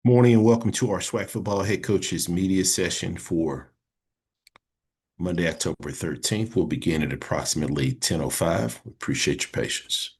Morning and welcome to our SWAC football head coaches media session for Monday, October 13th. We'll begin at approximately 10:05. We appreciate your patience.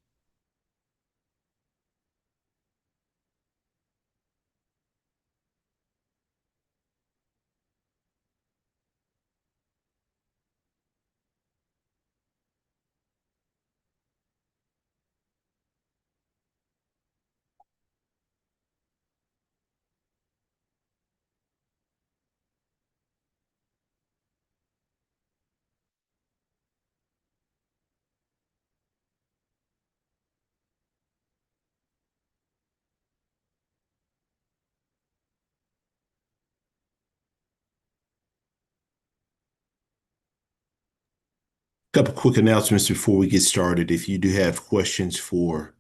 Couple quick announcements before we get started. If you do have questions for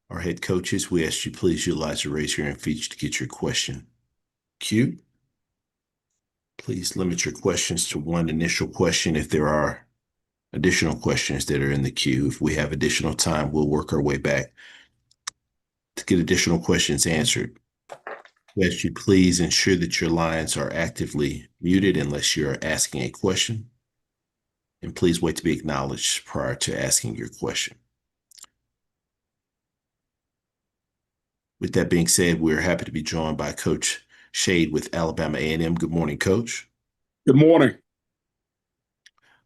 our head coaches, we ask you please utilize the raise your hand feature to get your question queued. Please limit your questions to one initial question. If there are additional questions that are in the queue, if we have additional time, we'll work our way back to get additional questions answered. We ask you please ensure that your lines are actively muted unless you're asking a question. And please wait to be acknowledged prior to asking your question. With that being said, we're happy to be joined by Coach Shade with Alabama A&M. Good morning, Coach. Good morning.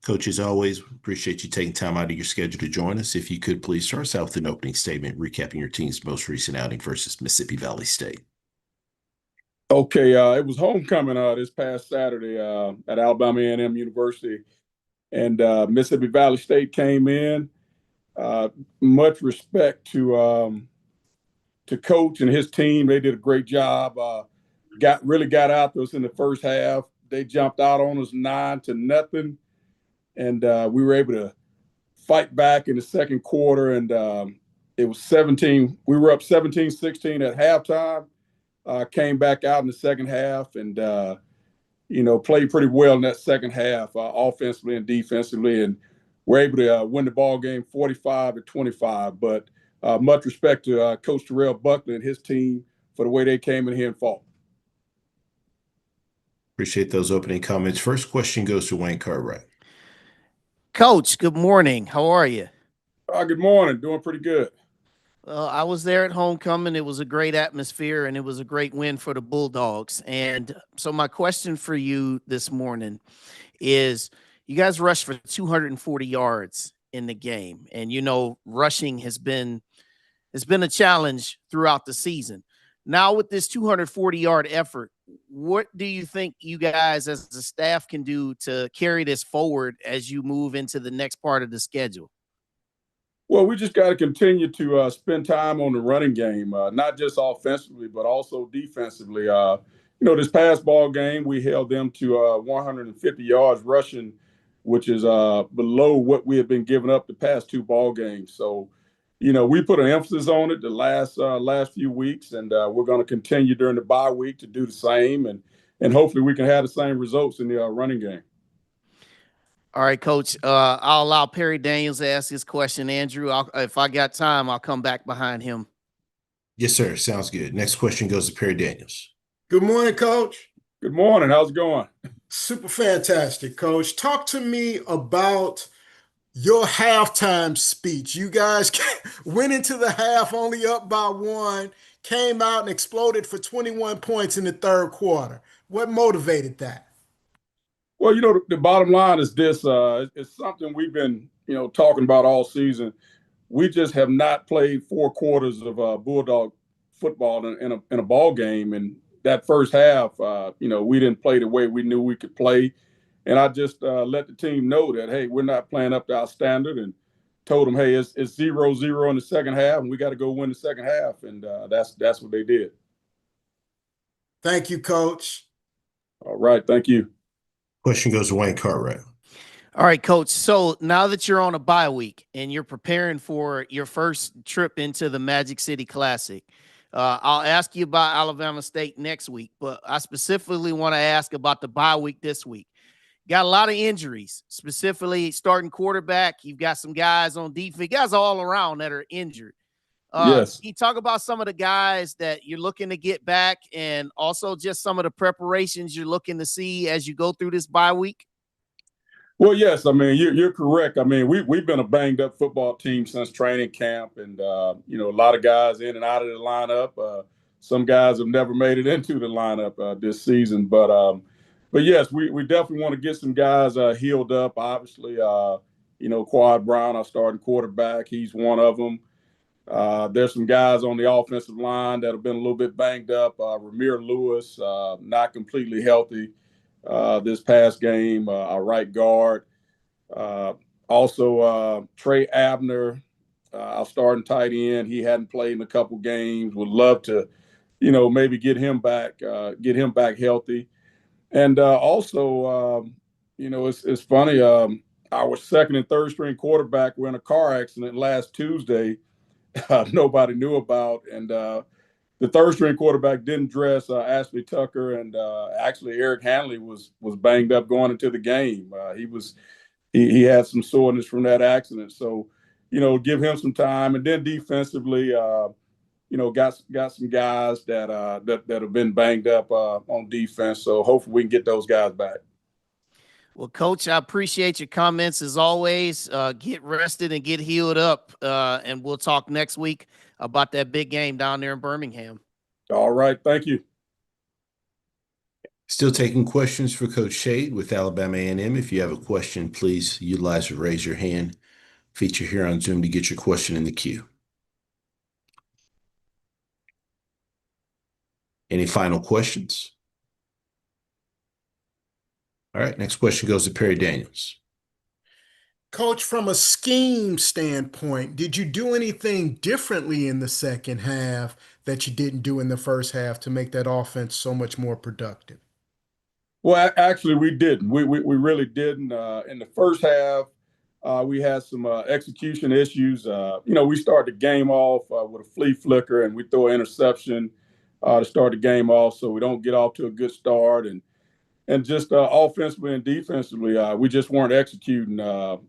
Coach, as always, appreciate you taking time out of your schedule to join us. If you could please start us out with an opening statement recapping your team's most recent outing versus Mississippi Valley State. Okay, it was homecoming this past Saturday at Alabama A&M University, and Mississippi Valley State came in. Much respect to Coach and his team. They did a great job. Got out to us in the first half. They jumped out on us 9-0, and we were able to fight back in the second quarter. And it was 17. We were up 17-16 at halftime. Came back out in the second half and, played pretty well in that second half, offensively and defensively, and we're able to win the ball game 45-25. But much respect to Coach Terrell Buckley and his team for the way they came in here and fought. Appreciate those opening comments. First question goes to Wayne Cartwright. Coach, good morning. How are you? Good morning. Doing pretty good. I was there at homecoming. It was a great atmosphere, and it was a great win for the Bulldogs. And so my question for you this morning is, you guys rushed for 240 yards in the game. And, rushing has been a challenge throughout the season. Now with this 240-yard effort, what do you think you guys as a staff can do to carry this forward as you move into the next part of the schedule? Well, we just got to continue to spend time on the running game, not just offensively, but also defensively. This past ball game, we held them to 150 yards rushing, which is below what we have been giving up the past two ball games. So, we put an emphasis on it the last few weeks, and we're going to continue during the bye week to do the same, and hopefully we can have the same results in the running game. All right, Coach, I'll allow Perry Daniels to ask his question. Andrew, if I got time, I'll come back behind him. Yes, sir. Sounds good. Next question goes to Perry Daniels. Good morning, Coach. Good morning. How's it going? Super fantastic, Coach. Talk to me about your halftime speech. You guys went into the half only up by 1, came out and exploded for 21 points in the third quarter. What motivated that? Well, the bottom line is this. It's something we've been, talking about all season. We just have not played 4 quarters of Bulldog football in a ball game. And that first half, we didn't play the way we knew we could play. And I just let the team know that, hey, we're not playing up to our standard, and told them, hey, it's 0-0 in the second half, and we got to go win the second half. And that's what they did. Thank you, Coach. All right. Thank you. Question goes to Wayne Cartwright. All right, Coach. So now that you're on a bye week and you're preparing for your first trip into the Magic City Classic, I'll ask you about Alabama State next week, but I specifically want to ask about the bye week this week. Got a lot of injuries, specifically starting quarterback. You've got some guys on defense, guys all around that are injured. Yes. Can you talk about some of the guys that you're looking to get back and also just some of the preparations you're looking to see as you go through this bye week? Well, yes. I mean, you're correct. I mean, we've been a banged up football team since training camp, and a lot of guys in and out of the lineup. Some guys have never made it into the lineup this season, but yes, we definitely want to get some guys healed up. Obviously, Quad Brown, our starting quarterback, he's one of them. There's some guys on the offensive line that have been a little bit banged up. Ramir Lewis, not completely healthy this past game, our right guard. Also, Trey Abner, our starting tight end. He hadn't played in a couple games. Would love to, maybe get him back healthy. And it's funny. Our second and third string quarterback were in a car accident last Tuesday. Nobody knew about, and the third string quarterback didn't dress Ashley Tucker, and actually Eric Hanley was banged up going into the game. He had some soreness from that accident, so give him some time, and then defensively, got some guys that have been banged up on defense. So hopefully we can get those guys back. Well, Coach, I appreciate your comments as always. Get rested and get healed up, and we'll talk next week about that big game down there in Birmingham. All right, thank you. Still taking questions for Coach Shade with Alabama A&M. If you have a question, please utilize the raise your hand feature here on Zoom to get your question in the queue. Any final questions? All right, next question goes to Perry Daniels. Coach, from a scheme standpoint, did you do anything differently in the second half that you didn't do in the first half to make that offense so much more productive? Well, actually, we didn't. We really didn't. In the first half, we had some execution issues. We start the game off with a flea flicker, and we throw an interception to start the game off, so we don't get off to a good start. And just offensively and defensively, we just weren't executing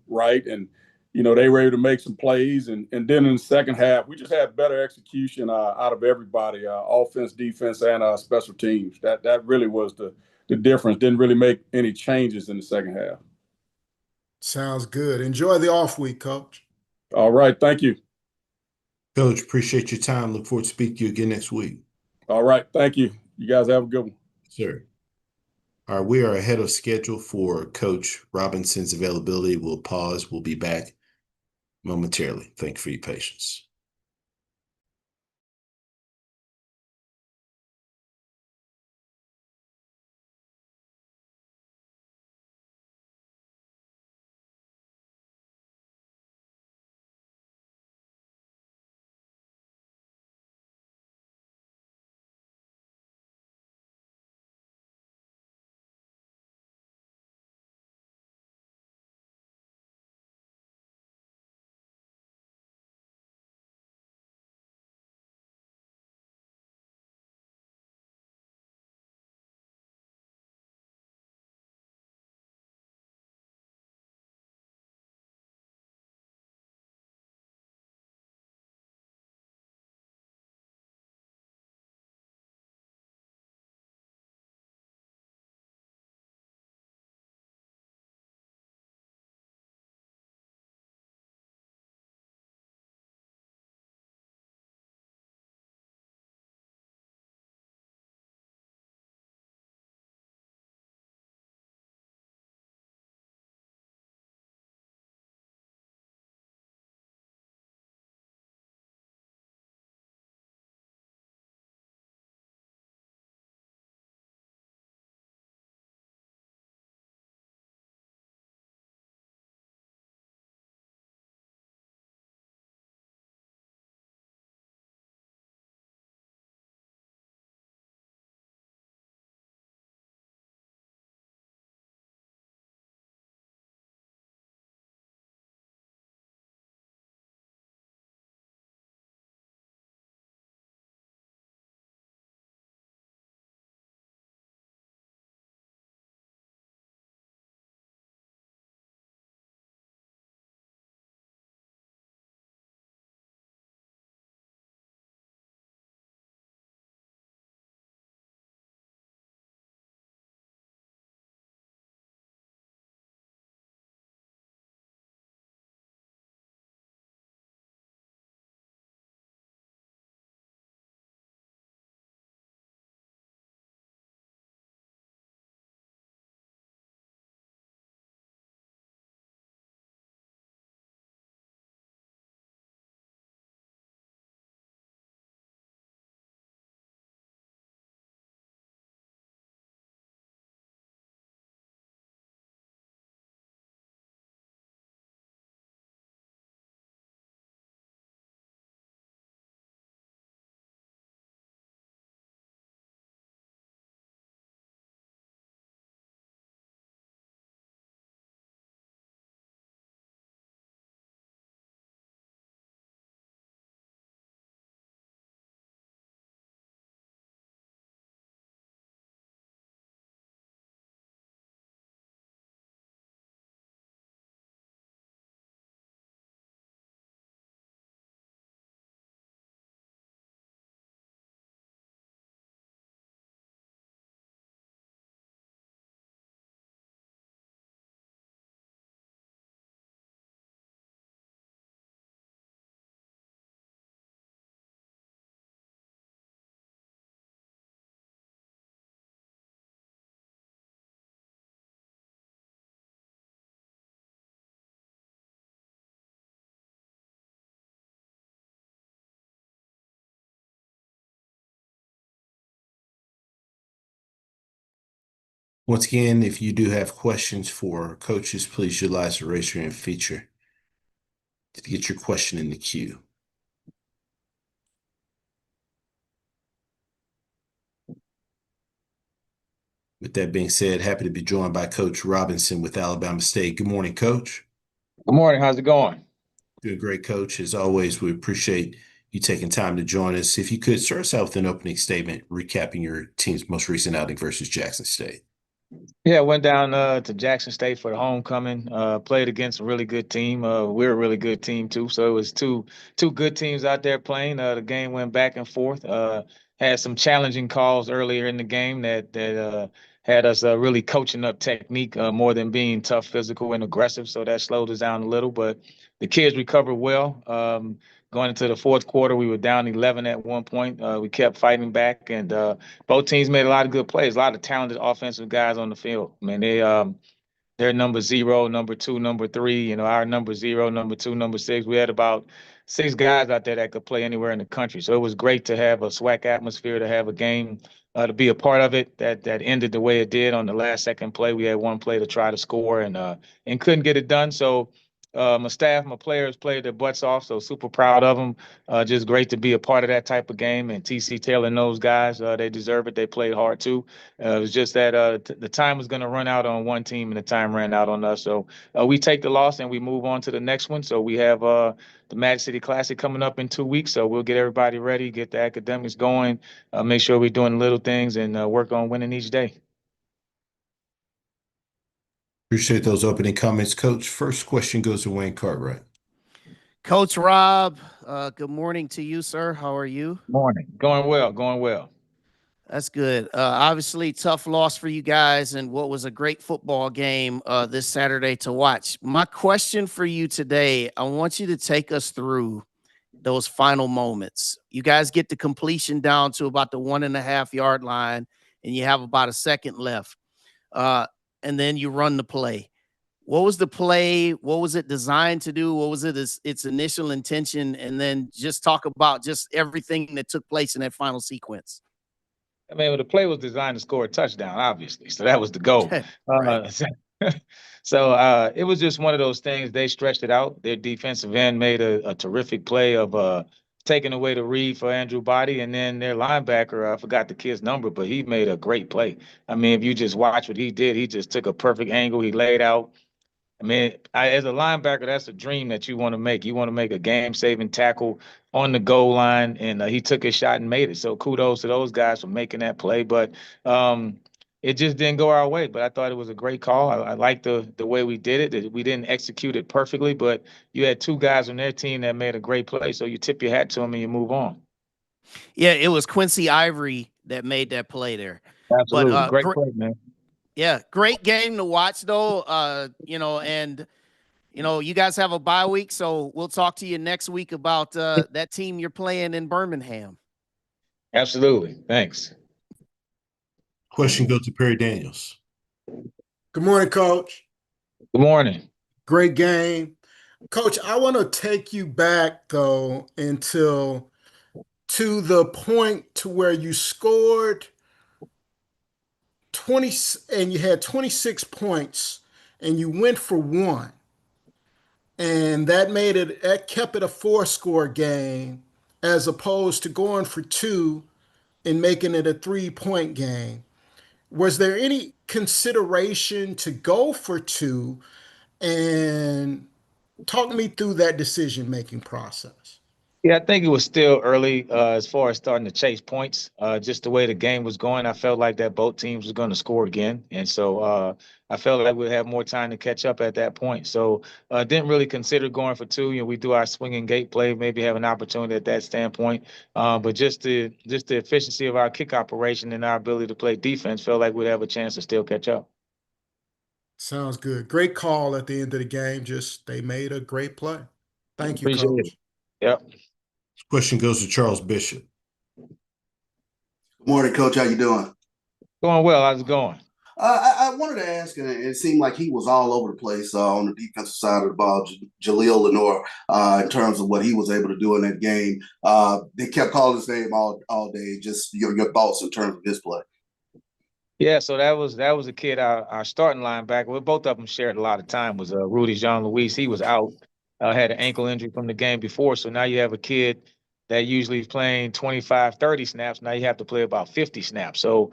right. And they were able to make some plays. And then in the second half, we just had better execution out of everybody, offense, defense, and special teams. That really was the difference. Didn't really make any changes in the second half. Sounds good. Enjoy the off week, Coach. All right. Thank you. Coach, appreciate your time. Look forward to speaking to you again next week. All right. Thank you. You guys have a good one. Sir. All right, we are ahead of schedule for Coach Robinson's availability. We'll pause. We'll be back momentarily. Thank you for your patience. Once again, if you do have questions for coaches, please utilize the raise your hand feature to get your question in the queue. With that being said, happy to be joined by Coach Robinson with Alabama State. Good morning, Coach. Good morning. How's it going? Doing great, Coach. As always, we appreciate you taking time to join us. If you could start us out with an opening statement recapping your team's most recent outing versus Jackson State. Yeah, went down to Jackson State for the homecoming. Played against a really good team. We're a really good team too. So it was two good teams out there playing. The game went back and forth. Had some challenging calls earlier in the game that had us really coaching up technique more than being tough, physical, and aggressive. So that slowed us down a little. But the kids recovered well. Going into the fourth quarter, we were down 11 at one point. We kept fighting back, and both teams made a lot of good plays. A lot of talented offensive guys on the field. I mean, they're number 0, number 2, number 3. You know, our number 0, number 2, number 6. We had about 6 guys out there that could play anywhere in the country. So it was great to have a SWAC atmosphere, to have a game, to be a part of it that ended the way it did on the last second play. We had one play to try to score and couldn't get it done. So my staff, my players played their butts off, so super proud of them. Just great to be a part of that type of game. And TC Taylor and those guys, they deserve it. They played hard too. It was just that the time was going to run out on one team, and the time ran out on us. So we take the loss and we move on to the next one. So we have the Magic City Classic coming up in 2 weeks. So we'll get everybody ready, get the academics going, make sure we're doing little things, and work on winning each day. Appreciate those opening comments, Coach. First question goes to Wayne Cartwright. Coach Rob, good morning to you, sir. How are you? Morning. Going well, going well. That's good. Obviously, tough loss for you guys, and what was a great football game this Saturday to watch. My question for you today, I want you to take us through those final moments. You guys get the completion down to about the 1.5-yard line, and you have about a second left. And then you run the play. What was the play? What was it designed to do? What was its initial intention? And then just talk about just everything that took place in that final sequence. I mean, the play was designed to score a touchdown, obviously. So that was the goal. Right. So it was just one of those things. They stretched it out. Their defensive end made a terrific play of taking away the read for Andrew Body. And then their linebacker, I forgot the kid's number, but he made a great play. I mean, if you just watch what he did, he just took a perfect angle. He laid out. I mean, as a linebacker, that's a dream that you want to make. You want to make a game-saving tackle on the goal line, and he took his shot and made it. So kudos to those guys for making that play. But it just didn't go our way. But I thought it was a great call. I liked the way we did it. We didn't execute it perfectly, but you had 2 guys on their team that made a great play. So you tip your hat to them and you move on. Yeah, it was Quincy Ivory that made that play there. Absolutely. But, great play, man. Yeah, great game to watch, though. You guys have a bye week, so we'll talk to you next week about that team you're playing in Birmingham. Absolutely. Thanks. Question goes to Perry Daniels. Good morning, Coach. Good morning. Great game. Coach, I want to take you back, though, to the point to where you scored 20 and you had 26 points and you went for 1. And that kept it a 4-score game as opposed to going for 2 and making it a 3-point game. Was there any consideration to go for 2? And talk me through that decision-making process. Yeah, I think it was still early as far as starting to chase points. Just the way the game was going, I felt like that both teams was going to score again. And so I felt like we'd have more time to catch up at that point. So didn't really consider going for 2. You know, we do our swinging gate play, maybe have an opportunity at that standpoint. But just the efficiency of our kick operation and our ability to play defense, felt like we'd have a chance to still catch up. Sounds good. Great call at the end of the game. Just they made a great play. Thank you, Appreciate Coach. it. Yep. Question goes to Charles Bishop. Good morning, Coach. How you doing? Going well. How's it going? I wanted to ask, and it seemed like he was all over the place on the defensive side of the ball, Jaleel Lenore, in terms of what he was able to do in that game. They kept calling his name all day. Just your thoughts in terms of his play. Yeah, so that was a kid, our starting linebacker. Well, both of them shared a lot of time. Was Rudy Jean Louis. He was out, had an ankle injury from the game before. So now you have a kid that usually is playing 25, 30 snaps. Now you have to play about 50 snaps. So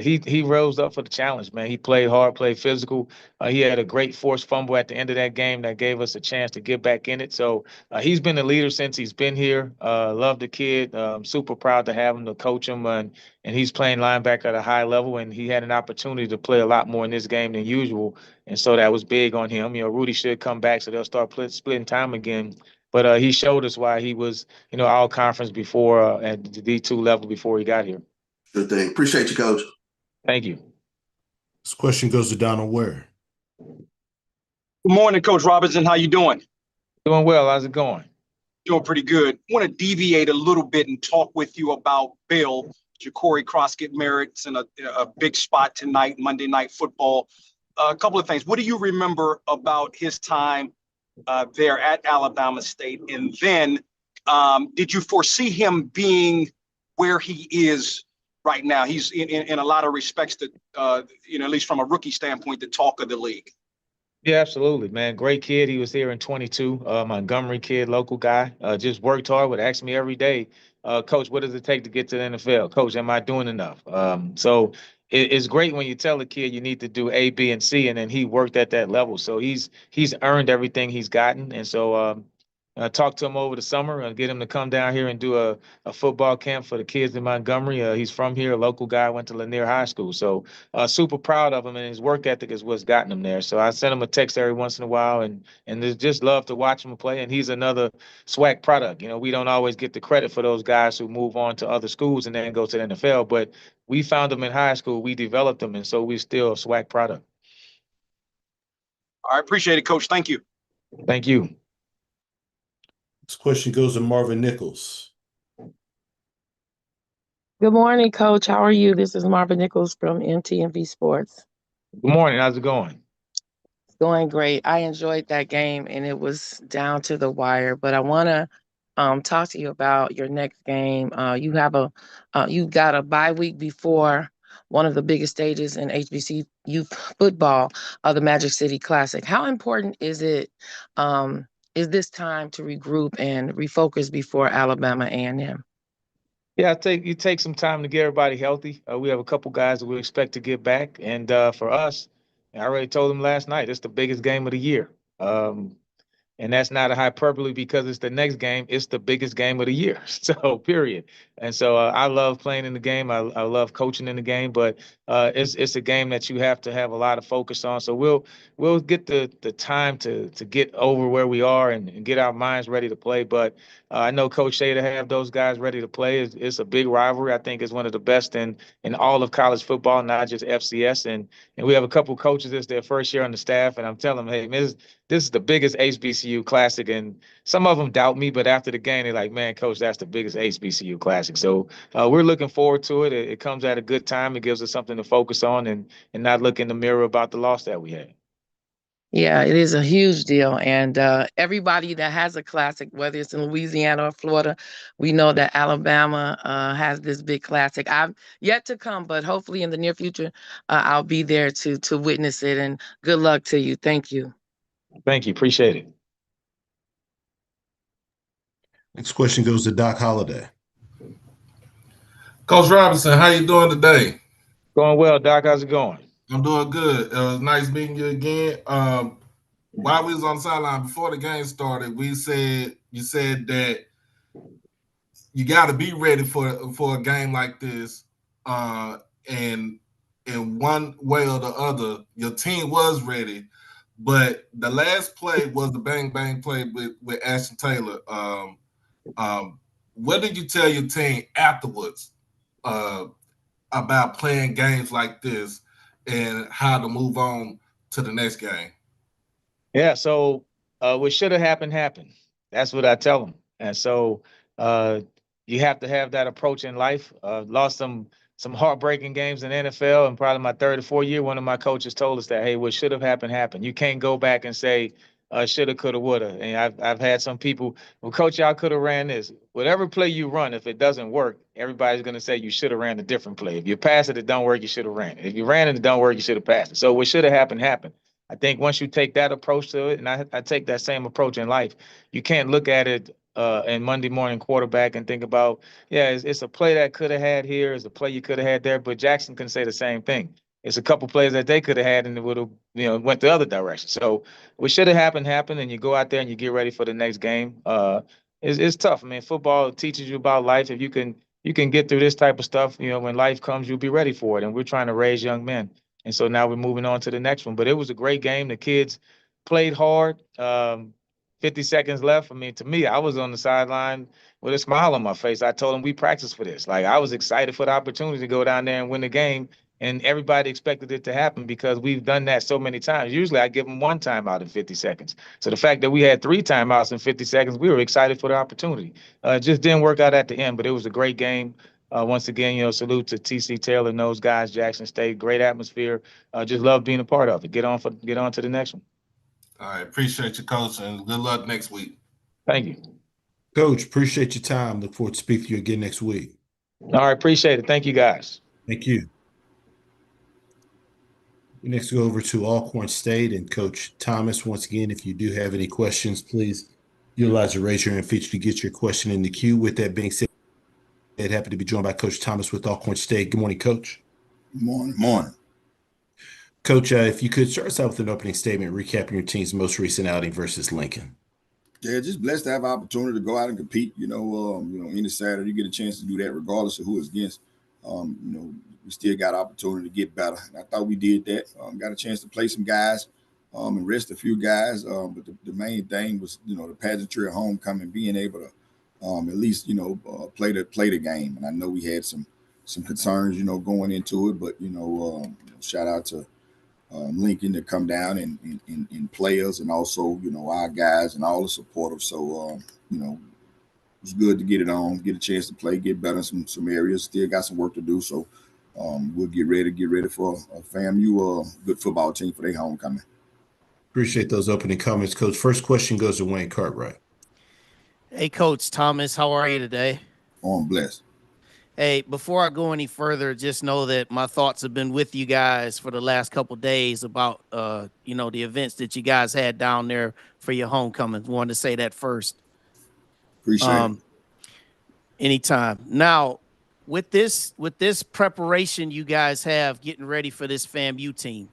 he rose up for the challenge, man. He played hard, played physical. He had a great forced fumble at the end of that game that gave us a chance to get back in it. So he's been a leader since he's been here. Love the kid. Super proud to have him, to coach him, and he's playing linebacker at a high level, and he had an opportunity to play a lot more in this game than usual, and so that was big on him. Rudy should come back, so they'll start splitting time again. But he showed us why he was, all conference before at the D2 level before he got here. Good thing. Appreciate you, Coach. Thank you. This question goes to Donald Ware. Good morning, Coach Robinson. How you doing? Doing well. How's it going? Doing pretty good. I want to deviate a little bit and talk with you about Bill. Ja'Cory Croskett-Merritt's in a big spot tonight, Monday Night Football. A couple of things. What do you remember about his time there at Alabama State? And then did you foresee him being where he is right now? He's in a lot of respects that, at least from a rookie standpoint, the talk of the league. Yeah, absolutely, man. Great kid. He was here in 22. Montgomery kid, local guy. Just worked hard. Would ask me every day, Coach, what does it take to get to the NFL? Coach, am I doing enough? So it's great when you tell a kid you need to do A, B, and C, and then he worked at that level. So he's earned everything he's gotten, and so I talked to him over the summer and get him to come down here and do a football camp for the kids in Montgomery. He's from here, a local guy, went to Lanier High School. So super proud of him, and his work ethic is what's gotten him there. So I send him a text every once in a while, and just love to watch him play. And he's another SWAC product. We don't always get the credit for those guys who move on to other schools and then go to the NFL, but we found them in high school, we developed them, and so we're still a SWAC product. I appreciate it, Coach. Thank you. Thank you. This question goes to Marvin Nichols. Good morning, Coach. How are you? This is Marvin Nichols from MTMV Sports. Good morning. How's it going? It's going great. I enjoyed that game, and it was down to the wire. But I want to talk to you about your next game. You've got a bye week before one of the biggest stages in HBCU football, the Magic City Classic. How important is it? Is this time to regroup and refocus before Alabama A&M? Yeah, you take some time to get everybody healthy. We have a couple guys that we expect to get back, and for us, I already told them last night, it's the biggest game of the year. And that's not a hyperbole because it's the next game. It's the biggest game of the year. So, period. And so I love playing in the game. I love coaching in the game, but it's a game that you have to have a lot of focus on. So we'll get the time to get over where we are and get our minds ready to play. But I know Coach Shea to have those guys ready to play. It's a big rivalry. I think it's one of the best in all of college football, not just FCS. And we have a couple coaches. It's their first year on the staff, and I'm telling them, hey, this is the biggest HBCU Classic. And some of them doubt me, but after the game, they're like, man, Coach, that's the biggest HBCU Classic. So we're looking forward to it. It comes at a good time. It gives us something to focus on and not look in the mirror about the loss that we had. Yeah, it is a huge deal. And everybody that has a classic, whether it's in Louisiana or Florida, we know that Alabama has this big classic. I've yet to come, but hopefully in the near future, I'll be there to witness it. And good luck to you. Thank you. Thank you. Appreciate it. Next question goes to Doc Holliday. Coach Robinson, how you doing today? Going well, Doc. How's it going? I'm doing good. It was nice meeting you again. While we was on the sideline before the game started, you said that you got to be ready for a game like this, and in one way or the other, your team was ready. But the last play was the bang bang play with Ashton Taylor. What did you tell your team afterwards about playing games like this and how to move on to the next game? Yeah, so what should have happened. That's what I tell them. And so you have to have that approach in life. Lost some heartbreaking games in the NFL, and probably my third or fourth year, one of my coaches told us that, hey, what should have happened. You can't go back and say, shoulda, coulda, woulda. And I've had some people, well, coach, y'all could have ran this. Whatever play you run, if it doesn't work, everybody's gonna say you should have ran a different play. If you pass it, it don't work, you should have ran it. If you ran it, it don't work, you should have passed it. So what should have happened. I think once you take that approach to it, and I take that same approach in life, you can't look at it in Monday morning quarterback and think about, yeah, it's a play that could have had here, it's a play you could have had there, but Jackson can say the same thing. It's a couple plays that they could have had and it would have, went the other direction. So what should have happened, and you go out there and you get ready for the next game. It's tough. I mean, football teaches you about life. If you can get through this type of stuff, when life comes, you'll be ready for it. And we're trying to raise young men. And so now we're moving on to the next one. But it was a great game. The kids played hard. 50 seconds left. I mean, to me, I was on the sideline with a smile on my face. I told them we practiced for this. Like, I was excited for the opportunity to go down there and win the game. And everybody expected it to happen because we've done that so many times. Usually I give them one timeout in 50 seconds. So the fact that we had 3 timeouts in 50 seconds, we were excited for the opportunity. It just didn't work out at the end, but it was a great game. Once again, salute to TC Taylor and those guys, Jackson State, great atmosphere. Just love being a part of it. Get on to the next one. All right, appreciate you, Coach, and good luck next week. Thank you. Coach, appreciate your time. Look forward to speaking to you again next week. All right, appreciate it. Thank you, guys. Thank you. We next go over to Alcorn State and Coach Thomas. Once again, if you do have any questions, please utilize the raise your hand feature to get your question in the queue. With that being said, happy to be joined by Coach Thomas with Alcorn State. Good morning, Coach. Good morning. Coach, if you could start us out with an opening statement, recapping your team's most recent outing versus Lincoln. Yeah, just blessed to have an opportunity to go out and compete. Any Saturday you get a chance to do that, regardless of who it's against. We still got opportunity to get better. And I thought we did that. Got a chance to play some guys and rest a few guys. But the main thing was, the pageantry of homecoming, being able to at least, play the game. And I know we had some concerns, going into it. But, shout out to Lincoln to come down and play us, and also, our guys and all the supporters. So, it was good to get it on, get a chance to play, get better in some areas. Still got some work to do. So, we'll get ready for a FAMU good football team for their homecoming. Appreciate those opening comments, Coach. First question goes to Wayne Cartwright. Hey, Coach Thomas, how are you today? I'm blessed. Hey, before I go any further, just know that my thoughts have been with you guys for the last couple of days about, the events that you guys had down there for your homecoming. Wanted to say that first. Appreciate it. Anytime. Now, with this preparation you guys have getting ready for this FAMU team,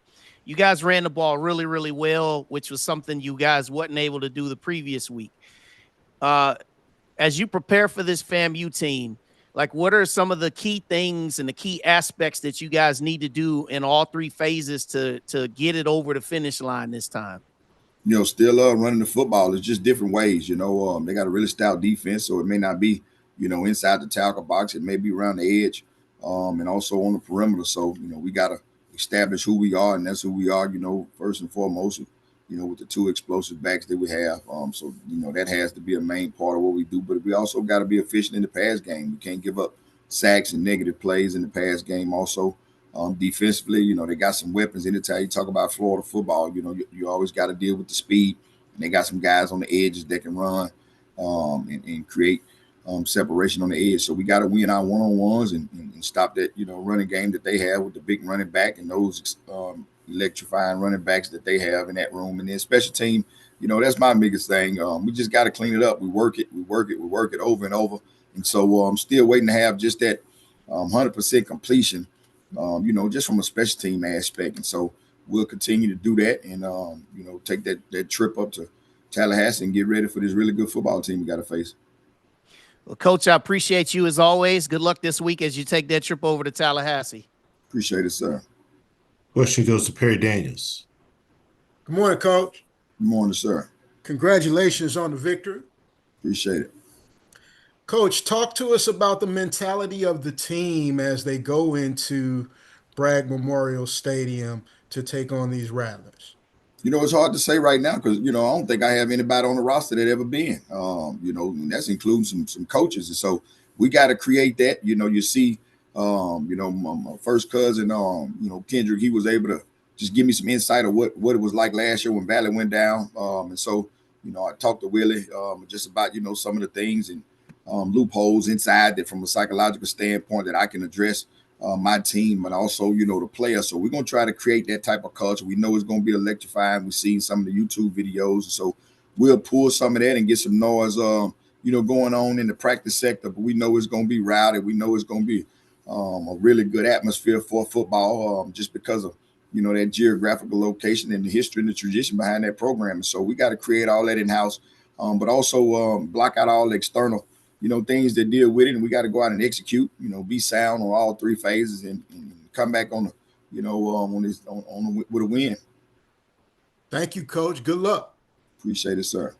you guys ran the ball really, really well, which was something you guys wasn't able to do the previous week. As you prepare for this FAMU team, like, what are some of the key things and the key aspects that you guys need to do in all 3 phases to get it over the finish line this time? Still running the football. It's just different ways. They got a really stout defense, so it may not be, inside the tackle box. It may be around the edge, and also on the perimeter. So, we got to establish who we are, and that's who we are, first and foremost, with the 2 explosive backs that we have. So, that has to be a main part of what we do. But we also got to be efficient in the pass game. We can't give up sacks and negative plays in the pass game. Also, defensively, they got some weapons. Anytime you talk about Florida football, you always got to deal with the speed. And they got some guys on the edges that can run and create separation on the edge. So we got to win our one-on-ones and stop that, running game that they have with the big running back and those electrifying running backs that they have in that room. And then special team, that's my biggest thing. We just got to clean it up. We work it over and over. And so I'm still waiting to have just that 100% completion, just from a special team aspect. And so we'll continue to do that and, take that trip up to Tallahassee and get ready for this really good football team we got to face. Well, Coach, I appreciate you as always. Good luck this week as you take that trip over to Tallahassee. Appreciate it, sir. Question goes to Perry Daniels. Good morning, Coach. Good morning, sir. Congratulations on the victory. Appreciate it. Coach, talk to us about the mentality of the team as they go into Bragg Memorial Stadium to take on these Rattlers. It's hard to say right now because, I don't think I have anybody on the roster that ever been, and that's including some coaches. And so we got to create that. You see, my first cousin, Kendrick, he was able to just give me some insight of what it was like last year when Valley went down. And so, I talked to Willie just about, some of the things and loopholes inside that from a psychological standpoint that I can address my team and also, the players. So we're going to try to create that type of culture. We know it's going to be electrifying. We've seen some of the YouTube videos. So we'll pull some of that and get some noise, going on in the practice sector. But we know it's going to be rowdy. We know it's going to be a really good atmosphere for football just because of, that geographical location and the history and the tradition behind that program. And so we got to create all that in-house, but also block out all the external, things that deal with it. And we got to go out and execute, be sound on all three phases and come back on the, with a win. Thank you, Coach. Good luck. Appreciate it, sir.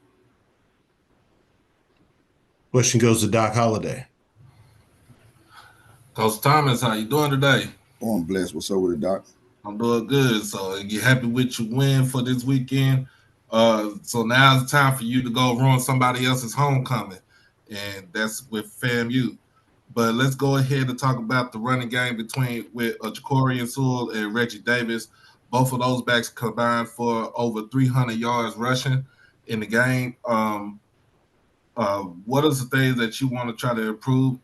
Question goes to Doc Holliday. Coach Thomas, how you doing today? Oh, I'm blessed. What's up with it, Doc? I'm doing good. So you happy with your win for this weekend? So now's the time for you to go ruin somebody else's homecoming, and that's with FAMU. But let's go ahead and talk about the running game with Ja'Cory Sewell and Reggie Davis. Both of those backs combined for over 300 yards rushing in the game. What are the things that you want to try to improve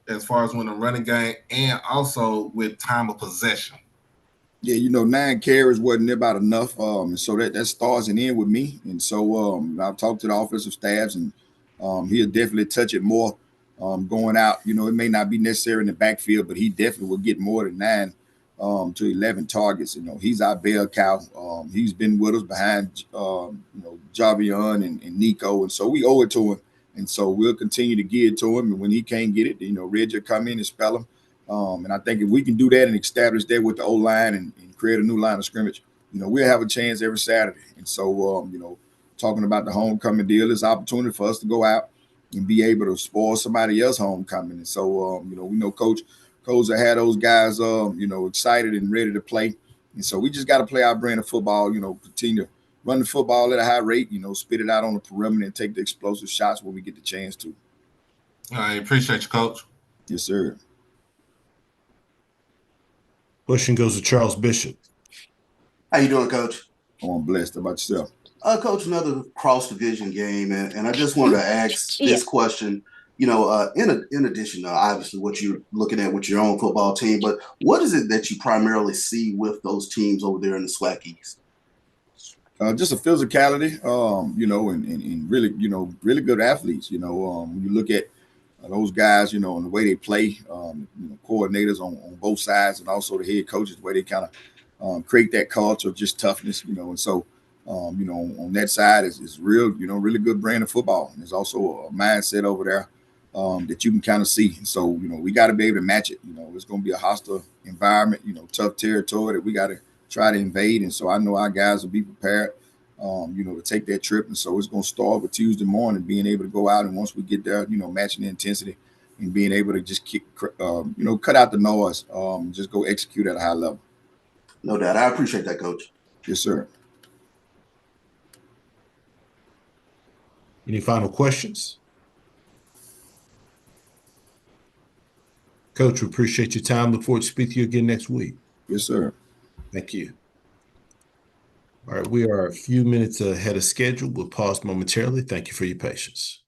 as far as when the running game and also with time of possession? Yeah, 9 carries wasn't about enough. And so that starts and ends with me. And so I've talked to the offensive staffs and he'll definitely touch it more going out. It may not be necessary in the backfield, but he definitely will get more than 9 to 11 targets. He's our bell cow. He's been with us behind, Javion and Nico. And so we owe it to him. And so we'll continue to give it to him. And when he can't get it, Reggie will come in and spell him. And I think if we can do that and establish that with the O-line and create a new line of scrimmage, we'll have a chance every Saturday. And so, talking about the homecoming deal is an opportunity for us to go out and be able to spoil somebody else's homecoming. And so, we know Coach that had those guys, excited and ready to play. And so we just got to play our brand of football, continue to run the football at a high rate, spit it out on the perimeter and take the explosive shots when we get the chance to. I appreciate you, Coach. Yes, sir. Question goes to Charles Bishop. How you doing, Coach? Oh, I'm blessed. How about yourself? Coach, another cross-division game, and I just wanted to ask this question. In addition to obviously what you're looking at with your own football team, but what is it that you primarily see with those teams over there in the SWAC East? Just a physicality, and really, really good athletes. When you look at those guys, and the way they play, coordinators on both sides, and also the head coaches, the way they kind of create that culture of just toughness, and so, on that side is real, really good brand of football. And there's also a mindset over there that you can kind of see. So, we got to be able to match it. It's going to be a hostile environment, tough territory that we got to try to invade. And so I know our guys will be prepared, to take that trip. And so it's going to start with Tuesday morning, being able to go out. And once we get there, matching the intensity and being able to just cut out the noise, just go execute at a high level. No doubt. I appreciate that, Coach. Yes, sir. Any final questions? Coach, we appreciate your time. Look forward to speaking to you again next week. Yes, sir. Thank you. All right, we are a few minutes ahead of schedule. We'll pause momentarily. Thank you for your patience.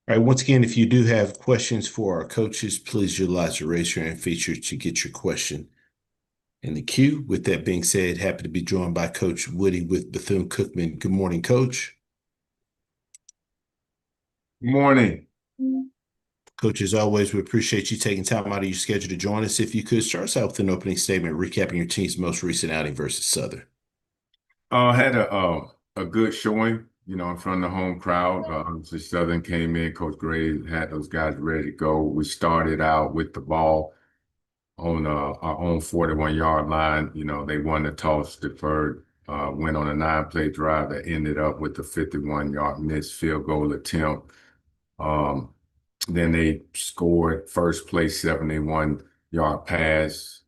All right, once again, if you do have questions for our coaches, please utilize the raise your hand feature to get your question in the queue. With that being said, happy to be joined by Coach Woody with Bethune-Cookman. Good morning, Coach. Good morning. Coach, as always, we appreciate you taking time out of your schedule to join us. If you could start us out with an opening statement, recapping your team's most recent outing versus Southern. Had a good showing, in front of the home crowd. Obviously, Southern came in. Coach Gray had those guys ready to go. We started out with the ball on our own 41-yard line. They won the toss, deferred, went on a 9-play drive that ended up with a 51-yard missed field goal attempt. Then they scored first play 71-yard pass.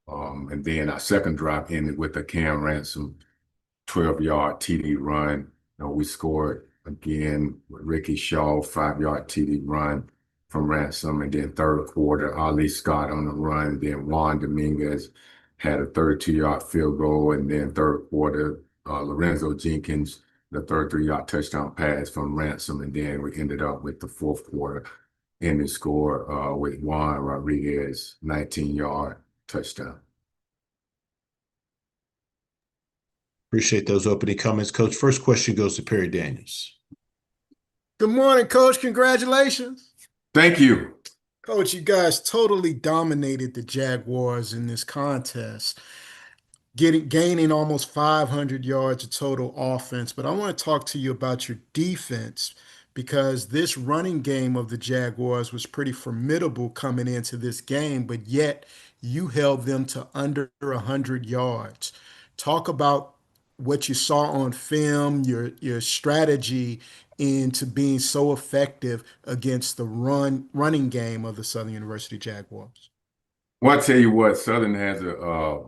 And then our second drive ended with a Cam Ransom 12-yard TD run. We scored again with Ricky Shaw, 5-yard TD run from Ransom. And then third quarter, Ali Scott on the run. Then Juan Dominguez had a 32-yard field goal. And then third quarter, Lorenzo Jenkins, the 33-yard touchdown pass from Ransom. And then we ended up with the fourth quarter ending score with Juan Rodriguez, 19-yard touchdown. Appreciate those opening comments, Coach. First question goes to Perry Daniels. Good morning, Coach. Congratulations. Thank you. Coach, you guys totally dominated the Jaguars in this contest, gaining almost 500 yards of total offense. But I want to talk to you about your defense, because this running game of the Jaguars was pretty formidable coming into this game, but yet you held them to under 100 yards. Talk about what you saw on film, your strategy into being so effective against the running game of the Southern University Jaguars. Well, I tell you what, Southern has a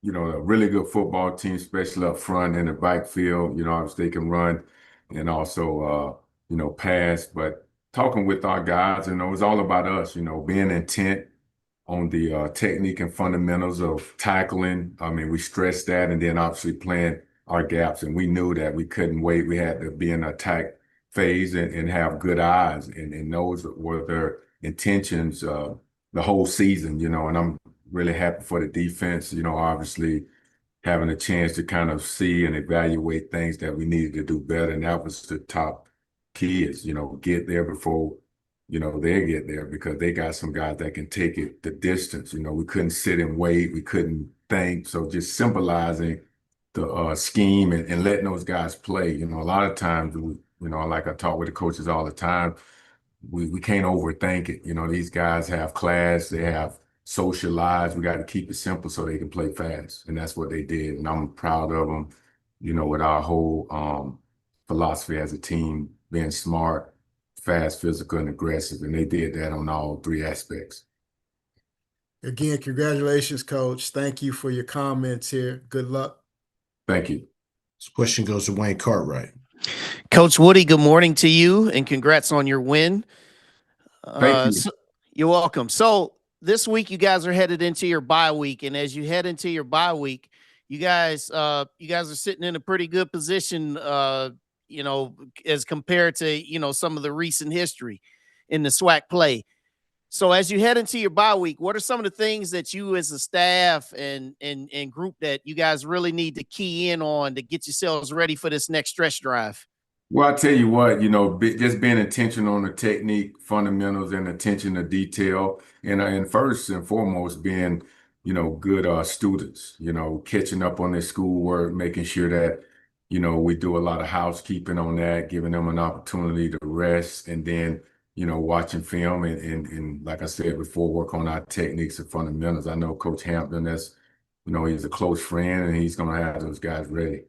really good football team, especially up front in the backfield. Obviously they can run and also pass. But talking with our guys, it's all about us, being intent on the technique and fundamentals of tackling. I mean, we stressed that, and then obviously playing our gaps, and we knew that we couldn't wait. We had to be in an attack phase and have good eyes, and those were their intentions the whole season, and I'm really happy for the defense, obviously having a chance to kind of see and evaluate things that we needed to do better, and that was the top key is, get there before they get there, because they got some guys that can take it the distance. We couldn't sit and wait. We couldn't think. So just symbolizing the scheme and letting those guys play. A lot of times, like I talk with the coaches all the time, we can't overthink it. These guys have class. They have social lives. We got to keep it simple so they can play fast. And that's what they did. And I'm proud of them, with our whole philosophy as a team, being smart, fast, physical, and aggressive, and they did that on all three aspects. Again, congratulations, Coach. Thank you for your comments here. Good luck. Thank you. This question goes to Wayne Cartwright. Coach Woody, good morning to you, and congrats on your win. Thank you. You're welcome. So this week, you guys are headed into your bye week, and as you head into your bye week, you guys are sitting in a pretty good position, as compared to, some of the recent history in the SWAC play. So as you head into your bye week, what are some of the things that you as a staff and group that you guys really need to key in on to get yourselves ready for this next stretch drive? Well, I tell you what, just being intentional on the technique, fundamentals, and attention to detail, and first and foremost being, good students, catching up on their schoolwork, making sure that we do a lot of housekeeping on that, giving them an opportunity to rest, and then, watching film and like I said before, work on our techniques and fundamentals. I know Coach Hampton, he's a close friend, and he's going to have those guys ready.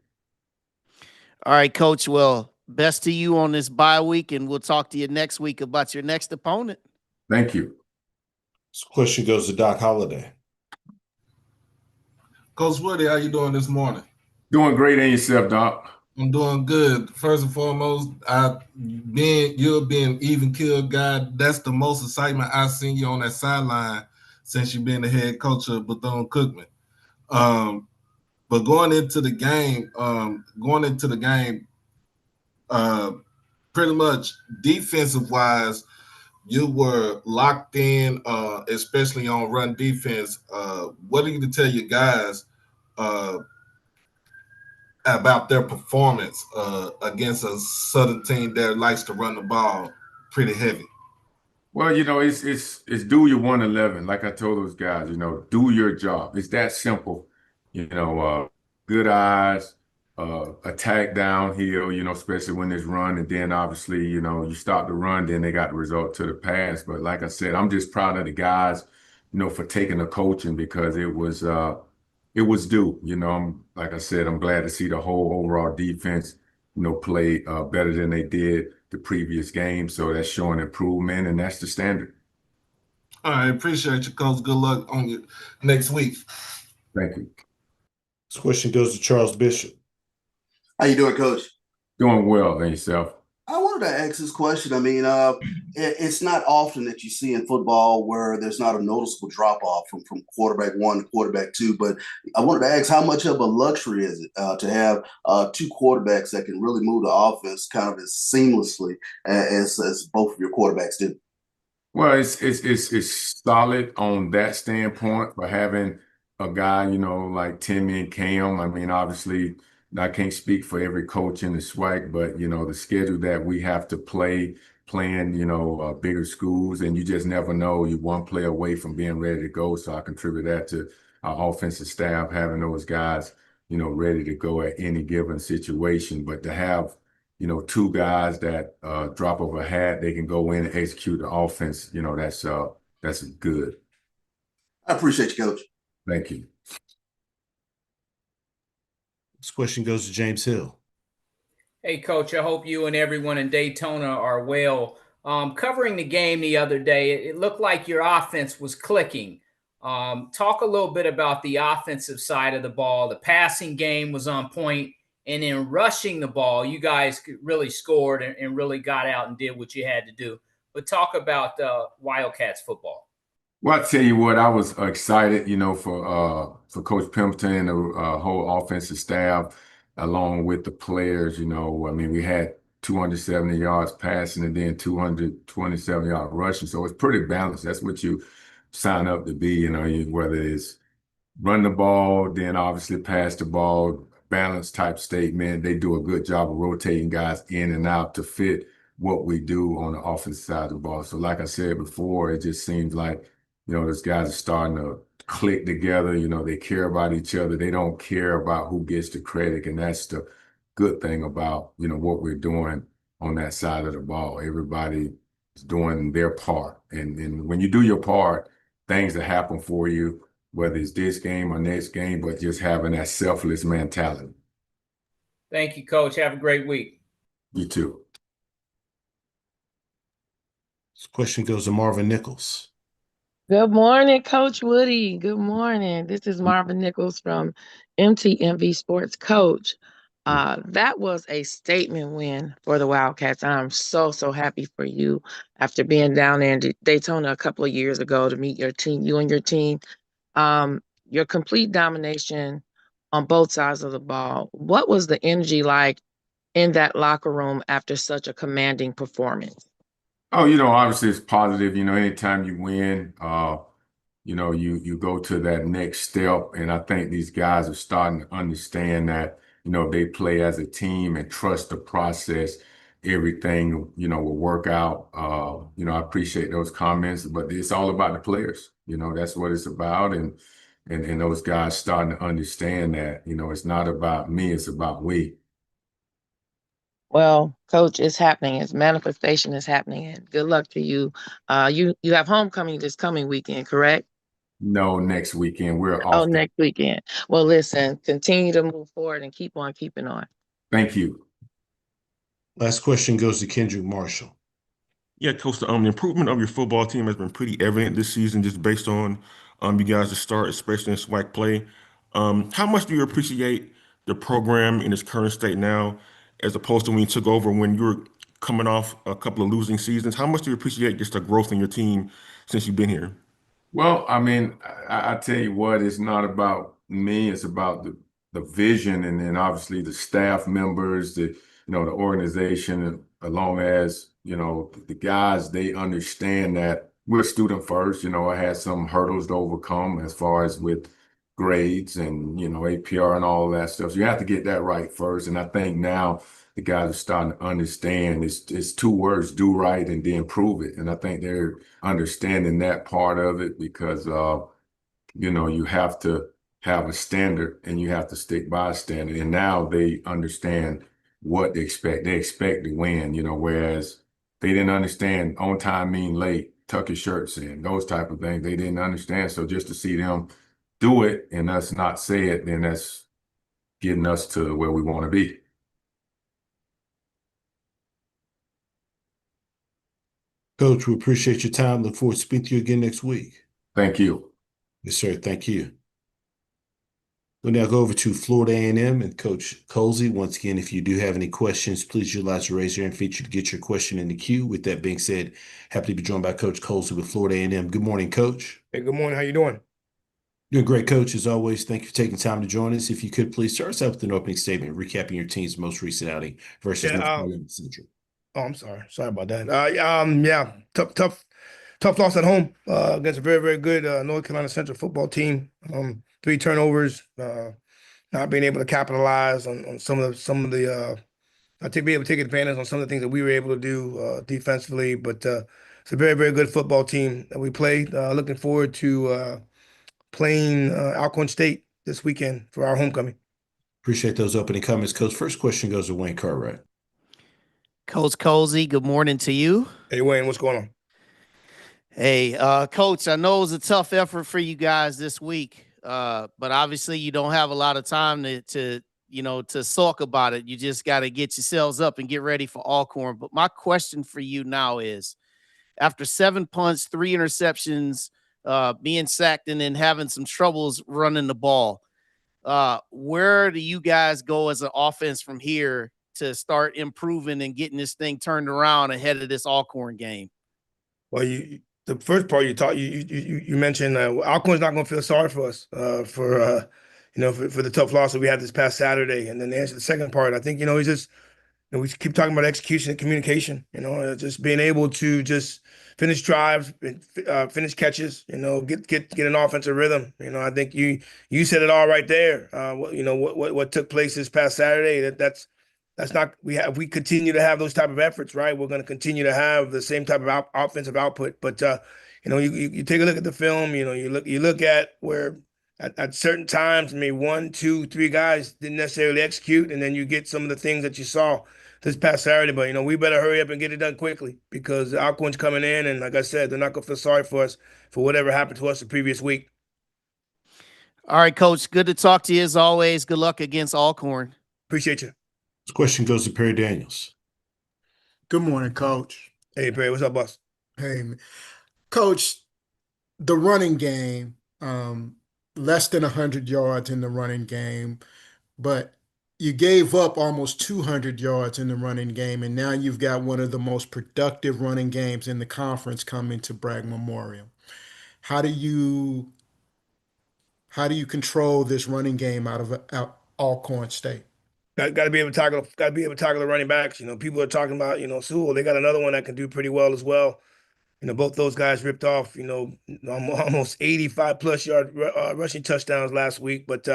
All right, Coach. Well, best to you on this bye week, and we'll talk to you next week about your next opponent. Thank you. This question goes to Doc Holliday. Coach Woody, how you doing this morning? Doing great, and yourself, Doc? I'm doing good. First and foremost, you're being even killed guy. That's the most excitement I've seen you on that sideline since you've been the head coach of Bethune-Cookman. But going into the game, pretty much defensive wise, you were locked in, especially on run defense. What are you to tell your guys about their performance against a Southern team that likes to run the ball pretty heavy? Well, it's do your 111. Like I told those guys, do your job. It's that simple. Good eyes, attack downhill, especially when there's run. And then obviously, you stop the run, then they got the result to the pass. But like I said, I'm just proud of the guys, for taking the coaching because it was due. Like I said, I'm glad to see the whole overall defense, play better than they did the previous game. So that's showing improvement, and that's the standard. All right, appreciate you, Coach. Good luck on you next week. Thank you. This question goes to Charles Bishop. How you doing, Coach? Doing well, and yourself? I wanted to ask this question. I mean, it's not often that you see in football where there's not a noticeable drop-off from quarterback one to quarterback two, but I wanted to ask how much of a luxury is it to have two quarterbacks that can really move the offense kind of as seamlessly as both of your quarterbacks do? Well, it's solid on that standpoint for having a guy, like Timmy and Cam. I mean, obviously, I can't speak for every coach in the SWAC, but the schedule that we have to playing, bigger schools, and you just never know. You're one play away from being ready to go. So I contribute that to our offensive staff, having those guys, ready to go at any given situation. But to have two guys that drop of a hat, they can go in and execute the offense. That's good. I appreciate you, Coach. Thank you. This question goes to James Hill. Hey, Coach, I hope you and everyone in Daytona are well. Covering the game the other day, it looked like your offense was clicking. Talk a little bit about the offensive side of the ball. The passing game was on point, and in rushing the ball, you guys really scored and really got out and did what you had to do. But talk about Wildcats football. Well, I tell you what, I was excited, for Coach Pimpton and the whole offensive staff, along with the players. I mean, we had 270 yards passing and then 227 yards rushing, so it's pretty balanced. That's what you sign up to be, whether it's run the ball, then obviously pass the ball, balance type statement. They do a good job of rotating guys in and out to fit what we do on the offensive side of the ball. So like I said before, it just seems like those guys are starting to click together. They care about each other. They don't care about who gets the credit. And that's the good thing about, what we're doing on that side of the ball. Everybody is doing their part. And when you do your part, things that happen for you, whether it's this game or next game, but just having that selfless mentality. Thank you, Coach. Have a great week. You too. This question goes to Marvin Nichols. Good morning, Coach Woody. Good morning. This is Marvin Nichols from MTMV Sports. Coach, that was a statement win for the Wildcats. I'm so happy for you after being down there in Daytona a couple of years ago to meet your team, you and your team. Your complete domination on both sides of the ball. What was the energy like in that locker room after such a commanding performance? Oh, obviously it's positive. Anytime you win, you go to that next step. And I think these guys are starting to understand that, they play as a team and trust the process. Everything, will work out. I appreciate those comments, but it's all about the players. That's what it's about. And those guys starting to understand that, it's not about me, it's about we. Well, Coach, it's happening. Its manifestation is happening, and good luck to you. You have homecoming this coming weekend, correct? No, next weekend. We're off. Oh, next weekend. Well, listen, continue to move forward and keep on keeping on. Thank you. Last question goes to Kendrick Marshall. Yeah, Coach, the improvement of your football team has been pretty evident this season, just based on you guys' start, especially in SWAC play. How much do you appreciate the program in its current state now, as opposed to when you took over when you were coming off a couple of losing seasons? How much do you appreciate just the growth in your team since you've been here? Well, I mean, I tell you what, it's not about me, it's about the vision, and then obviously the staff members, the organization, as long as, you know, the guys, they understand that we're student first. You know, I had some hurdles to overcome as far as with grades and, you know, APR and all that stuff. So you have to get that right first. And I think now the guys are starting to understand it's two words: do right and then prove it. And I think they're understanding that part of it because, you know, you have to have a standard and you have to stick by a standard. And now they understand what they expect. They expect to win, you know, whereas they didn't understand on time mean late, tuck your shirts in, those type of things. They didn't understand. So just to see them do it and us not say it, then that's getting us to where we want to be. Coach, we appreciate your time. Look forward to speaking to you again next week. Thank you. Yes, sir. Thank you. We'll now go over to Florida A&M and Coach Colsey. Once again, if you do have any questions, please utilize the raise your hand feature to get your question in the queue. With that being said, happy to be joined by Coach Colsey with Florida A&M. Good morning, Coach. Hey, good morning. How you doing? Doing great, Coach. As always, thank you for taking time to join us. If you could, please start us out with an opening statement, recapping your team's most recent outing versus North Carolina Central. Oh, I'm sorry. Sorry about that. Yeah, tough loss at home against a very, very good North Carolina Central football team. 3 turnovers, not being able to capitalize on some of the I think be able to take advantage on some of the things that we were able to do defensively. But it's a very, very good football team that we played. Looking forward to playing Alcorn State this weekend for our homecoming. Appreciate those opening comments, Coach. First question goes to Wayne Cartwright. Coach Colsey, good morning to you. Hey, Wayne, what's going on? Hey, Coach, I know it was a tough effort for you guys this week, but obviously you don't have a lot of time to sulk about it. You just got to get yourselves up and get ready for Alcorn. But my question for you now is, after 7 punts, 3 interceptions, being sacked, and then having some troubles running the ball, where do you guys go as an offense from here to start improving and getting this thing turned around ahead of this Alcorn game? Well, the first part you mentioned Alcorn's not going to feel sorry for us for the tough loss that we had this past Saturday. And then to answer the second part, I think it's just we keep talking about execution and communication. Just being able to just finish drives, finish catches. Get an offensive rhythm. I think you said it all right there. What took place this past Saturday. That's not we continue to have those type of efforts, right? We're going to continue to have the same type of offensive output. But you take a look at the film. You look at where at certain times, maybe 1, 2, 3 guys didn't necessarily execute, and then you get some of the things that you saw this past Saturday. But we better hurry up and get it done quickly because Alcorn's coming in, and like I said, they're not going to feel sorry for us for whatever happened to us the previous week. All right, Coach. Good to talk to you as always. Good luck against Alcorn. Appreciate you. This question goes to Perry Daniels. Good morning, Coach. Hey, Perry, what's up, boss? Hey, Coach, the running game, less than 100 yards in the running game, but you gave up almost 200 yards in the running game, and now you've got one of the most productive running games in the conference coming to Bragg Memorial. How do you control this running game out of Alcorn State? Got to be able to tackle. Got to be able to tackle the running backs. People are talking about Sewell. They got another one that can do pretty well as well. Both those guys ripped off almost 85 plus yard rushing touchdowns last week. But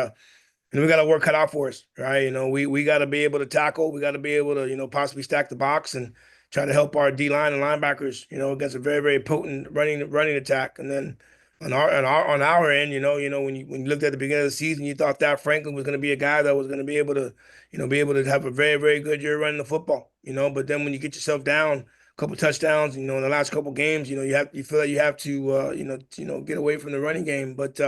we got to work cut out for us, right? We got to be able to tackle. We got to be able to possibly stack the box and try to help our D line and linebackers against a very, very potent running attack. And then on our end, when you looked at the beginning of the season, you thought that Franklin was going to be a guy that was going to be able to have a very, very good year running the football. But then when you get yourself down a couple touchdowns, in the last couple games, you feel like you have to get away from the running game. But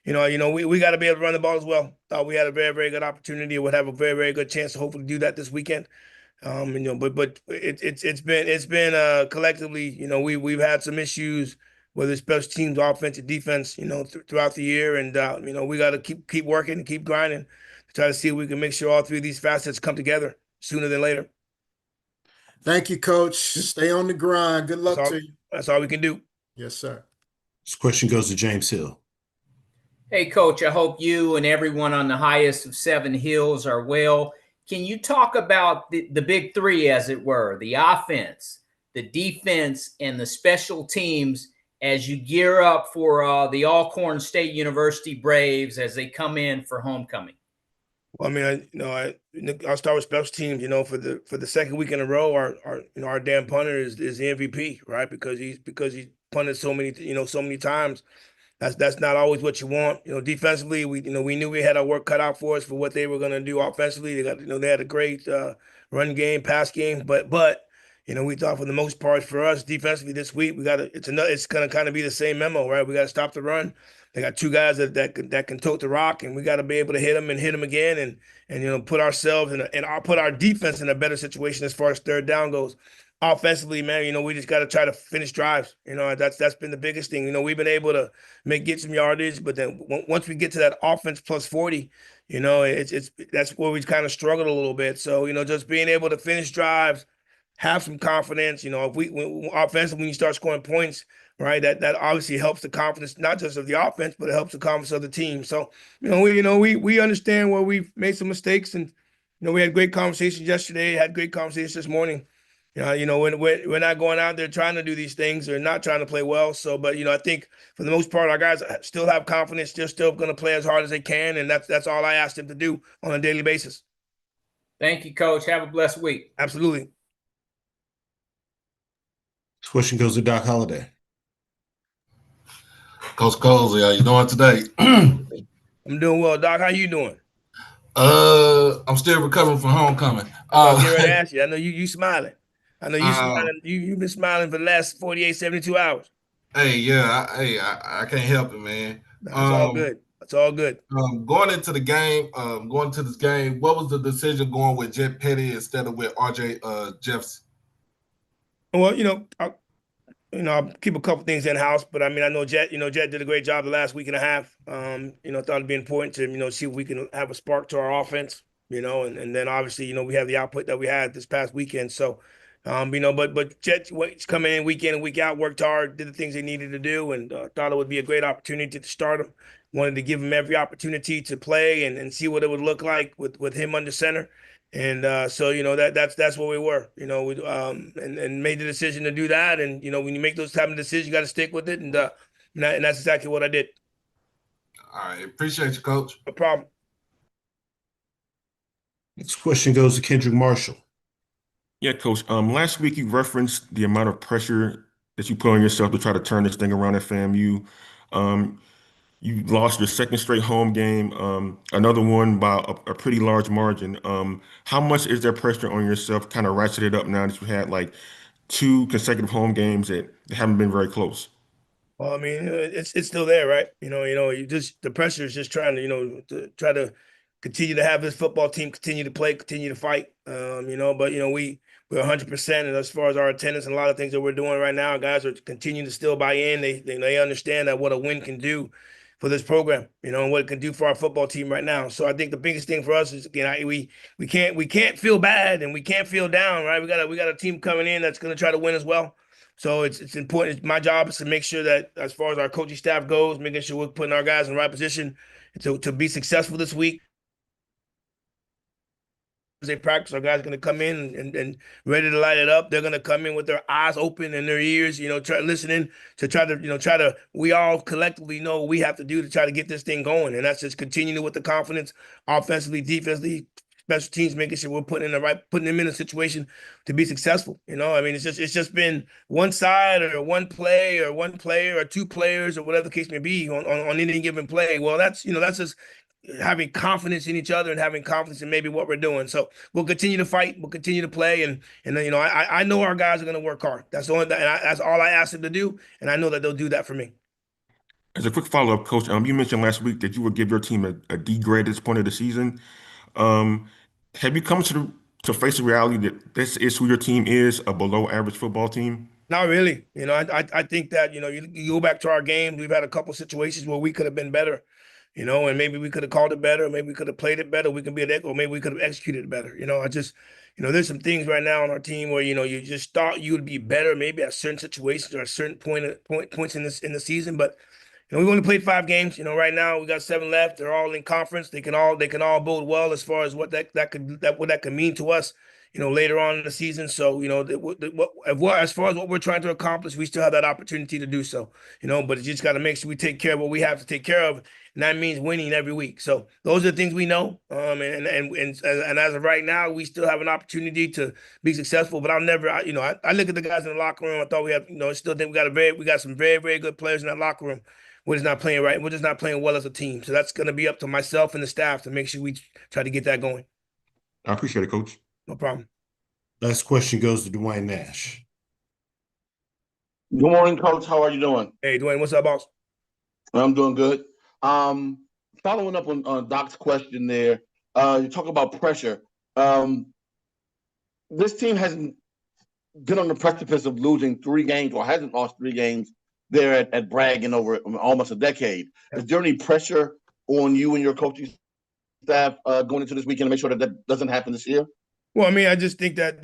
we got to be able to run the ball as well. Thought we had a very, very good opportunity. Would have a very, very good chance to hopefully do that this weekend. But it's been collectively, we've had some issues, whether it's special teams, offense, defense, throughout the year, and we got to keep working and keep grinding to try to see if we can make sure all 3 of these facets come together sooner than later. Thank you, Coach. Stay on the grind. Good luck to you. That's all we can do. Yes, sir. This question goes to James Hill. Hey, Coach, I hope you and everyone on the highest of 7 hills are well. Can you talk about the big three, as it were, the offense, the defense, and the special teams as you gear up for the Alcorn State University Braves as they come in for homecoming? Well, I mean, I'll start with special teams. For the second week in a row, our damn punter is the MVP, right? Because he's punted so many times. That's not always what you want. Defensively, we knew we had our work cut out for us for what they were going to do offensively. They had a great run game, pass game, but we thought for the most part for us defensively this week it's going to kind of be the same memo, right? We got to stop the run. They got two guys that can tote the rock, and we got to be able to hit them and hit them again, and put ourselves and I'll put our defense in a better situation as far as third down goes. Offensively, man, we just got to try to finish drives. That's been the biggest thing. We've been able to get some yardage, but then once we get to that offense plus 40, that's where we kind of struggled a little bit. So, just being able to finish drives, have some confidence. If offensively, when you start scoring points, right, that obviously helps the confidence, not just of the offense, but it helps the confidence of the team. So, we understand where we've made some mistakes, and we had great conversations yesterday, had great conversations this morning. When we're not going out there trying to do these things or not trying to play well. So, but I think for the most part, our guys still have confidence. They're still going to play as hard as they can, and that's all I ask them to do on a daily basis. Thank you, Coach. Have a blessed week. Absolutely. This question goes to Doc Holliday. Coach Colsey, how you doing today? I'm doing well, Doc. How you doing? I'm still recovering from homecoming. I was ready to ask you. I know you smiling. I know you smiling. You've been smiling for the last 48, 72 hours. Hey, yeah. I can't help it, man. That's all good. That's all good. Going into this game, what was the decision going with Jet Petty instead of with RJ Jefferson? Well, I'll keep a couple things in house, but I mean, I know Jet did a great job the last week and a half. Thought it'd be important to, see if we can have a spark to our offense, and then obviously, we have the output that we had this past weekend. So, but Jet coming in week in and week out, worked hard, did the things they needed to do, and thought it would be a great opportunity to start him. Wanted to give him every opportunity to play and see what it would look like with him under center. And so that's where we were, and made the decision to do that. And when you make those type of decisions, you got to stick with it, and that's exactly what I did. All right, appreciate you, Coach. No problem. Next question goes to Kendrick Marshall. Yeah, Coach. Last week you referenced the amount of pressure that you put on yourself to try to turn this thing around at FAMU. You lost your second straight home game, another one by a pretty large margin. How much is there pressure on yourself kind of ratcheted up now that you had like 2 consecutive home games that haven't been very close? Well, I mean, it's still there, right? The pressure is just trying to, try to continue to have this football team continue to play, continue to fight. But we're 100%, and as far as our attendance and a lot of things that we're doing right now, guys are continuing to still buy in. They understand that what a win can do for this program, and what it can do for our football team right now. So I think the biggest thing for us is, again, we can't feel bad and we can't feel down, right? We got a team coming in that's going to try to win as well. So it's important. My job is to make sure that as far as our coaching staff goes, making sure we're putting our guys in the right position to be successful this week. They practice, our guys are going to come in and ready to light it up. They're going to come in with their eyes open and their ears, listening to try to, we all collectively know what we have to do to try to get this thing going. And that's just continuing with the confidence, offensively, defensively, special teams, making sure we're putting them in a situation to be successful. I mean, it's just been one side or one play or one player or 2 players or whatever the case may be on any given play. Well, that's just having confidence in each other and having confidence in maybe what we're doing. So we'll continue to fight, we'll continue to play, and I know our guys are going to work hard. That's all I ask them to do, and I know that they'll do that for me. As a quick follow-up, Coach, you mentioned last week that you would give your team a D grade at this point of the season. Have you come to face the reality that this is who your team is, a below-average football team? Not really. I think that you go back to our game. We've had a couple situations where we could have been better. And maybe we could have called it better, maybe we could have played it better. We can be an or maybe we could have executed it better. There's some things right now on our team where you just thought you would be better, maybe at certain situations or at certain points in the season. But we've only played 5 games. Right now we got 7 left. They're all in conference. They can all bode well as far as what that could mean to us, later on in the season. So, as far as what we're trying to accomplish, we still have that opportunity to do so. But you just got to make sure we take care of what we have to take care of, and that means winning every week. So those are the things we know. And as of right now, we still have an opportunity to be successful. But I'll never, I look at the guys in the locker room. I thought we have, still think we got some very, very good players in that locker room. We're just not playing right. We're just not playing well as a team. So that's going to be up to myself and the staff to make sure we try to get that going. I appreciate it, Coach. No problem. Last question goes to Dwayne Nash. Good morning, Coach. How are you doing? Hey, Dwayne, what's up, boss? I'm doing good. Following up on Doc's question there, you talk about pressure. This team hasn't been on the precipice of losing 3 games or hasn't lost 3 games there at Bragg in over almost a decade. Is there any pressure on you and your coaching staff going into this weekend to make sure that doesn't happen this year? Well, I mean, I just think that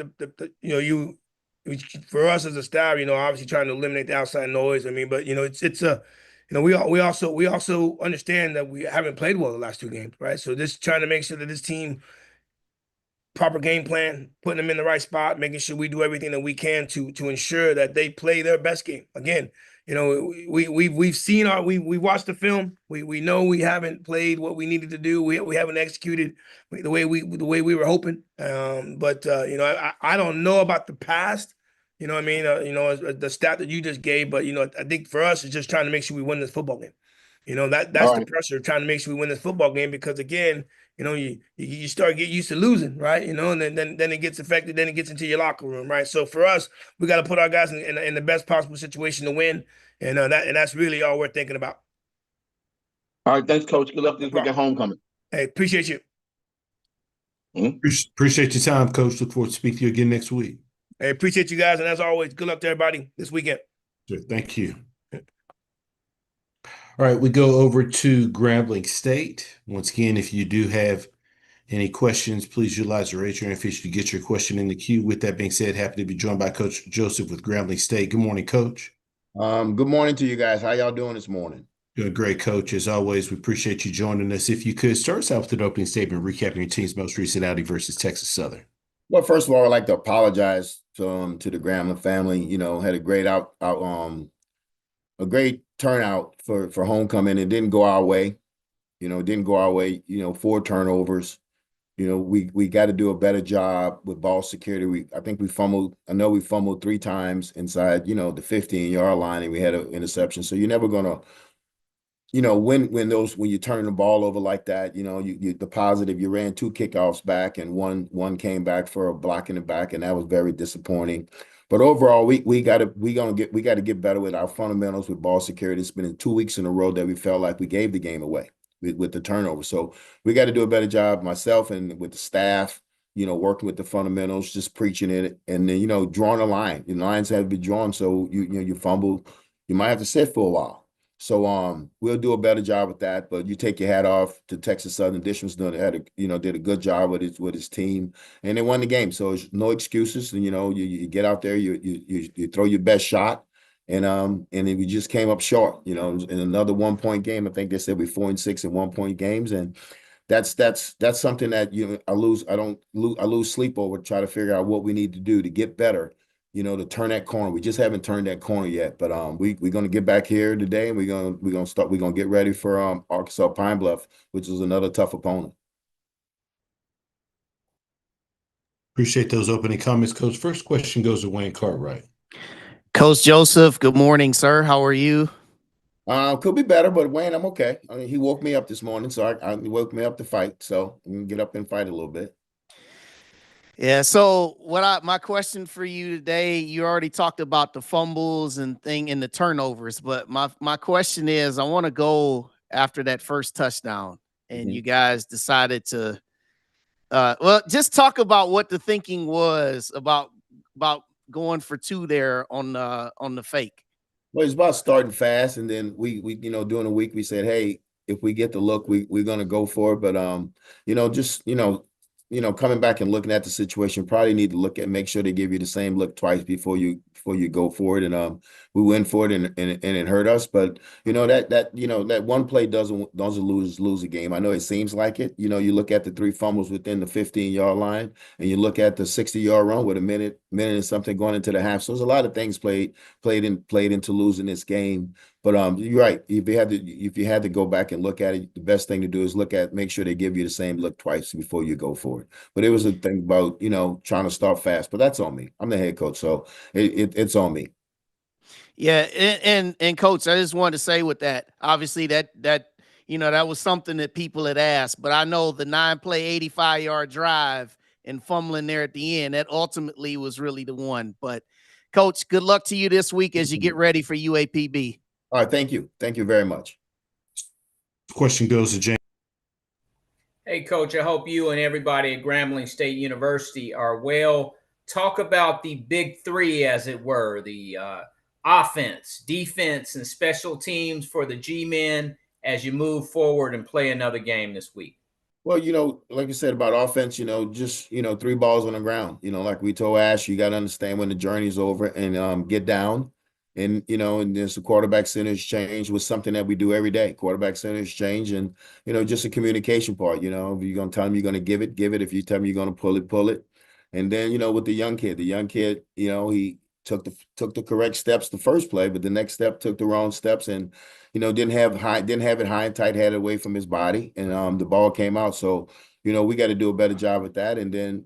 for us as a staff, obviously trying to eliminate the outside noise. I mean, but we also understand that we haven't played well the last 2 games, right? So just trying to make sure that this team, proper game plan, putting them in the right spot, making sure we do everything that we can to ensure that they play their best game. Again, we've seen we watched the film. We know we haven't played what we needed to do. We haven't executed the way we were hoping. I don't know about the past. The stat that you just gave, but I think for us it's just trying to make sure we win this football game. That's the pressure, trying to make sure we win this football game, because again, you start getting used to losing, right? And then it gets affected, then it gets into your locker room, right? So for us, we got to put our guys in the best possible situation to win, and that's really all we're thinking about. All right, thanks, Coach. Good luck this week at homecoming. Hey, appreciate you. Appreciate your time, Coach. Look forward to speaking to you again next week. Hey, appreciate you guys, and as always, good luck to everybody this weekend. Sure, thank you. All right, we go over to Grambling State. Once again, if you do have any questions, please utilize the raise your hand feature to get your question in the queue. With that being said, happy to be joined by Coach Joseph with Grambling State. Good morning, Coach. Good morning to you guys. How y'all doing this morning? Doing great, Coach. As always, we appreciate you joining us. If you could, start us out with an opening statement recapping your team's most recent outing versus Texas Southern. Well, first of all, I'd like to apologize to the Grambling family. Had a great a great turnout for homecoming. It didn't go our way. 4 turnovers. We got to do a better job with ball security. I know we fumbled 3 times inside, the 15-yard line, and we had an interception. So you're never gonna, when you turn the ball over like that, the positive, you ran 2 kickoffs back and one came back for a block in the back, and that was very disappointing. But overall, we got to get better with our fundamentals with ball security. It's been 2 weeks in a row that we felt like we gave the game away with the turnover. So we got to do a better job, myself and with the staff, working with the fundamentals, just preaching it, and then, drawing a line. The lines have to be drawn, so you fumble, you might have to sit for a while. So we'll do a better job with that. But you take your hat off to Texas Southern. Dishman's did a good job with his team, and they won the game. So it's no excuses. And you get out there, you throw your best shot, and then we just came up short. In another 1-point game. I think they said we're 4-6 in 1-point games, and that's something that I lose sleep over, try to figure out what we need to do to get better. To turn that corner. We just haven't turned that corner yet, but we're going to get back here today, and we're going to get ready for Arkansas Pine Bluff, which is another tough opponent. Appreciate those opening comments, Coach. First question goes to Wayne Cartwright. Coach Joseph, good morning, sir. How are you? Could be better, but Wayne, I'm okay. I mean, he woke me up this morning, so I woke me up to fight. So I'm gonna get up and fight a little bit. Yeah. So my question for you today, you already talked about the fumbles and the turnovers, but my question is, I want to go after that first touchdown, and you guys decided to, just talk about what the thinking was about going for 2 there on the fake. Well, it's about starting fast, and then we during the week we said, hey, if we get the look, we're gonna go for it. But coming back and looking at the situation, probably need to make sure they give you the same look twice before you before you go for it. And we went for it, and it hurt us. But that one play doesn't lose a game. I know it seems like it. You look at the 3 fumbles within the 15-yard line, and you look at the 60-yard run with a minute and something going into the half. So there's a lot of things played into losing this game. But you're right. If you had to go back and look at it, the best thing to do is make sure they give you the same look twice before you go for it. But it was a thing about trying to start fast. But that's on me. I'm the head coach, so it's on me. Yeah, and coach, I just wanted to say with that, obviously that was something that people had asked, but I know the 9-play 85-yard drive and fumbling there at the end, that ultimately was really the one. But coach, good luck to you this week as you get ready for UAPB. All right, thank you. Thank you very much. Question goes to James. Hey, Coach, I hope you and everybody at Grambling State University are well. Talk about the big 3, as it were, the offense, defense, and special teams for the G-men as you move forward and play another game this week. Well, like I said about offense, just 3 balls on the ground. Like we told Ash, you got to understand when the journey's over and get down. And, and there's the quarterback centers change was something that we do every day. Quarterback centers change and, just a communication part. If you're going to tell them you're going to give it. If you tell them you're going to pull it. And then, with the young kid, he took the correct steps the first play, but the next step took the wrong steps and, didn't have it high and tight, had it away from his body. And the ball came out. So, we got to do a better job with that. And then,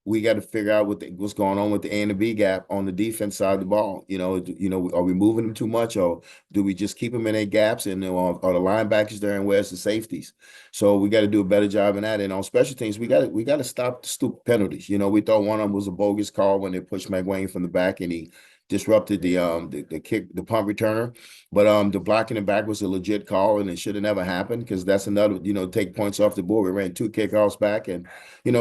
we got to figure out what's going on with the A and the B gap on the defense side of the ball. Are we moving them too much, or do we just keep them in their gaps? And are the linebackers there, and where's the safeties? So we got to do a better job in that. And on special teams, we got to stop the stupid penalties. We thought one of them was a bogus call when they pushed McWayne from the back and he disrupted the punt returner. But the blocking the back was a legit call, and it should have never happened, because that's another, take points off the board. We ran 2 kickoffs back, and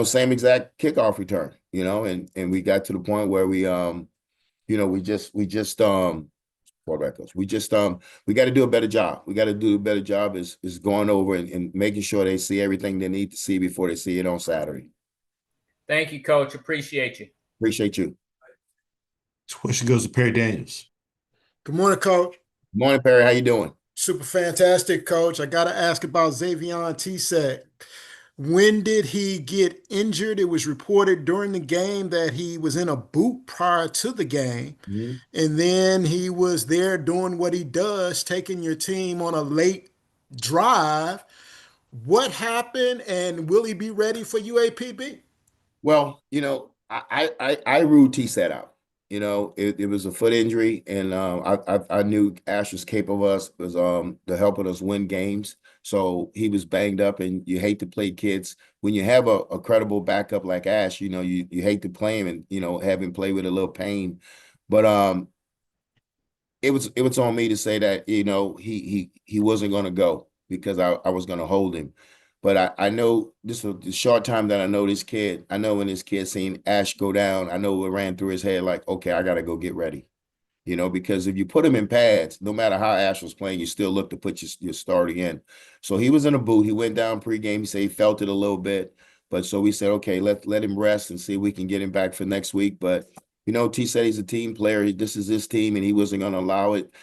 same exact kickoff return, and we got to the point where we quarterback coach, we got to do a better job. We got to do a better job is going over and making sure they see everything they need to see before they see it on Saturday. Thank you, Coach. Appreciate you. Appreciate you. This question goes to Perry Daniels. Good morning, Coach. Good morning, Perry. How you doing? Super fantastic, Coach. I got to ask about Xavion Tisek. When did he get injured? It was reported during the game that he was in a boot prior to the game. Mm-hmm. And then he was there doing what he does, taking your team on a late drive. What happened, and will he be ready for UAPB? Well, I ruled T-Set out. It was a foot injury, and I knew Ash was capable of to helping us win games. So he was banged up, and you hate to play kids when you have a credible backup like Ash. You hate to play him and have him play with a little pain. But it was on me to say that he wasn't going to go, because I was going to hold him. But I know this was the short time that I know this kid. I know when this kid seen Ash go down, I know it ran through his head like, okay, I got to go get ready. Because if you put him in pads, no matter how Ash was playing, you still look to put your starting in. So he was in a boot. He went down pregame. He said he felt it a little bit. But so we said, okay, let him rest and see if we can get him back for next week. But T said he's a team player. This is his team, and he wasn't going to allow it.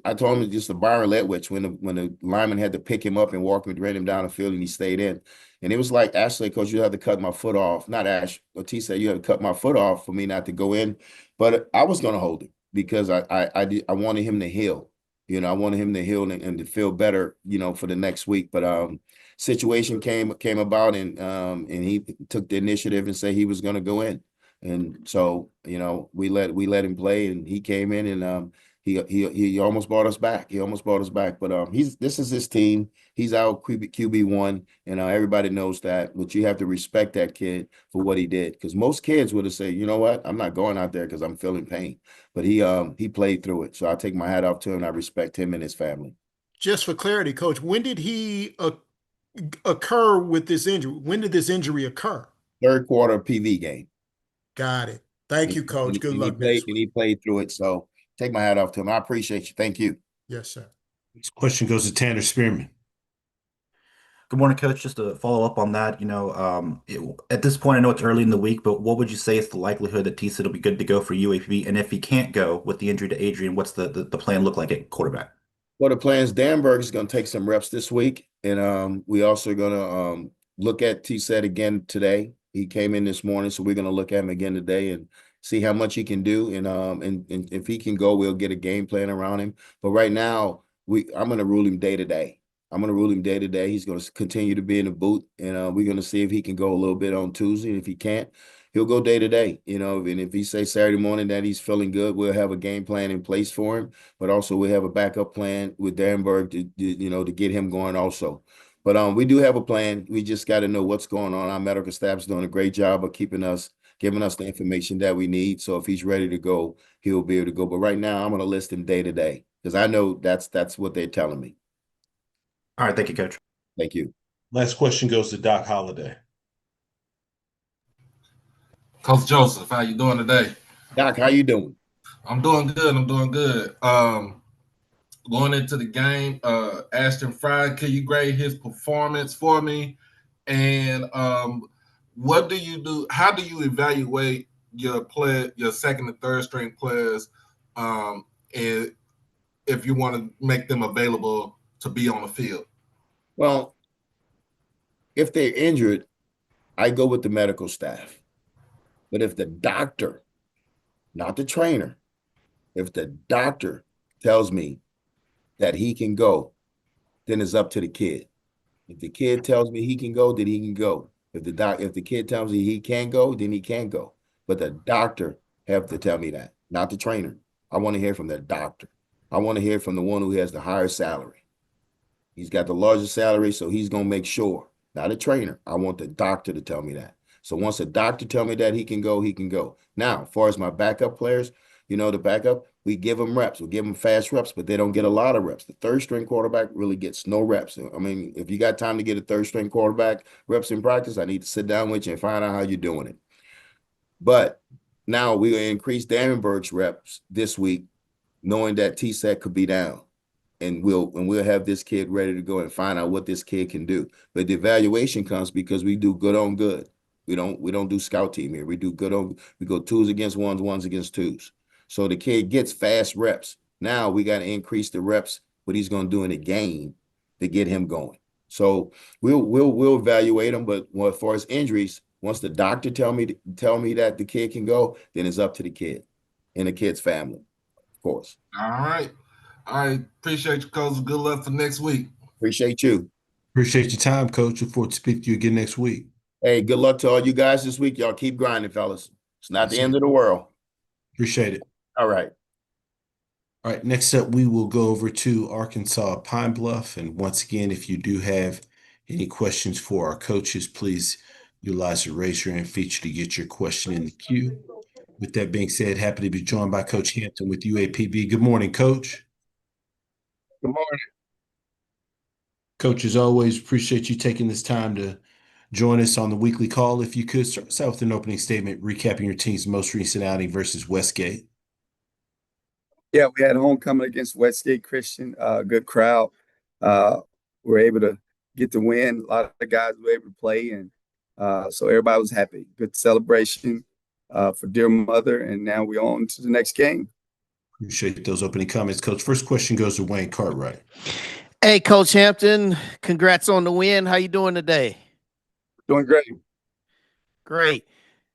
I told him it's just a Byron Letwich when the lineman had to pick him up and ran him down the field, and he stayed in. And it was like, Ash said, Coach, you have to cut my foot off. Not Ash, but T said, you have to cut my foot off for me not to go in. But I was going to hold him, because I wanted him to heal. I wanted him to heal and to feel better, for the next week. But situation came about, and he took the initiative and said he was going to go in. And so, we let him play, and he came in, and he almost brought us back. But this is his team. He's our QB1, and everybody knows that. But you have to respect that kid for what he did, because most kids would have said, you know what, I'm not going out there because I'm feeling pain. But he played through it. So I take my hat off to him, and I respect him and his family. Just for clarity, Coach, when did he occur with this injury? When did this injury occur? Third quarter PV game. Got it. Thank you, Coach. Good luck. He played through it. So take my hat off to him. I appreciate you. Thank you. Yes, sir. This question goes to Tanner Spearman. Good morning, Coach. Just to follow up on that, at this point, I know it's early in the week, but what would you say is the likelihood that T-Sit will be good to go for UAPB? And if he can't go with the injury to Adrian, what's the plan look like at quarterback? Well, the plan is Danberg is going to take some reps this week, and we also going to look at T-Set again today. He came in this morning, so we're going to look at him again today and see how much he can do. And if he can go, we'll get a game plan around him. But right now, I'm going to rule him day to day. I'm going to rule him day to day. He's going to continue to be in the boot, and we're going to see if he can go a little bit on Tuesday. And if he can't, he'll go day to day. And if he say Saturday morning that he's feeling good, we'll have a game plan in place for him. But also we have a backup plan with Danberg to get him going also. But we do have a plan. We just got to know what's going on. Our medical staff's doing a great job of giving us the information that we need. So if he's ready to go, he'll be able to go. But right now, I'm going to list him day to day because I know that's what they're telling me. All right, thank you, Coach. Thank you. Last question goes to Doc Holliday. Coach Joseph, how you doing today? Doc, how you doing? I'm doing good. Going into the game, Ashton Fry, can you grade his performance for me? And what do you do? How do you evaluate your second and third string players, and if you want to make them available to be on the field? Well, if they're injured, I go with the medical staff. But if the doctor, not the trainer, if the doctor tells me that he can go, then it's up to the kid. If the kid tells me he can go, then he can go. If the kid tells me he can't go, then he can't go. But the doctor have to tell me that, not the trainer. I want to hear from the doctor. I want to hear from the one who has the higher salary. He's got the largest salary, so he's going to make sure. Not a trainer. I want the doctor to tell me that. So once a doctor tell me that he can go, he can go. Now, as far as my backup players, the backup, we give them reps. We give them fast reps, but they don't get a lot of reps. The third string quarterback really gets no reps. I mean, if you got time to get a third string quarterback reps in practice, I need to sit down with you and find out how you're doing it. But now we're going to increase Danberg's reps this week, knowing that T-Set could be down. And we'll have this kid ready to go and find out what this kid can do. But the evaluation comes because we do good on good. We don't do scout team here. We do good on. We go twos against ones, ones against twos. So the kid gets fast reps. Now we got to increase the reps, what he's going to do in the game to get him going. So we'll evaluate him. But as far as injuries, once the doctor tell me that the kid can go, then it's up to the kid and the kid's family, of course. All right. Appreciate you, Coach. Good luck for next week. Appreciate you. Appreciate your time, Coach. Look forward to speaking to you again next week. Hey, good luck to all you guys this week. Y'all keep grinding, fellas. It's not the end of the world. Appreciate it. All right. All right, next up, we will go over to Arkansas Pine Bluff. And once again, if you do have any questions for our coaches, please utilize the raise your hand feature to get your question in the queue. With that being said, happy to be joined by Coach Hampton with UAPB. Good morning, Coach. Good morning. Coach, as always, appreciate you taking this time to join us on the weekly call. If you could start us out with an opening statement, recapping your team's most recent outing versus Westgate. Yeah, we had homecoming against Westgate Christian, good crowd. We were able to get the win. A lot of the guys were able to play, and so everybody was happy. Good celebration for dear mother, and now we're on to the next game. Appreciate those opening comments, Coach. First question goes to Wayne Cartwright. Hey, Coach Hampton, congrats on the win. How you doing today? Doing great. Great.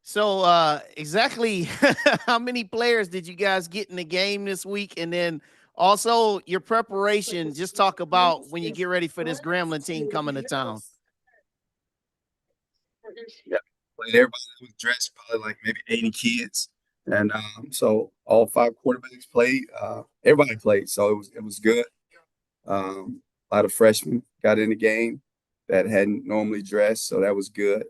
So exactly how many players did you guys get in the game this week? And then also your preparation, just talk about when you get ready for this Grambling team coming to town. Yeah, everybody was dressed, probably like maybe 80 kids. And so all 5 quarterbacks played. Everybody played, so it was good. A lot of freshmen got in the game that hadn't normally dressed, so that was good.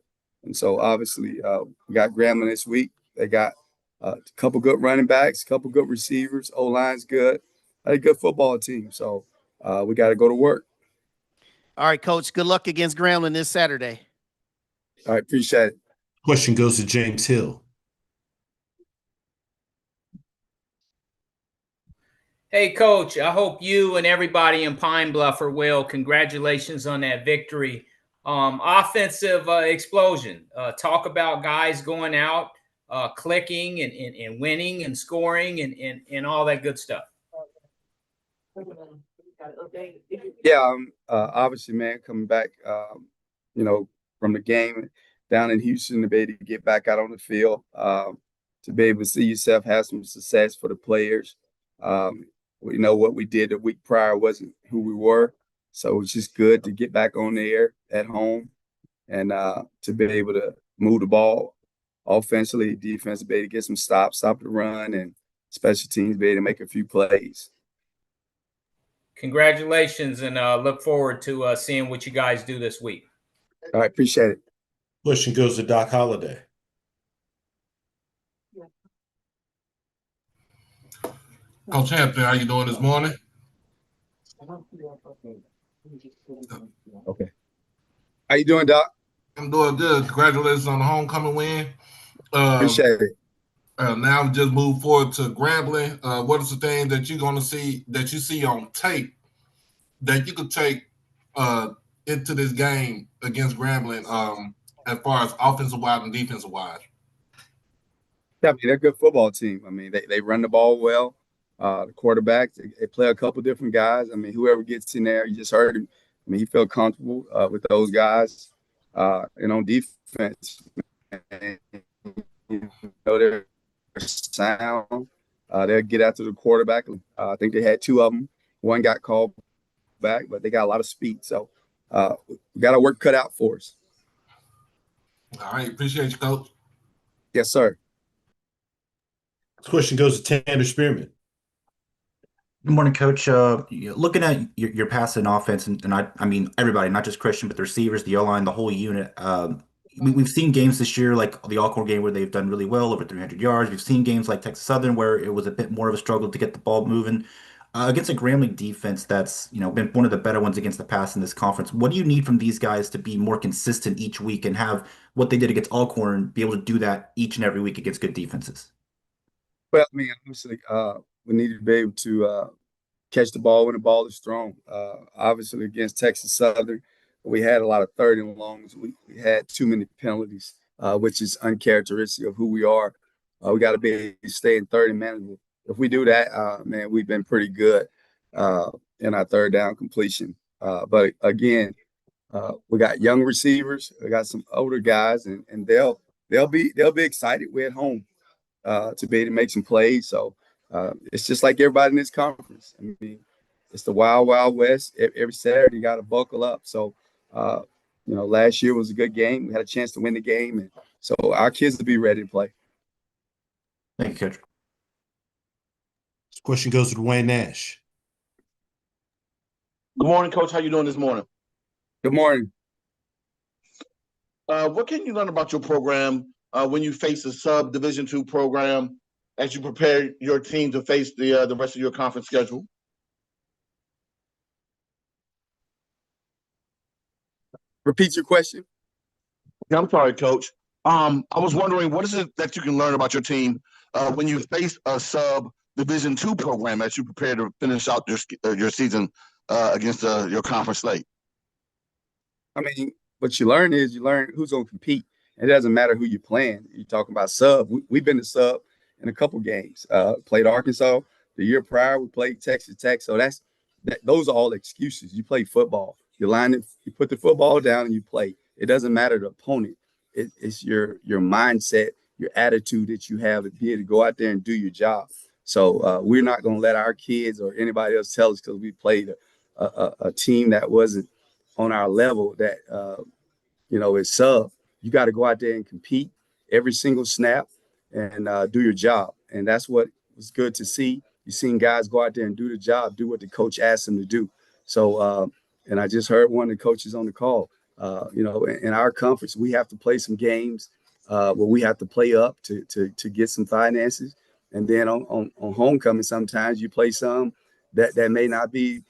And so obviously we got Grambling this week. They got a couple good running backs, a couple good receivers. O-line's good. Had a good football team. So we got to go to work. All right, Coach. Good luck against Grambling this Saturday. All right, appreciate it. Question goes to James Hill. Hey, Coach, I hope you and everybody in Pine Bluff are well. Congratulations on that victory. Offensive explosion. Talk about guys going out, clicking and winning and scoring and all that good stuff. Yeah, obviously, man, coming back, from the game down in Houston to be able to get back out on the field, to be able to see yourself have some success for the players. We know what we did the week prior wasn't who we were, so it's just good to get back on the air at home and to be able to move the ball offensively, defensively, be able to get some stops, stop the run, and special teams be able to make a few plays. Congratulations, and look forward to seeing what you guys do this week. All right, appreciate it. Question goes to Doc Holliday. Coach Hampton, how you doing this morning? Okay. How you doing, Doc? I'm doing good. Congratulations on the homecoming win. Appreciate it. Now we just move forward to Grambling. What is the thing that you're going to see that you see on tape that you could take into this game against Grambling as far as offensive wise and defensive wise? Yeah, I mean, they're a good football team. I mean, they run the ball well. The quarterbacks, they play a couple different guys. I mean, whoever gets in there, you just heard him. I mean, he felt comfortable with those guys. And on defense, man, they're sound. They'll get after the quarterback. I think they had two of them. One got called back, but they got a lot of speed. So we got our work cut out for us. All right. Appreciate you, Coach. Yes, sir. This question goes to Tanner Spearman. Good morning, Coach. Looking at your passing offense, and I mean everybody, not just Christian, but the receivers, the O-line, the whole unit. We've seen games this year, like the Alcorn game, where they've done really well, over 300 yards. We've seen games like Texas Southern, where it was a bit more of a struggle to get the ball moving. Against a Grambling defense that's been one of the better ones against the pass in this conference. What do you need from these guys to be more consistent each week and have what they did against Alcorn be able to do that each and every week against good defenses? Well, I mean, obviously, we need to be able to catch the ball when the ball is thrown. Obviously, against Texas Southern, we had a lot of third and longs. We had too many penalties, which is uncharacteristic of who we are. We got to be able to stay in third and manageable. If we do that, man, we've been pretty good in our third down completion. But again, we got young receivers. We got some older guys, and they'll be excited. We're at home to be able to make some plays. So it's just like everybody in this conference. I mean, it's the wild, wild west. Every Saturday, you got to buckle up. So, last year was a good game. We had a chance to win the game. And so our kids will be ready to play. Thank you, Coach. This question goes to Dwayne Nash. Good morning, Coach. How you doing this morning? Good morning. What can you learn about your program when you face a sub Division II program as you prepare your team to face the rest of your conference schedule? Repeat your question. Yeah, I'm sorry, Coach. I was wondering, what is it that you can learn about your team when you face a sub Division II program as you prepare to finish out your season against your conference slate? I mean, what you learn who's going to compete. It doesn't matter who you're playing. You're talking about sub. We've been to sub in a couple games. Played Arkansas the year prior. We played Texas Tech. So those are all excuses. You play football. You line it. You put the football down and you play. It doesn't matter the opponent. It's your mindset, your attitude that you have to be able to go out there and do your job. So we're not going to let our kids or anybody else tell us because we played a team that wasn't on our level that is sub. You got to go out there and compete every single snap and do your job. And that's what was good to see. You've seen guys go out there and do the job, do what the coach asked them to do. So, and I just heard one of the coaches on the call, in our conference, we have to play some games where we have to play up to get some finances. And then on homecoming, sometimes you play some that may not be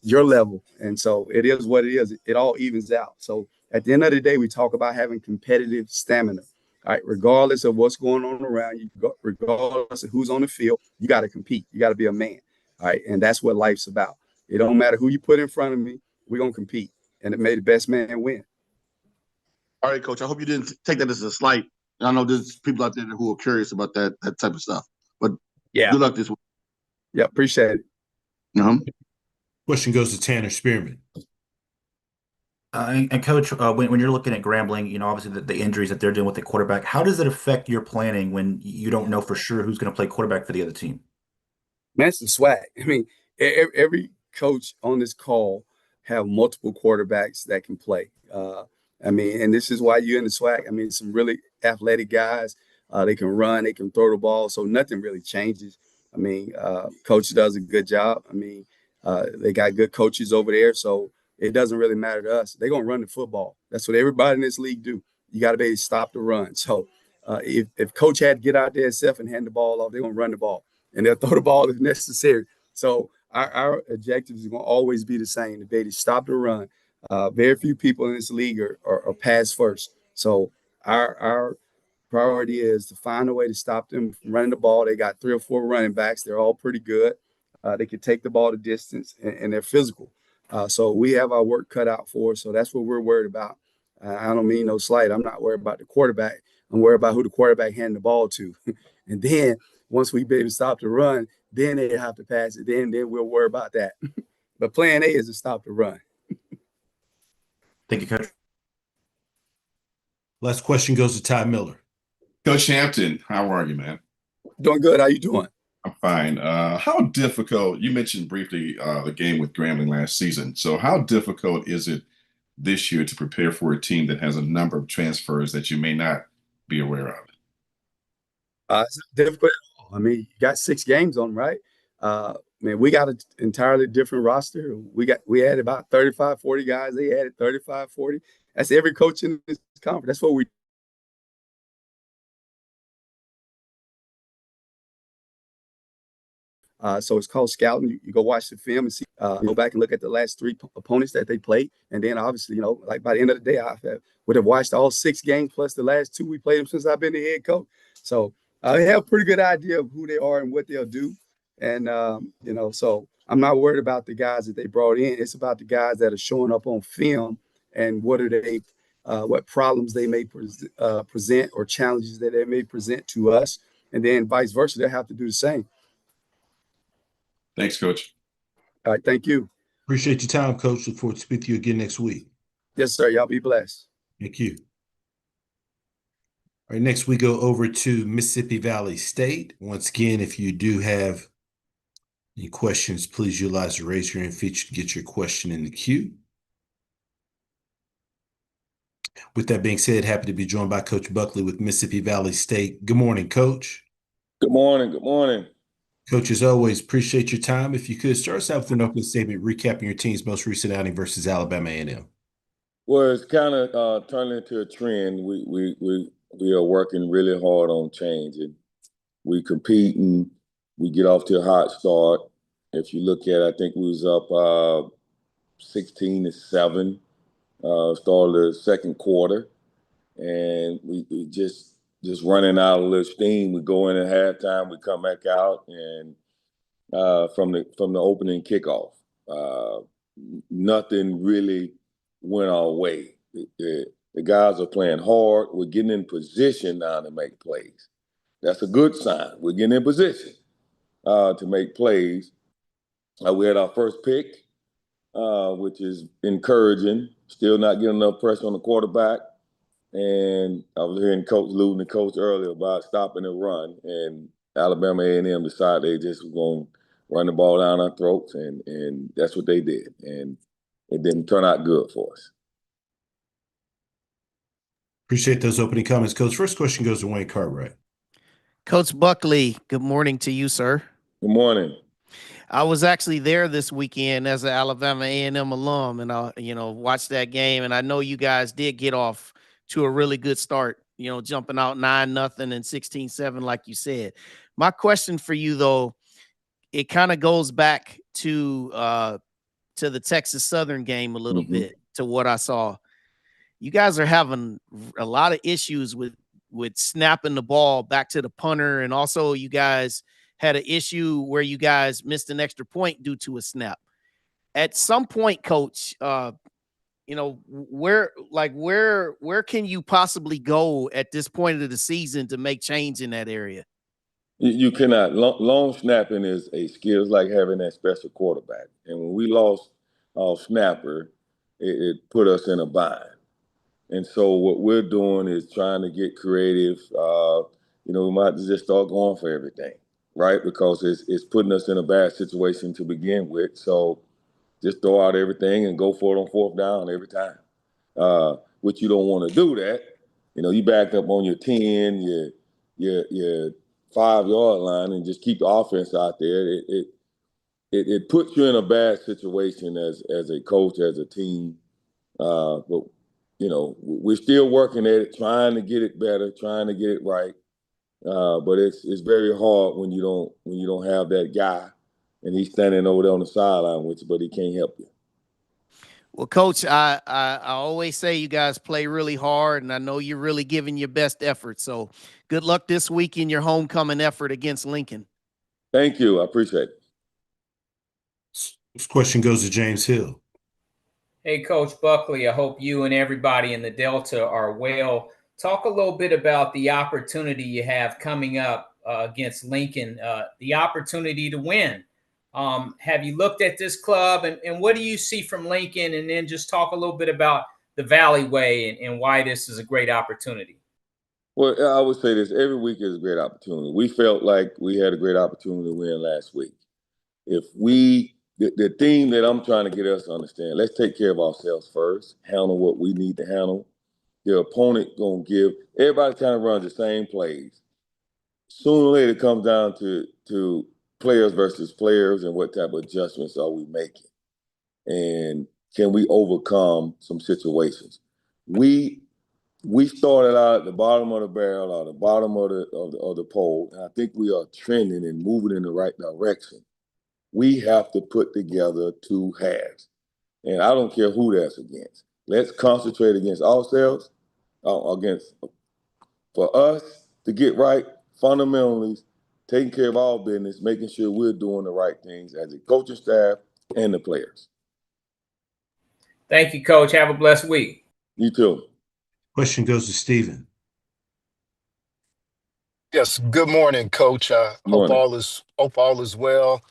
your level. And so it is what it is. It all evens out. So at the end of the day, we talk about having competitive stamina. All right, regardless of what's going on around you, regardless of who's on the field, you got to compete. You got to be a man. All right, and that's what life's about. It don't matter who you put in front of me. We're gonna compete, and it made the best man win. All right, Coach. I hope you didn't take that as a slight. I know there's people out there who are curious about that type of stuff. But yeah, good luck this week. Yeah, appreciate it. Question goes to Tanner Spearman. And Coach, when you're looking at Grambling, you know, obviously the injuries that they're dealing with the quarterback, how does it affect your planning when you don't know for sure who's going to play quarterback for the other team? Man, it's the SWAC. I mean, every coach on this call have multiple quarterbacks that can play. I mean, and this is why you're in the SWAC. I mean, some really athletic guys. They can run, they can throw the ball, so nothing really changes. I mean, coach does a good job. I mean, they got good coaches over there, so it doesn't really matter to us. They're gonna run the football. That's what everybody in this league do. You got to be able to stop the run. So if coach had to get out there himself and hand the ball off, they're gonna run the ball and they'll throw the ball if necessary. So our objectives is gonna always be the same: to be able to stop the run. Very few people in this league are pass first. So our priority is to find a way to stop them from running the ball. They got 3 or 4 running backs. They're all pretty good. They can take the ball the distance, and they're physical. So we have our work cut out for us. So that's what we're worried about. I don't mean no slight. I'm not worried about the quarterback. I'm worried about who the quarterback handing the ball to. And then once we be able to stop the run, then they have to pass it. Then we'll worry about that. But plan A is to stop the run. Thank you, Coach. Last question goes to Ty Miller. Coach Hampton, how are you, man? Doing good. How you doing? I'm fine. How difficult, you mentioned briefly the game with Grambling last season. So how difficult is it this year to prepare for a team that has a number of transfers that you may not be aware of? It's not difficult at all. I mean, you got 6 games on, right? Man, we got an entirely different roster. We had about 35, 40 guys. They added 35, 40. That's every coach in this conference. That's what we so it's called scouting. You go watch the film and see, go back and look at the last 3 opponents that they played. And then obviously, you know, like by the end of the day, would have watched all 6 games plus the last 2 we played them since I've been the head coach. So I have a pretty good idea of who they are and what they'll do. And, you know, so I'm not worried about the guys that they brought in. It's about the guys that are showing up on film and what problems they may present or challenges that they may present to us. And then vice versa, they'll have to do the same. Thanks, Coach. All right, thank you. Appreciate your time, Coach. Look forward to speaking to you again next week. Yes, sir. Y'all be blessed. Thank you. All right, next we go over to Mississippi Valley State. Once again, if you do have any questions, please utilize the raise your hand feature to get your question in the queue. With that being said, happy to be joined by Coach Buckley with Mississippi Valley State. Good morning, Coach. Good morning. Good morning. Coach, as always, appreciate your time. If you could start us out with an opening statement recapping your team's most recent outing versus Alabama A&M. Well, it's kind of turning into a trend. We are working really hard on changing. We compete and we get off to a hot start. If you look at, I think we was up 16-7, started the second quarter, and we just running out of little steam. We go in at halftime, we come back out, and from the opening kickoff, nothing really went our way. The guys are playing hard. We're getting in position now to make plays. That's a good sign. We're getting in position to make plays. We had our first pick, which is encouraging. Still not getting enough pressure on the quarterback. And I was hearing Coach Luton and Coach earlier about stopping the run, and Alabama A&M decided they just were going to run the ball down our throats, and that's what they did. And it didn't turn out good for us. Appreciate those opening comments, Coach. First question goes to Wayne Cartwright. Coach Buckley, good morning to you, sir. Good morning. I was actually there this weekend as an Alabama A&M alum, and I, watched that game. And I know you guys did get off to a really good start, jumping out 9-0 and 16-7, like you said. My question for you, though, it kind of goes back to the Texas Southern game a little bit, to what I saw. You guys are having a lot of issues with snapping the ball back to the punter, and also you guys had an issue where you guys missed an extra point due to a snap. At some point, Coach, where can you possibly go at this point of the season to make change in that area? You cannot. Long snapping is a skill. It's like having that special quarterback. And when we lost our snapper, it put us in a bind. And so what we're doing is trying to get creative. We might just start going for everything, right? Because it's putting us in a bad situation to begin with. So just throw out everything and go for it on fourth down every time. Which you don't want to do that. You back up on your 10, your 5-yard line and just keep the offense out there. It puts you in a bad situation as a coach, as a team. But we're still working at it, trying to get it better, trying to get it right. But it's very hard when you don't have that guy and he's standing over there on the sideline with you, but he can't help you. Well, Coach, I always say you guys play really hard, and I know you're really giving your best effort. So good luck this week in your homecoming effort against Lincoln. Thank you. I appreciate it. This question goes to James Hill. Hey, Coach Buckley, I hope you and everybody in the Delta are well. Talk a little bit about the opportunity you have coming up against Lincoln, the opportunity to win. Have you looked at this club and what do you see from Lincoln? And then just talk a little bit about the Valley Way and why this is a great opportunity. Well, I would say this, every week is a great opportunity. We felt like we had a great opportunity to win last week. The theme that I'm trying to get us to understand, let's take care of ourselves first, handle what we need to handle. The opponent going to give, everybody kind of runs the same plays. Sooner or later it comes down to players versus players and what type of adjustments are we making. And can we overcome some situations? We started out at the bottom of the barrel or the bottom of the pole, and I think we are trending and moving in the right direction. We have to put together 2 halves. And I don't care who that's against. Let's concentrate against ourselves, for us to get right, fundamentally, taking care of our business, making sure we're doing the right things as a coaching staff and the players. Thank you, Coach. Have a blessed week. You too. Question goes to Stephen. Yes. Good morning, Coach. Hope Morning. all is well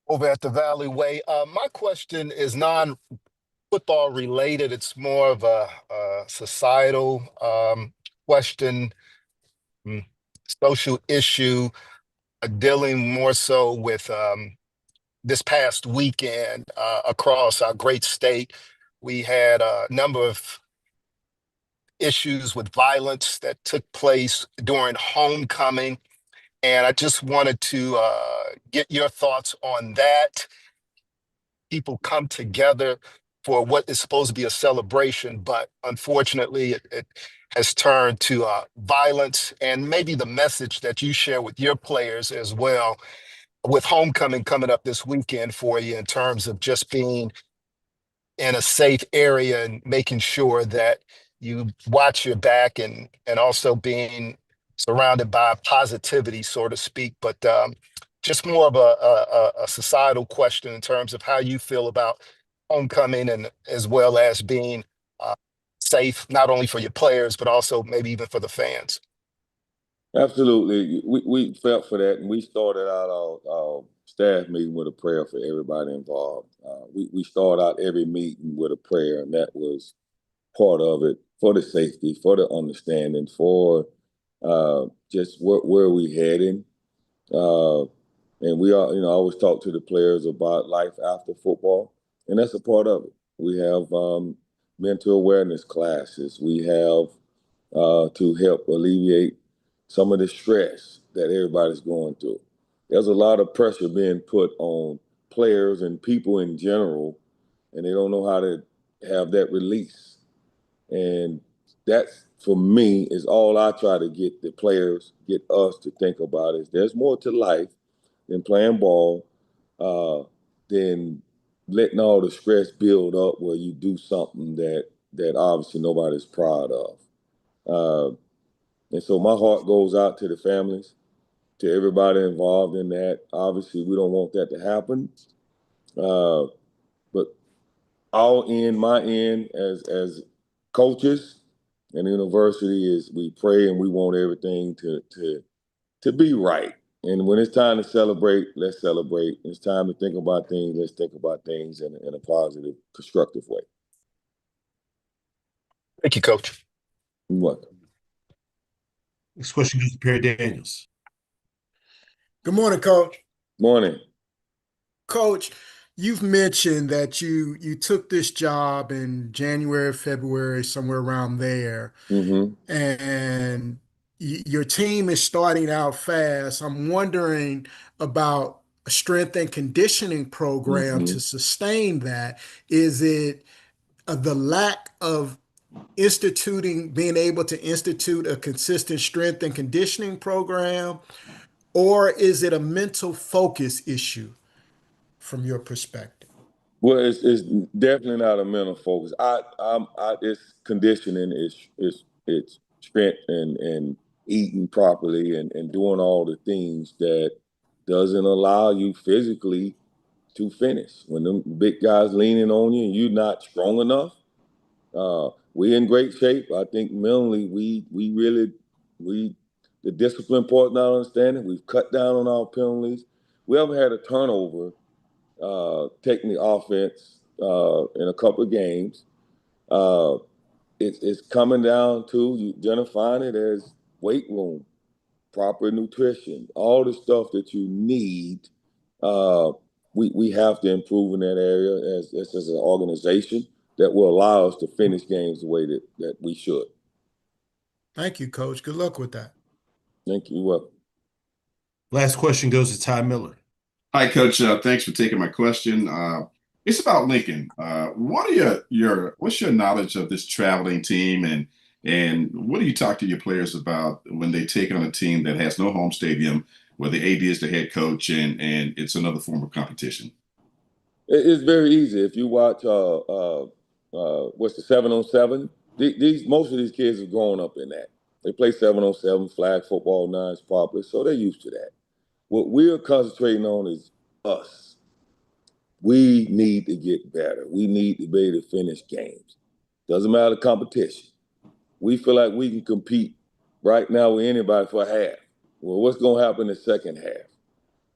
over at the Valley Way. My question is non-football related. It's more of a societal question, social issue, dealing more so with this past weekend across our great state. We had a number of issues with violence that took place during homecoming. And I just wanted to get your thoughts on that. People come together for what is supposed to be a celebration, but unfortunately it has turned to violence, and maybe the message that you share with your players as well, with homecoming coming up this weekend for you, in terms of just being in a safe area and making sure that you watch your back, and also being surrounded by positivity, so to speak. But just more of a societal question in terms of how you feel about homecoming, and as well as being safe, not only for your players, but also maybe even for the fans. Absolutely. We felt for that, and we started out our staff meeting with a prayer for everybody involved. We start out every meeting with a prayer, and that was part of it, for the safety, for the understanding, for just where we heading. And we are, I always talk to the players about life after football, and that's a part of it. We have mental awareness classes. We have to help alleviate some of the stress that everybody's going through. There's a lot of pressure being put on players and people in general, and they don't know how to have that release. And that's, for me, is all I try to get the players, get us to think about, is there's more to life than playing ball, than letting all the stress build up where you do something that obviously nobody's proud of. And so my heart goes out to the families, to everybody involved in that. Obviously, we don't want that to happen. But my end as coaches and the university is we pray and we want everything to be right. And when it's time to celebrate, let's celebrate. It's time to think about things. Let's think about things in a positive, constructive way. Thank you, Coach. You're welcome. Next question goes to Perry Daniels. Good morning, Coach. Morning. Coach, you've mentioned that you took this job in January, February, somewhere around there, and your team is starting out fast. I'm wondering about a strength and conditioning program to sustain that. Is it the lack of being able to institute a consistent strength and conditioning program, or is it a mental focus issue from your perspective? Well, it's definitely not a mental focus. It's conditioning, it's strength and eating properly and doing all the things that doesn't allow you physically to finish. When them big guys leaning on you and you're not strong enough, we're in great shape. I think mentally the discipline part not understanding. We've cut down on our penalties. We haven't had a turnover taking the offense in a couple of games. It's coming down to identifying it as weight room, proper nutrition, all the stuff that you need. We have to improve in that area as an organization that will allow us to finish games the way that we should. Thank you, Coach. Good luck with that. Thank you. You're welcome. Last question goes to Ty Miller. Hi, Coach. Thanks for taking my question. It's about Lincoln. What's your knowledge of this traveling team, and what do you talk to your players about when they take on a team that has no home stadium, where the AD is the head coach, and it's another form of competition? It's very easy. If you watch what's the 7-on-7? Most of these kids have grown up in that. They play 7-on-7, flag football, nines popular, so they're used to that. What we're concentrating on is us. We need to get better. We need to be able to finish games. Doesn't matter the competition. We feel like we can compete right now with anybody for a half. Well, what's going to happen in the second half?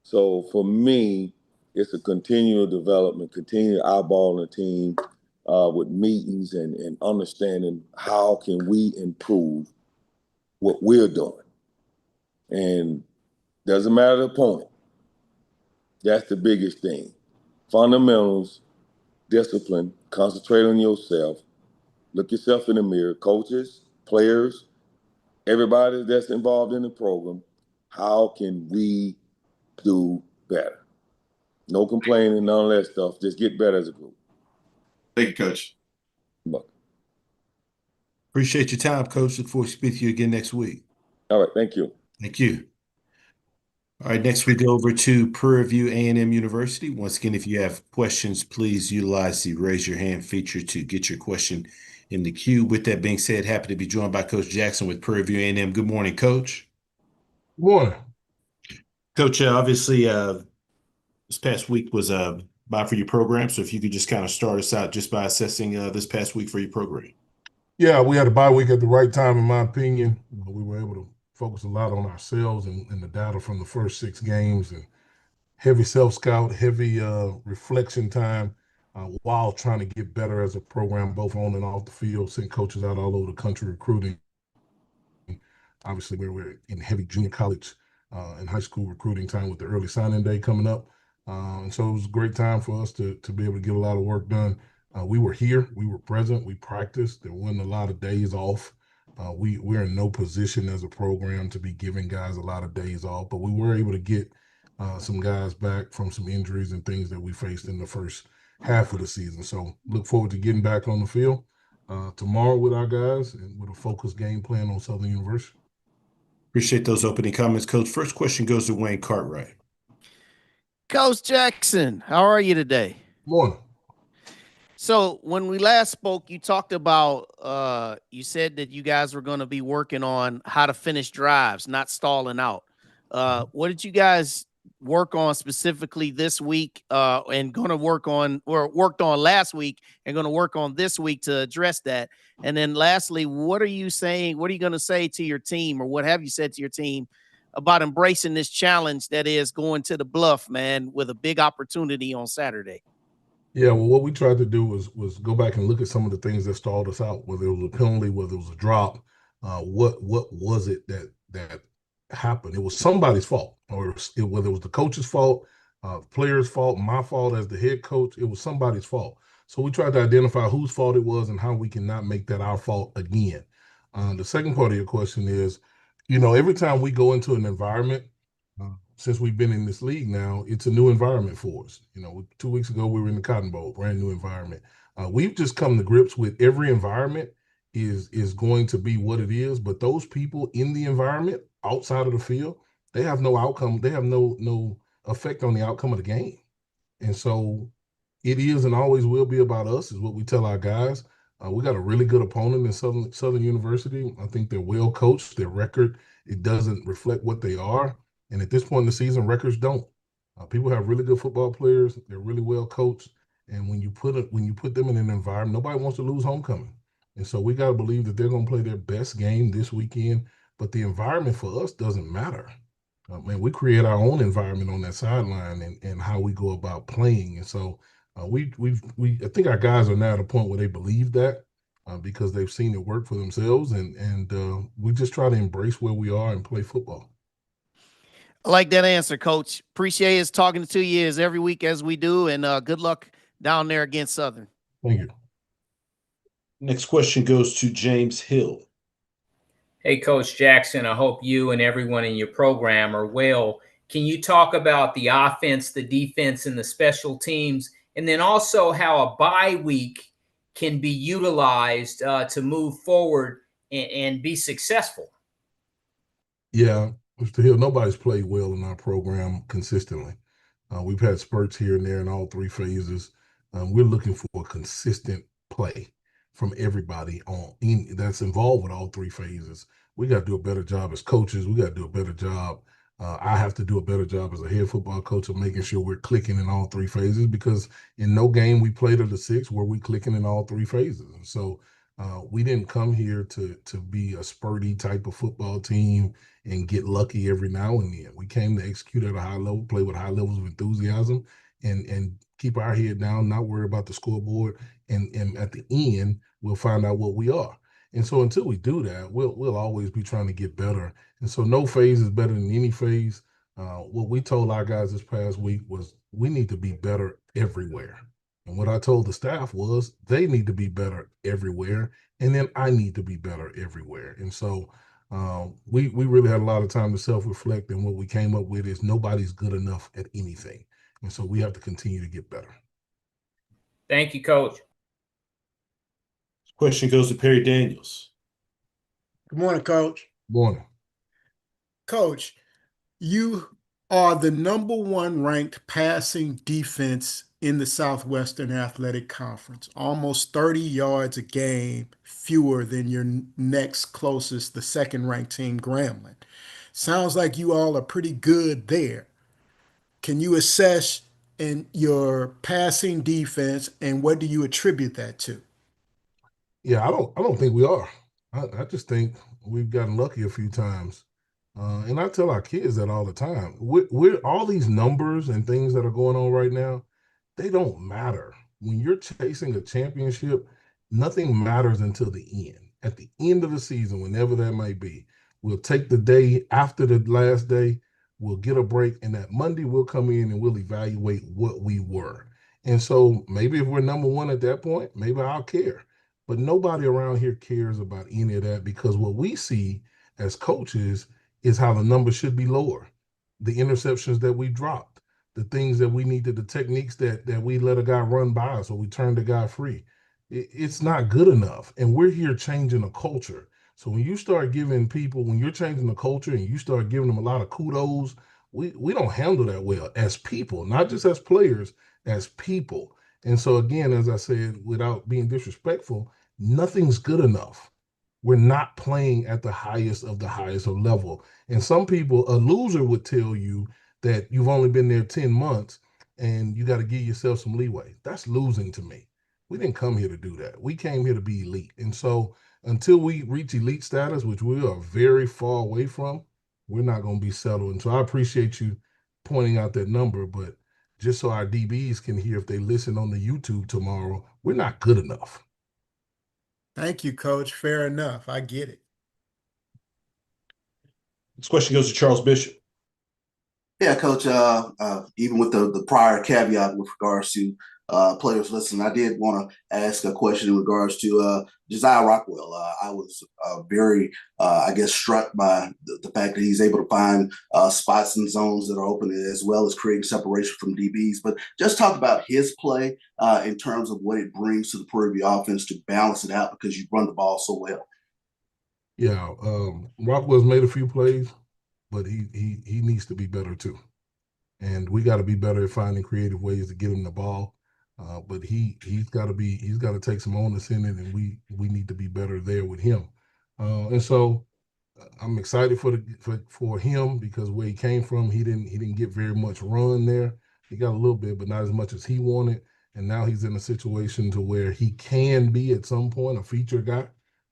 So for me, it's a continual development, continue eyeballing the team with meetings and understanding how can we improve what we're doing. And doesn't matter the opponent. That's the biggest thing. Fundamentals, discipline, concentrate on yourself, look yourself in the mirror, coaches, players, everybody that's involved in the program. How can we do better? No complaining, none of that stuff. Just get better as a group. Thank you, Coach. You're welcome. Appreciate your time, Coach. Look forward to speaking to you again next week. All right. Thank you. Thank you. All right, next we go over to Prairie View A&M University. Once again, if you have questions, please utilize the raise your hand feature to get your question in the queue. With that being said, happy to be joined by Coach Jackson with Prairie View A&M. Good morning, Coach. Good morning. Coach, obviously this past week was a bye for your program, so if you could just kind of start us out just by assessing this past week for your program. Yeah, we had a bye week at the right time, in my opinion. We were able to focus a lot on ourselves and the data from the first 6 games, and heavy self-scout, heavy reflection time while trying to get better as a program, both on and off the field, send coaches out all over the country recruiting. Obviously, we're in heavy junior college and high school recruiting time with the early signing day coming up. And so it was a great time for us to be able to get a lot of work done. We were here, we were present, we practiced. There wasn't a lot of days off. We're in no position as a program to be giving guys a lot of days off, but we were able to get some guys back from some injuries and things that we faced in the first half of the season. So look forward to getting back on the field tomorrow with our guys and with a focused game plan on Southern University. Appreciate those opening comments, Coach. First question goes to Wayne Cartwright. Coach Jackson, how are you today? Morning. So when we last spoke, you talked about you said that you guys were going to be working on how to finish drives, not stalling out. What did you guys work on specifically this week and going to work on or worked on last week and going to work on this week to address that? And then lastly, what are you saying? What are you going to say to your team, or what have you said to your team about embracing this challenge that is going to the Bluff, man, with a big opportunity on Saturday? Yeah, well, what we tried to do was go back and look at some of the things that stalled us out, whether it was a penalty, whether it was a drop, what was it that happened? It was somebody's fault, or whether it was the coach's fault, player's fault, my fault as the head coach, it was somebody's fault. So we tried to identify whose fault it was and how we can not make that our fault again. The second part of your question is, every time we go into an environment, since we've been in this league now, it's a new environment for us. 2 weeks ago, we were in the Cotton Bowl, brand new environment. We've just come to grips with every environment is going to be what it is, but those people in the environment outside of the field, they have no outcome. They have no effect on the outcome of the game. And so it is and always will be about us, is what we tell our guys. We got a really good opponent in Southern University. I think they're well coached. Their record, it doesn't reflect what they are. And at this point in the season, records don't. People have really good football players. They're really well coached. And when you put them in an environment, nobody wants to lose homecoming. And so we got to believe that they're going to play their best game this weekend. But the environment for us doesn't matter. Man, we create our own environment on that sideline and how we go about playing. And so I think our guys are now at a point where they believe that because they've seen it work for themselves. And we just try to embrace where we are and play football. I like that answer, Coach. Appreciate us talking to you as every week as we do, and good luck down there against Southern. Thank you. Next question goes to James Hill. Hey, Coach Jackson, I hope you and everyone in your program are well. Can you talk about the offense, the defense, and the special teams, and then also how a bye week can be utilized to move forward and be successful? Yeah, Mr. Hill, nobody's played well in our program consistently. We've had spurts here and there in all three phases. We're looking for a consistent play from everybody that's involved with all three phases. We got to do a better job as coaches. We got to do a better job. I have to do a better job as a head football coach of making sure we're clicking in all three phases, because in no game we played of the six were we clicking in all three phases. And so we didn't come here to be a spurty type of football team and get lucky every now and then. We came to execute at a high level, play with high levels of enthusiasm, and keep our head down, not worry about the scoreboard. And at the end, we'll find out what we are. And so until we do that, we'll always be trying to get better. And so no phase is better than any phase. What we told our guys this past week was we need to be better everywhere. And what I told the staff was they need to be better everywhere. And then I need to be better everywhere. And so we really had a lot of time to self-reflect. And what we came up with is nobody's good enough at anything. And so we have to continue to get better. Thank you, Coach. Question goes to Perry Daniels. Good morning, Coach. Good morning. Coach, you are the #1 ranked passing defense in the Southwestern Athletic Conference, almost 30 yards a game fewer than your next closest, the second-ranked team, Grambling. Sounds like you all are pretty good there. Can you assess in your passing defense, and what do you attribute that to? Yeah, I don't think we are. I just think we've gotten lucky a few times. And I tell our kids that all the time. We're all these numbers and things that are going on right now, they don't matter. When you're chasing a championship, nothing matters until the end. At the end of the season, whenever that might be, we'll take the day after the last day, we'll get a break, and that Monday we'll come in and we'll evaluate what we were. And so maybe if we're #1 at that point, maybe I'll care. But nobody around here cares about any of that, because what we see as coaches is how the numbers should be lower. The interceptions that we dropped, the things that we needed, the techniques that we let a guy run by us or we turned the guy free. It's not good enough. And we're here changing a culture. So when you start giving people, when you're changing the culture and you start giving them a lot of kudos, we don't handle that well as people, not just as players, as people. And so again, as I said, without being disrespectful, nothing's good enough. We're not playing at the highest of level. And some people, a loser would tell you that you've only been there 10 months and you got to give yourself some leeway. That's losing to me. We didn't come here to do that. We came here to be elite. And so until we reach elite status, which we are very far away from, we're not going to be settled. And so I appreciate you pointing out that number, but just so our DBs can hear if they listen on the YouTube tomorrow, we're not good enough. Thank you, Coach. Fair enough. I get it. This question goes to Charles Bishop. Yeah, Coach. Even with the prior caveat with regards to players listening, I did want to ask a question in regards to Josiah Rockwell. I was very, struck by the fact that he's able to find spots and zones that are open, as well as creating separation from DBs. But just talk about his play in terms of what it brings to the Prairie View offense to balance it out, because you run the ball so well. Yeah, Rockwell's made a few plays, but he needs to be better too. And we got to be better at finding creative ways to get him the ball. But he's got to take some onus in it, and we need to be better there with him. And so I'm excited for him, because where he came from, he didn't get very much run there. He got a little bit, but not as much as he wanted. And now he's in a situation to where he can be at some point a feature guy.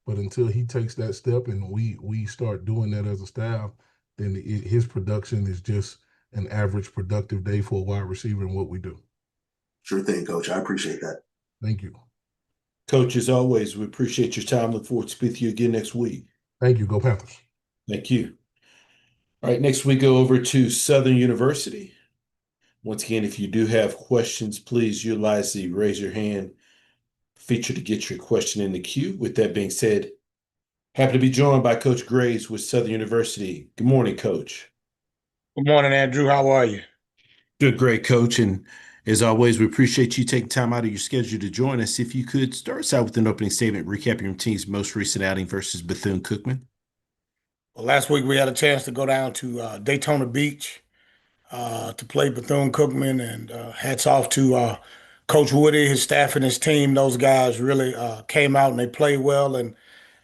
But until he takes that step and we start doing that as a staff, then his production is just an average productive day for a wide receiver in what we do. Sure thing, Coach. I appreciate that. Thank you. Coach, as always, we appreciate your time. Look forward to speaking to you again next week. Thank you. Go Panthers. Thank you. All right, next we go over to Southern University. Once again, if you do have questions, please utilize the raise your hand feature to get your question in the queue. With that being said, happy to be joined by Coach Graves with Southern University. Good morning, Coach. Good morning, Andrew. How are you? Good, great, Coach. And as always, we appreciate you taking time out of your schedule to join us. If you could start us out with an opening statement, recapping your team's most recent outing versus Bethune-Cookman. Well, last week we had a chance to go down to Daytona Beach to play Bethune-Cookman, and hats off to Coach Woody, his staff, and his team. Those guys really came out and they played well, and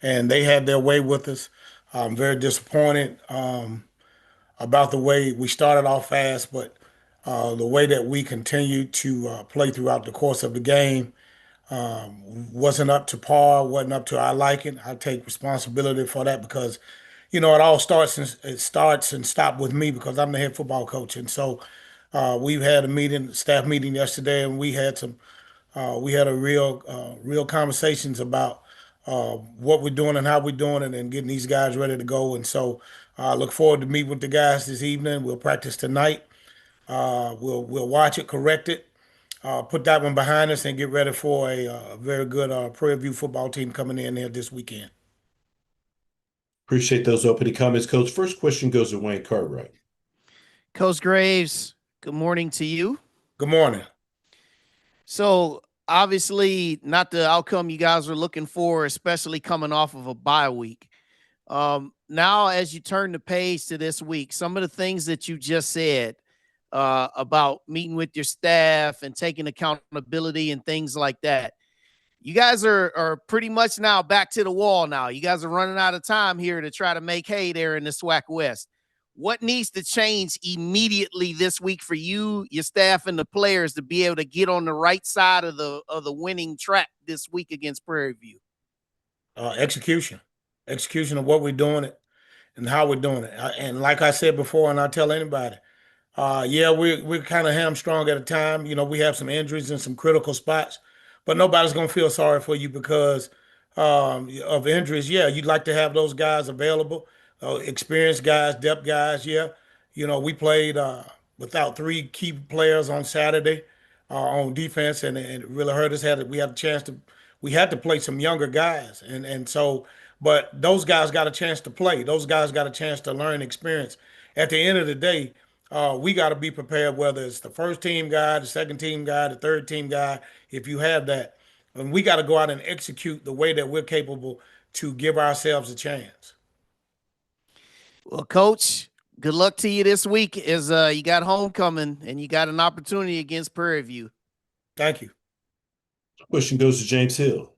they had their way with us. I'm very disappointed about the way we started off fast, but the way that we continued to play throughout the course of the game wasn't up to par, wasn't up to our liking. I take responsibility for that, because it all starts and stops with me, because I'm the head football coach. And so we've had a staff meeting yesterday, and we had a real conversations about what we're doing and how we're doing it, and getting these guys ready to go. And so I look forward to meeting with the guys this evening. We'll practice tonight. We'll watch it, correct it, put that one behind us, and get ready for a very good Prairie View football team coming in here this weekend. Appreciate those opening comments, Coach. First question goes to Wayne Cartwright. Coach Graves, good morning to you. Good morning. So obviously not the outcome you guys are looking for, especially coming off of a bye week. Now, as you turn the page to this week, some of the things that you just said about meeting with your staff and taking accountability and things like that, you guys are pretty much now back to the wall now. You guys are running out of time here to try to make hay there in the SWAC West. What needs to change immediately this week for you, your staff, and the players to be able to get on the right side of the winning track this week against Prairie View? Execution of what we're doing it and how we're doing it. And like I said before, and I tell anybody, we're kind of hamstrung at a time. We have some injuries in some critical spots, but nobody's going to feel sorry for you because of injuries. Yeah, you'd like to have those guys available, experienced guys, depth guys. Yeah, we played without three key players on Saturday on defense, and it really hurt us. We had to play some younger guys, and so, but those guys got a chance to play. Those guys got a chance to learn experience. At the end of the day, we got to be prepared, whether it's the first team guy, the second team guy, the third team guy, if you have that. And we got to go out and execute the way that we're capable to give ourselves a chance. Well, Coach, good luck to you this week as you got homecoming and you got an opportunity against Prairie View. Thank you. Question goes to James Hill.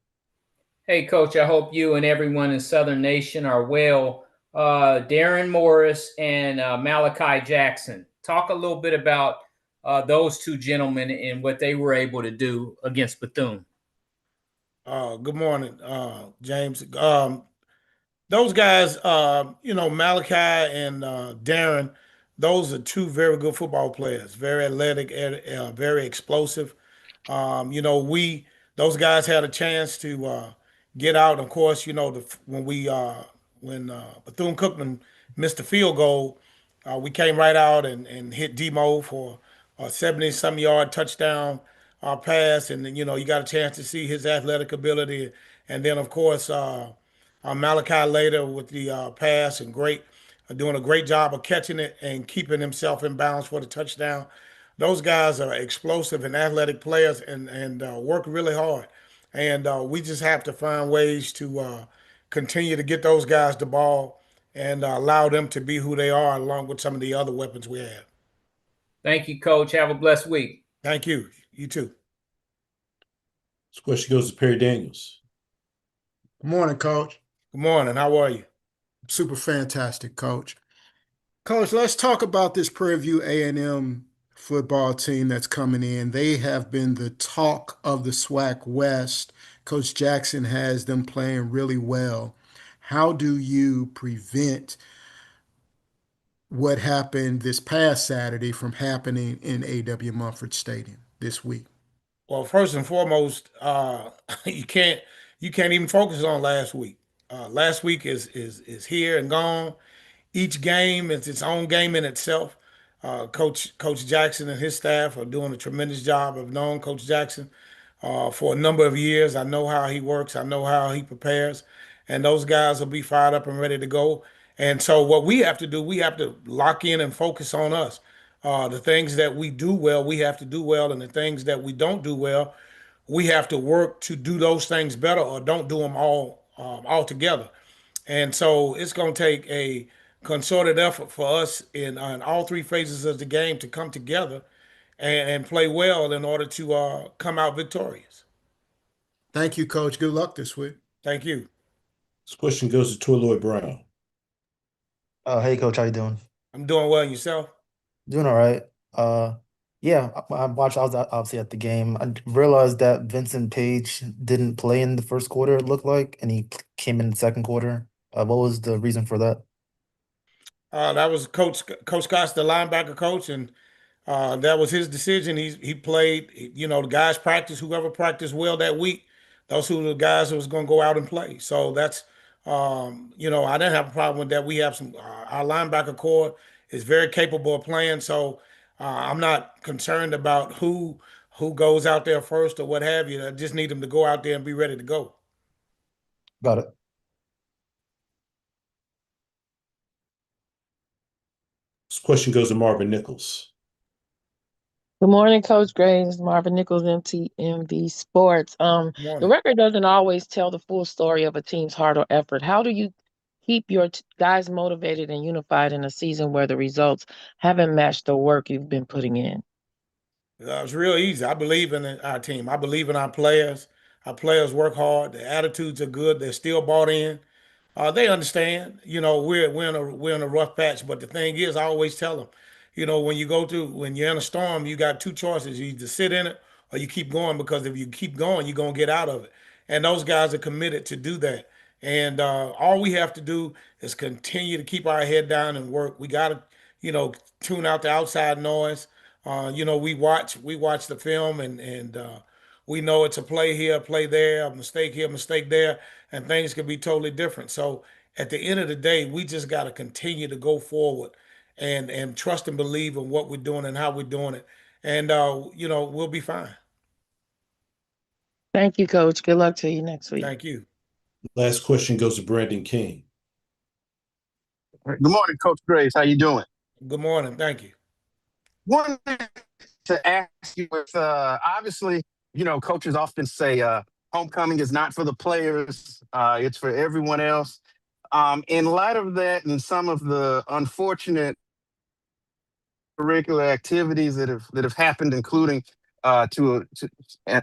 Hey, Coach, I hope you and everyone in Southern Nation are well. Darren Morris and Malachi Jackson. Talk a little bit about those two gentlemen and what they were able to do against Bethune. Good morning, James. Those guys, Malachi and Darren, those are two very good football players, very athletic, very explosive. Those guys had a chance to get out. Of course, when Bethune-Cookman missed the field goal, we came right out and hit Demo for a 70-some yard touchdown pass, and then you got a chance to see his athletic ability, and then of course Malachi later with the pass and doing a great job of catching it and keeping himself in bounds for the touchdown. Those guys are explosive and athletic players and work really hard. And we just have to find ways to continue to get those guys the ball and allow them to be who they are, along with some of the other weapons we have. Thank you, Coach. Have a blessed week. Thank you. You too. This question goes to Perry Daniels. Good morning, Coach. Good morning. How are you? Super fantastic, Coach. Coach, let's talk about this Prairie View A&M football team that's coming in. They have been the talk of the SWAC West. Coach Jackson has them playing really well. How do you prevent what happened this past Saturday from happening in A.W. Mumford Stadium this week? Well, first and foremost, you can't even focus on last week. Last week is here and gone. Each game is its own game in itself. Coach Jackson and his staff are doing a tremendous job. I've known Coach Jackson for a number of years. I know how he works. I know how he prepares, and those guys will be fired up and ready to go. And so, what we have to do, we have to lock in and focus on us. The things that we do well, we have to do well, and the things that we don't do well, we have to work to do those things better, or don't do them all together. And so it's going to take a concerted effort for us in all three phases of the game to come together and play well in order to come out victorious. Thank you, Coach. Good luck this week. Thank you. This question goes to Troy Lloyd Brown. Hey, Coach, how you doing? I'm doing well. And yourself? Doing all right. Yeah, I watched. I was obviously at the game. I realized that Vincent Page didn't play in the first quarter, it looked like, and he came in the second quarter. What was the reason for that? That was Coach Scott's the linebacker coach, and that was his decision. He played. The guys practiced. Whoever practiced well that week, those who the guys that was going to go out and play. So that's I didn't have a problem with that. We have our linebacker core is very capable of playing. So I'm not concerned about who goes out there first or what have you. I just need them to go out there and be ready to go. Got it. This question goes to Marvin Nichols. Good morning, Coach Gray. This is Marvin Nichols, MTMV Sports. The record doesn't always tell the full story of a team's heart or effort. How do you keep your guys motivated and unified in a season where the results haven't matched the work you've been putting in? It's real easy. I believe in our team. I believe in our players. Our players work hard. Their attitudes are good. They're still bought in. They understand. We're in a rough patch. But the thing is, I always tell them, when you're in a storm, you got two choices. You either sit in it or you keep going, because if you keep going, you're gonna get out of it. And those guys are committed to do that. And all we have to do is continue to keep our head down and work. We got to, tune out the outside noise. We watch the film, and we know it's a play here, a play there, a mistake here, a mistake there, and things can be totally different. So at the end of the day, we just got to continue to go forward and trust and believe in what we're doing and how we're doing it. And we'll be fine. Thank you, Coach. Good luck to you next week. Thank you. Last question goes to Brandon King. Good morning, Coach Grace. How you doing? Good morning. Thank you. Wanted to ask you with obviously, coaches often say homecoming is not for the players, it's for everyone else. In light of that and some of the unfortunate curricular activities that have happened, including at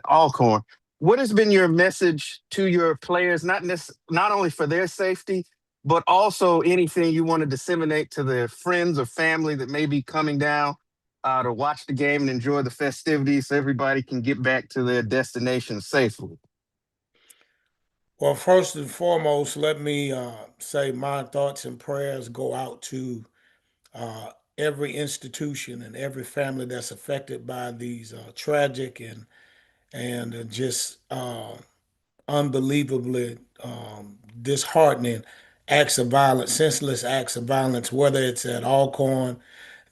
Alcorn, what has been your message to your players, not only for their safety, but also anything you want to disseminate to their friends or family that may be coming down to watch the game and enjoy the festivities so everybody can get back to their destination safely? Well, first and foremost, let me say my thoughts and prayers go out to every institution and every family that's affected by these tragic and just unbelievably disheartening acts of violence, senseless acts of violence, whether it's at Alcorn,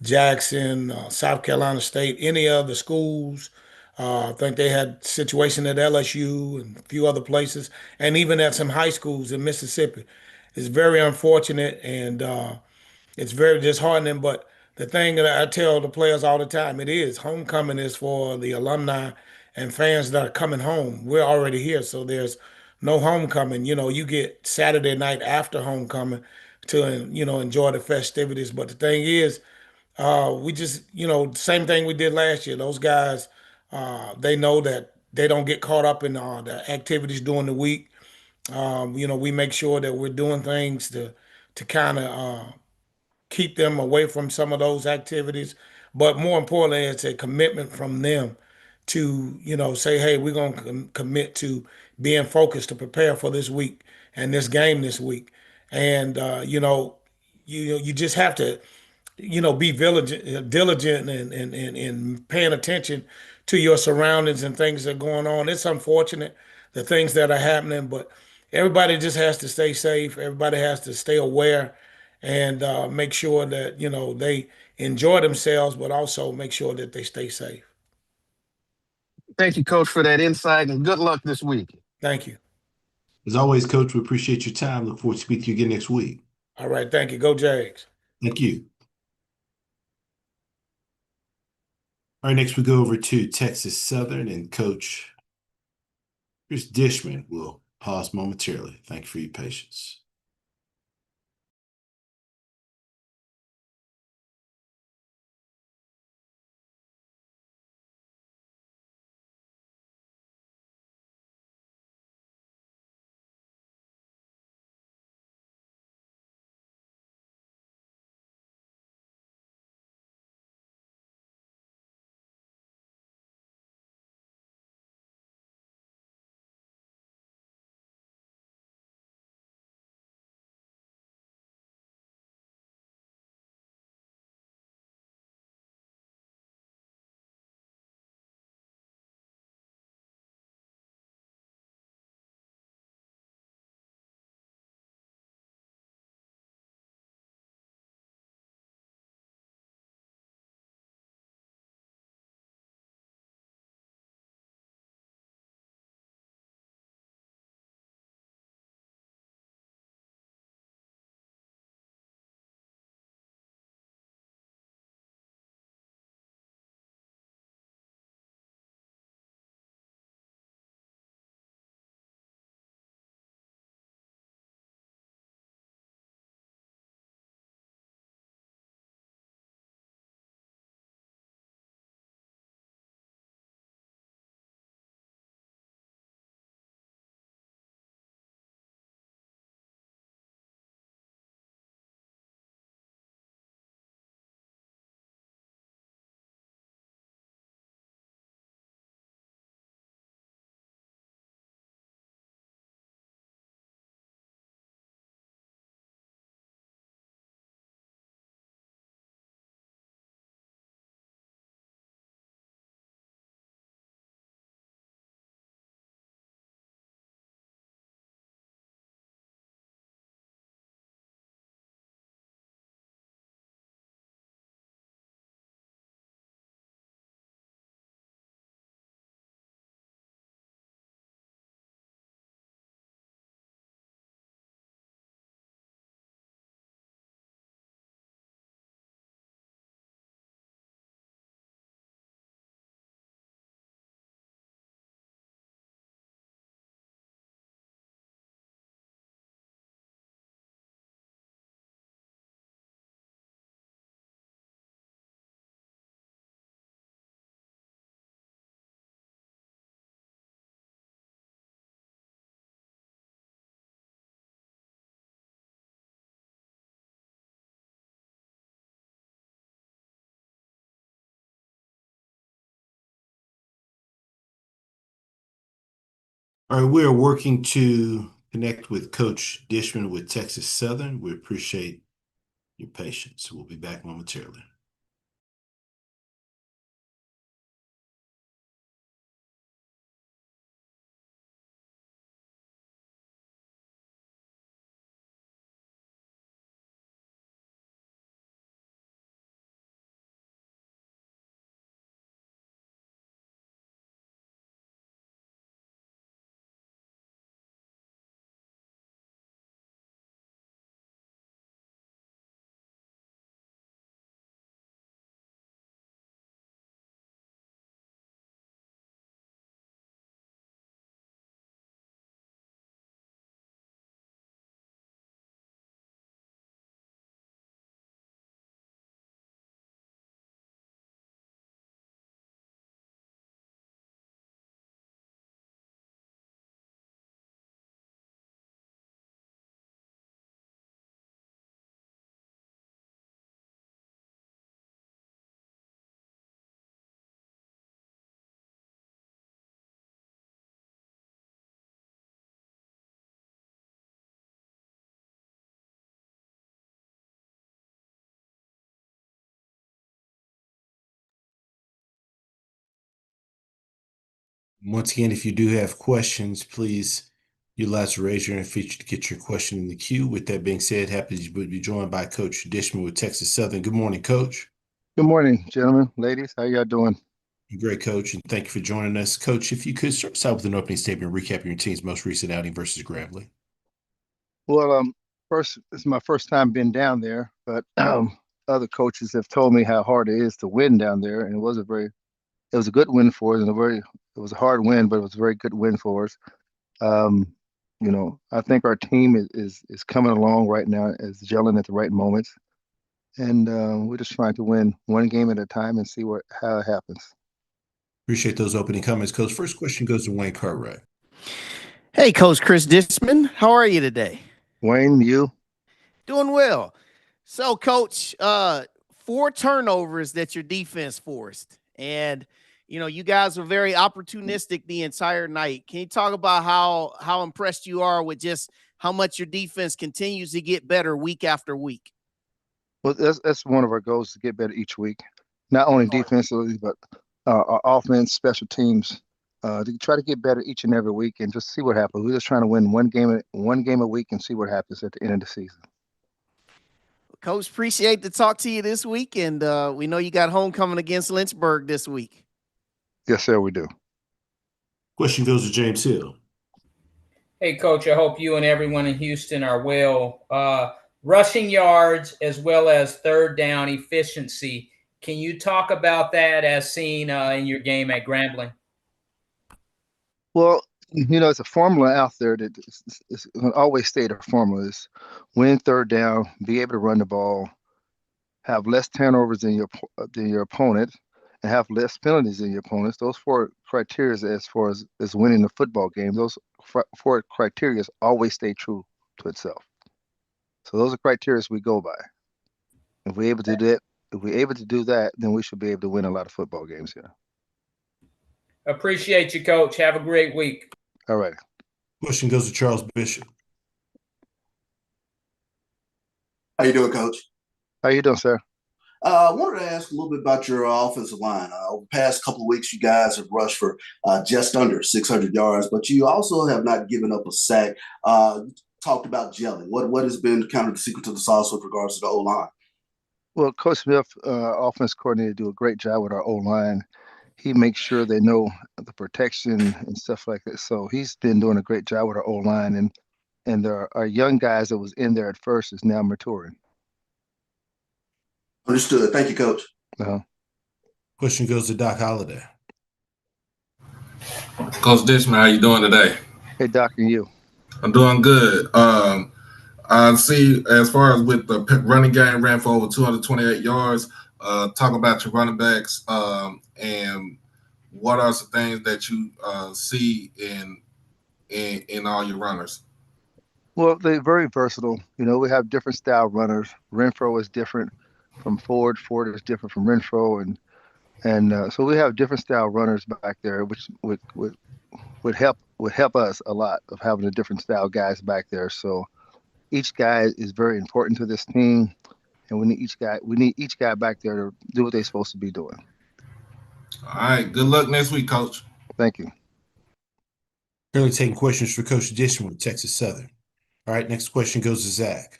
Jackson, South Carolina State, any other schools. I think they had situation at LSU and a few other places, and even at some high schools in Mississippi. It's very unfortunate and it's very disheartening. But the thing that I tell the players all the time, it is homecoming is for the alumni and fans that are coming home. We're already here, so there's no homecoming. You know, you get Saturday night after homecoming to enjoy the festivities. But the thing is, we just, same thing we did last year. Those guys, they know that they don't get caught up in the activities during the week. We make sure that we're doing things to kind of keep them away from some of those activities. But more importantly, it's a commitment from them to, say, hey, we're going to commit to being focused to prepare for this week and this game this week. And, you just have to be diligent and paying attention to your surroundings and things that are going on. It's unfortunate the things that are happening, but everybody just has to stay safe. Everybody has to stay aware and make sure that they enjoy themselves, but also make sure that they stay safe. Thank you, Coach, for that insight, and good luck this week. Thank you. As always, Coach, we appreciate your time. Look forward to speaking to you again next week. All right, thank you. Go Jags. Thank you. All right, next we go over to Texas Southern, and Coach Chris Dishman will pause momentarily. Thank you for your patience. All right, we are working to connect with Coach Dishman with Texas Southern. We appreciate your patience. We'll be back momentarily. Once again, if you do have questions, please utilize the raise your hand feature to get your question in the queue. With that being said, happy to be joined by Coach Dishman with Texas Southern. Good morning, Coach. Good morning, gentlemen, ladies. How y'all doing? Great, Coach, and thank you for joining us. Coach, if you could start us out with an opening statement recapping your team's most recent outing versus Grambling. Well, first, it's my first time being down there, but other coaches have told me how hard it is to win down there, and it was a good win for us, and it was a hard win, but it was a very good win for us. I think our team is coming along right now, is gelling at the right moments, and we're just trying to win one game at a time and see how it happens. Appreciate those opening comments, Coach. First question goes to Wayne Cartwright. Hey, Coach Chris Dishman, how are you today? Wayne, you? Doing well. So, Coach, 4 turnovers that your defense forced, and you guys were very opportunistic the entire night. Can you talk about how impressed you are with just how much your defense continues to get better week after week? Well, that's one of our goals, to get better each week, not only defensively, but our offense, special teams, to try to get better each and every week and just see what happens. We're just trying to win one game a week and see what happens at the end of the season. Coach, appreciate to talk to you this week, and we know you got homecoming against Lynchburg this week. Yes, sir, we do. Question goes to James Hill. Hey, Coach, I hope you and everyone in Houston are well. Rushing yards as well as third down efficiency. Can you talk about that as seen in your game at Grambling? Well, it's a formula out there that is always stay the formula is win third down, be able to run the ball, have less turnovers than your opponent, and have less penalties than your opponents. Those 4 criteria as far as winning the football game, those 4 criteria always stay true to itself. So those are criteria we go by. If we're able to do that, then we should be able to win a lot of football games here. Appreciate you, Coach. Have a great week. All right. Question goes to Charles Bishop. How you doing, Coach? How you doing, sir? I wanted to ask a little bit about your offensive line. Over the past couple of weeks, you guys have rushed for just under 600 yards, but you also have not given up a sack. Talked about gelling. What has been kind of the secret to the sauce with regards to the O-line? Well, Coach Smith, offense coordinator, do a great job with our O-line. He makes sure they know the protection and stuff like that. So he's been doing a great job with our O-line, and our young guys that was in there at first is now maturing. Understood. Thank you, Coach. Question goes to Doc Holliday. Coach Dishman, how you doing today? Hey, Doc, and you? I'm doing good. I see as far as with the running game ran for over 228 yards. Talk about your running backs and what are some things that you see in all your runners? Well, they're very versatile. We have different style runners. Renfro is different from Ford. Ford is different from Renfro, and so we have different style runners back there, which would help would help us a lot of having a different style guys back there. So each guy is very important to this team, and we need each guy back there to do what they're supposed to be doing. All right. Good luck next week, Coach. Thank you. Currently taking questions for Coach Dishon with Texas Southern. All right, next question goes to Zach.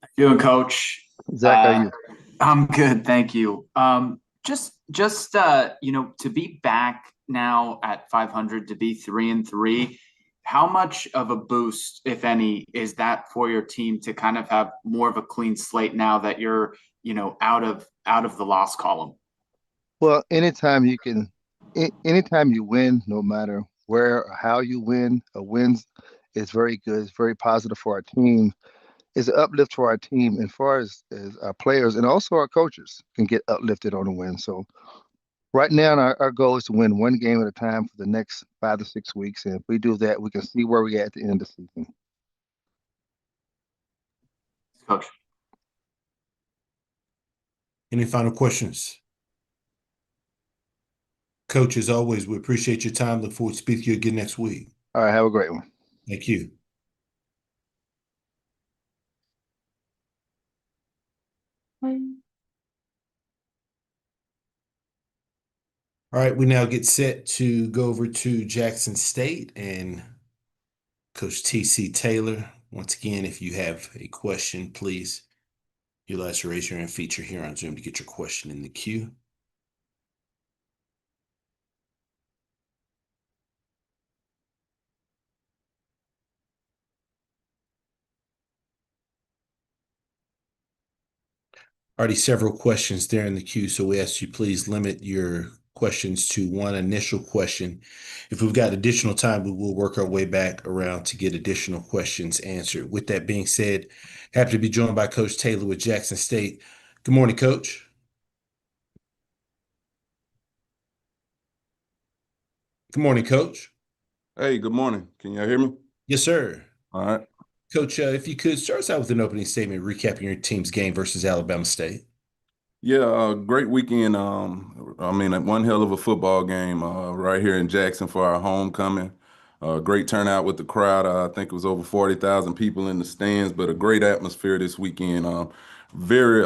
How you doing, Coach? Zach, how are you? I'm good, thank you. Just to be back now at 500, to be 3-3, how much of a boost, if any, is that for your team to kind of have more of a clean slate now that you're, out of the loss column? Well, anytime you win, no matter where or how you win, a win is very good. It's very positive for our team. It's an uplift for our team, and as far as our players and also our coaches can get uplifted on a win. So right now, our goal is to win one game at a time for the next 5 to 6 weeks. And if we do that, we can see where we're at the end of the season. Coach. Any final questions? Coach, as always, we appreciate your time. Look forward to speaking to you again next week. All right, have a great one. Thank you. All right, we now get set to go over to Jackson State and Coach T.C. Taylor. Once again, if you have a question, please utilize the raise your hand feature here on Zoom to get your question in the queue. Already several questions there in the queue, so we ask you please limit your questions to one initial question. If we've got additional time, we will work our way back around to get additional questions answered. With that being said, happy to be joined by Coach Taylor with Jackson State. Good morning, Coach. Good morning, Coach. Hey, good morning. Can y'all hear me? Yes, sir. All right. Coach, if you could start us out with an opening statement recapping your team's game versus Alabama State. Yeah, great weekend. One hell of a football game right here in Jackson for our homecoming. Great turnout with the crowd. I think it was over 40,000 people in the stands, but a great atmosphere this weekend. Very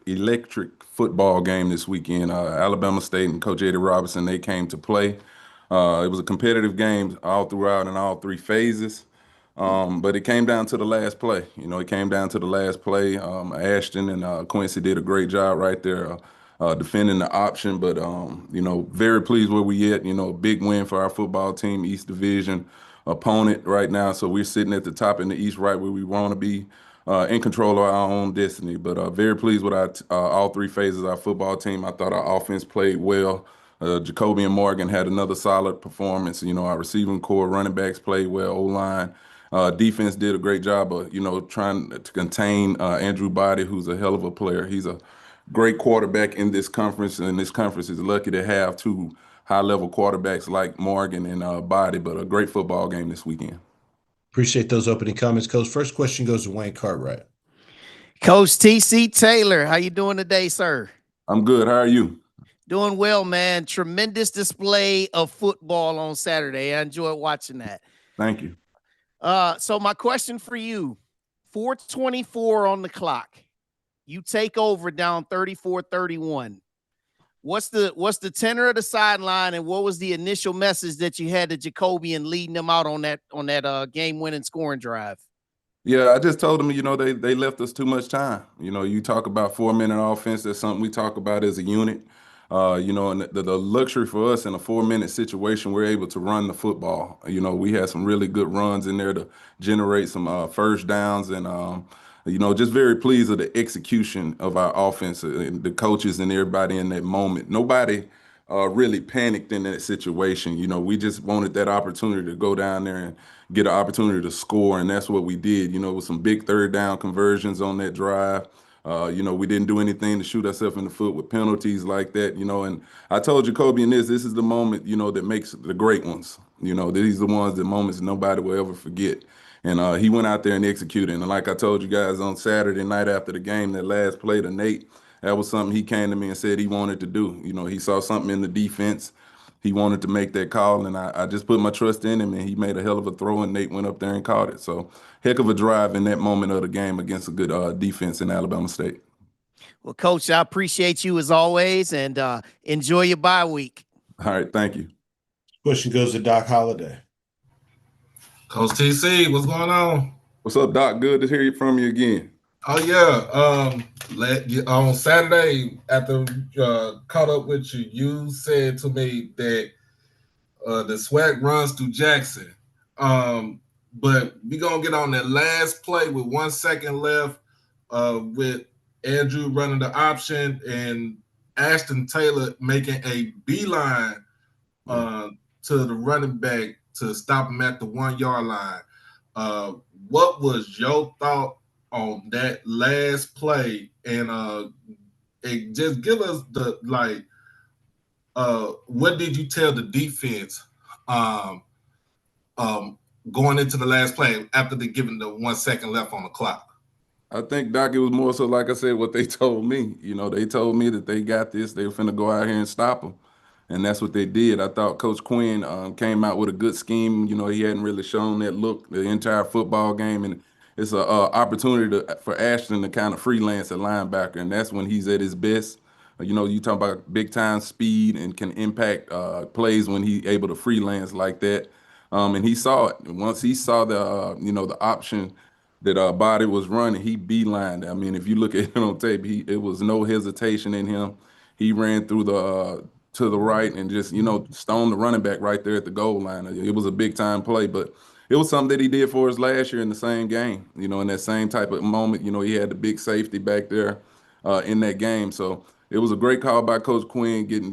electric football game this weekend. Alabama State and Coach Eddie Robinson, they came to play. It was a competitive game all throughout in all three phases. But it came down to the last play. It came down to the last play. Ashton and Quincy did a great job right there defending the option. But, very pleased where we at. A big win for our football team, East Division opponent right now. So we're sitting at the top in the East right where we want to be, in control of our own destiny. But very pleased with our all three phases of our football team. I thought our offense played well. Jacoby and Morgan had another solid performance. Our receiving core, running backs played well, O-line. Defense did a great job of, trying to contain Andrew Body, who's a hell of a player. He's a great quarterback in this conference, and this conference is lucky to have two high-level quarterbacks like Morgan and Body, but a great football game this weekend. Appreciate those opening comments, Coach. First question goes to Wayne Cartwright. Coach T.C. Taylor, how you doing today, sir? I'm good. How are you? Doing well, man. Tremendous display of football on Saturday. I enjoyed watching that. Thank you. So my question for you, 4:24 on the clock. You take over down 34-31. What's the tenor of the sideline, and what was the initial message that you had to Jacoby and leading them out on that game-winning scoring drive? Yeah, I just told them, they left us too much time. You talk about 4-minute offense. That's something we talk about as a unit. And the luxury for us in a 4-minute situation, we're able to run the football. We had some really good runs in there to generate some first downs, and just very pleased with the execution of our offense, and the coaches and everybody in that moment. Nobody really panicked in that situation. We just wanted that opportunity to go down there and get an opportunity to score, and that's what we did. With some big third down conversions on that drive. We didn't do anything to shoot ourselves in the foot with penalties like that, and I told Jacoby in this is the moment, that makes the great ones. These are the ones, the moments nobody will ever forget. And he went out there and executed. And like I told you guys on Saturday night after the game, that last play to Nate, that was something he came to me and said he wanted to do. He saw something in the defense. he wanted to make that call, and I just put my trust in him, and he made a hell of a throw, and Nate went up there and caught it. So heck of a drive in that moment of the game against a good defense in Alabama State. Well, Coach, I appreciate you as always, and enjoy your bye week. All right, thank you. Question goes to Doc Holliday. Coach TC, what's going on? What's up, Doc? Good to hear from you again. Oh yeah. On Saturday after caught up with you, you said to me that the SWAC runs through Jackson. But we're gonna get on that last play with 1 second left, with Andrew running the option and Ashton Taylor making a beeline to the running back to stop him at the 1 yard line. What was your thought on that last play? And just give us the what did you tell the defense going into the last play after they given the 1 second left on the clock? I think, Doc, it was more so, like I said, what they told me. They told me that they got this. They were finna go out here and stop them. And that's what they did. I thought Coach Quinn came out with a good scheme. He hadn't really shown that look the entire football game. And it's an opportunity for Ashton to kind of freelance at linebacker. And that's when he's at his best. You talk about big-time speed and can impact plays when he's able to freelance like that. And he saw it. And once he saw the option that Body was running, he beelined. I mean, if you look at it on tape, it was no hesitation in him. He ran through to the right and just, stoned the running back right there at the goal line. It was a big-time play, but it was something that he did for us last year in the same game. In that same type of moment, he had the big safety back there in that game. So it was a great call by Coach Quinn getting,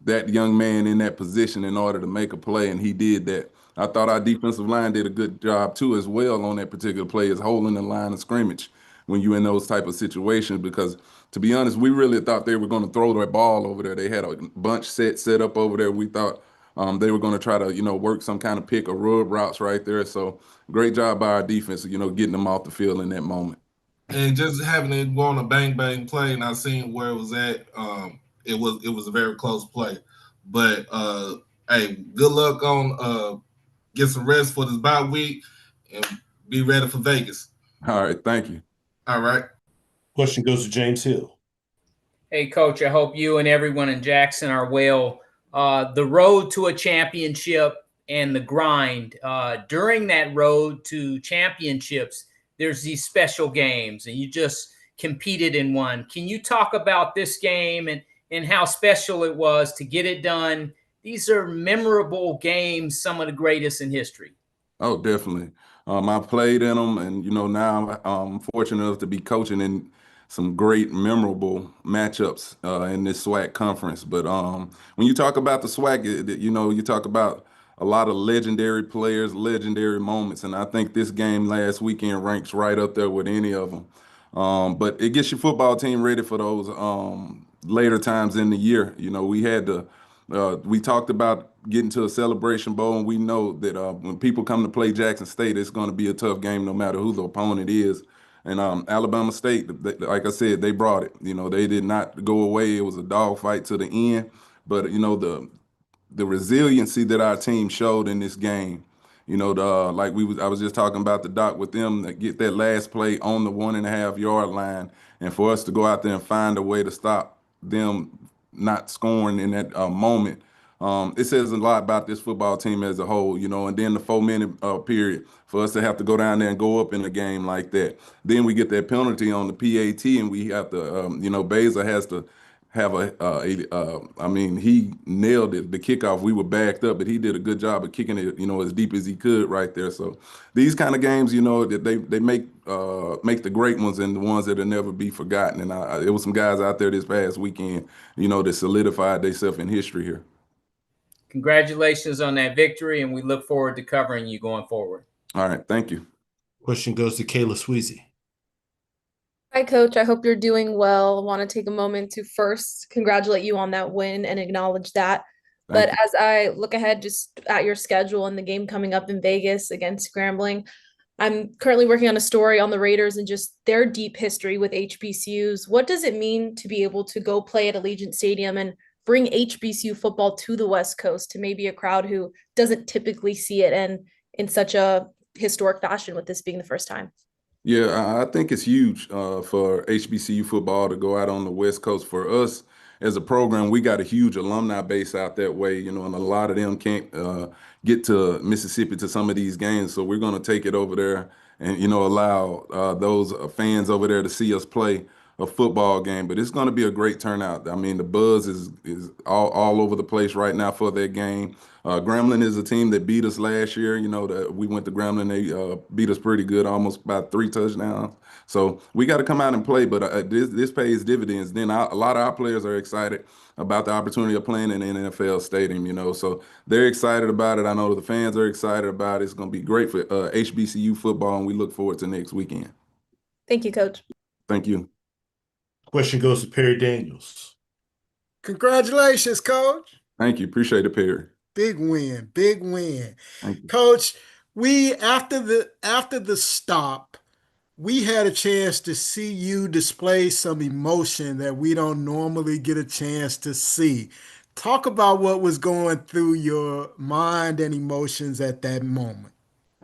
that young man in that position in order to make a play, and he did that. I thought our defensive line did a good job too as well on that particular play, as holding the line of scrimmage when you're in those type of situations, because to be honest, we really thought they were going to throw that ball over there. They had a bunch set up over there. We thought they were going to try to, work some kind of pick or rub routes right there. So great job by our defense, getting them off the field in that moment. And just having it go on a bang play, and I seen where it was at. It was a very close play. But hey, good luck on get some rest for this bye week and be ready for Vegas. All right, thank you. All right. Question goes to James Hill. Hey, Coach, I hope you and everyone in Jackson are well. The road to a championship and the grind. During that road to championships, there's these special games, and you just competed in one. Can you talk about this game and how special it was to get it done? These are memorable games, some of the greatest in history. Oh, definitely. I played in them, and now I'm fortunate enough to be coaching in some great memorable matchups in this SWAC conference. But when you talk about the SWAC, you talk about a lot of legendary players, legendary moments, and I think this game last weekend ranks right up there with any of them. But it gets your football team ready for those later times in the year. We had to. We talked about getting to a Celebration Bowl, and we know that when people come to play Jackson State, it's going to be a tough game no matter who the opponent is. And Alabama State, like I said, they brought it. They did not go away. It was a dogfight to the end. But, the resiliency that our team showed in this game, I was just talking about the Doc with them that get that last play on the 1.5 yard line, and for us to go out there and find a way to stop them not scoring in that moment. It says a lot about this football team as a whole, and then the 4-minute period for us to have to go down there and go up in a game like that. Then we get that penalty on the PAT, and we have to, Beza has to have I mean, he nailed it, the kickoff. We were backed up, but he did a good job of kicking it, as deep as he could right there. So these kind of games, that they make the great ones and the ones that'll never be forgotten. And it was some guys out there this past weekend, that solidified themselves in history here. Congratulations on that victory, and we look forward to covering you going forward. All right, thank you. Question goes to Kayla Sweezy. Hi, Coach. I hope you're doing well. I want to take a moment to first congratulate you on that win and acknowledge that. But as I look ahead just at your schedule and the game coming up in Vegas against Grambling, I'm currently working on a story on the Raiders and just their deep history with HBCUs. What does it mean to be able to go play at Allegiant Stadium and bring HBCU football to the West Coast, to maybe a crowd who doesn't typically see it, and in such a historic fashion, with this being the first time? Yeah, I think it's huge for HBCU football to go out on the West Coast. For us as a program, we got a huge alumni base out that way, and a lot of them can't get to Mississippi to some of these games. So we're going to take it over there and, allow those fans over there to see us play a football game. But it's going to be a great turnout. I mean, the buzz is all over the place right now for that game. Grambling is a team that beat us last year. That we went to Grambling, they beat us pretty good, almost about 3 touchdowns. So we got to come out and play, but this pays dividends. Then a lot of our players are excited about the opportunity of playing in an NFL stadium, so they're excited about it. I know the fans are excited about it. It's going to be great for HBCU football, and we look forward to next weekend. Thank you, Coach. Thank you. Question goes to Perry Daniels. Congratulations, Coach. Thank you. Appreciate it, Perry. Big win, big win. Thank you. Coach, we after the stop, we had a chance to see you display some emotion that we don't normally get a chance to see. Talk about what was going through your mind and emotions at that moment.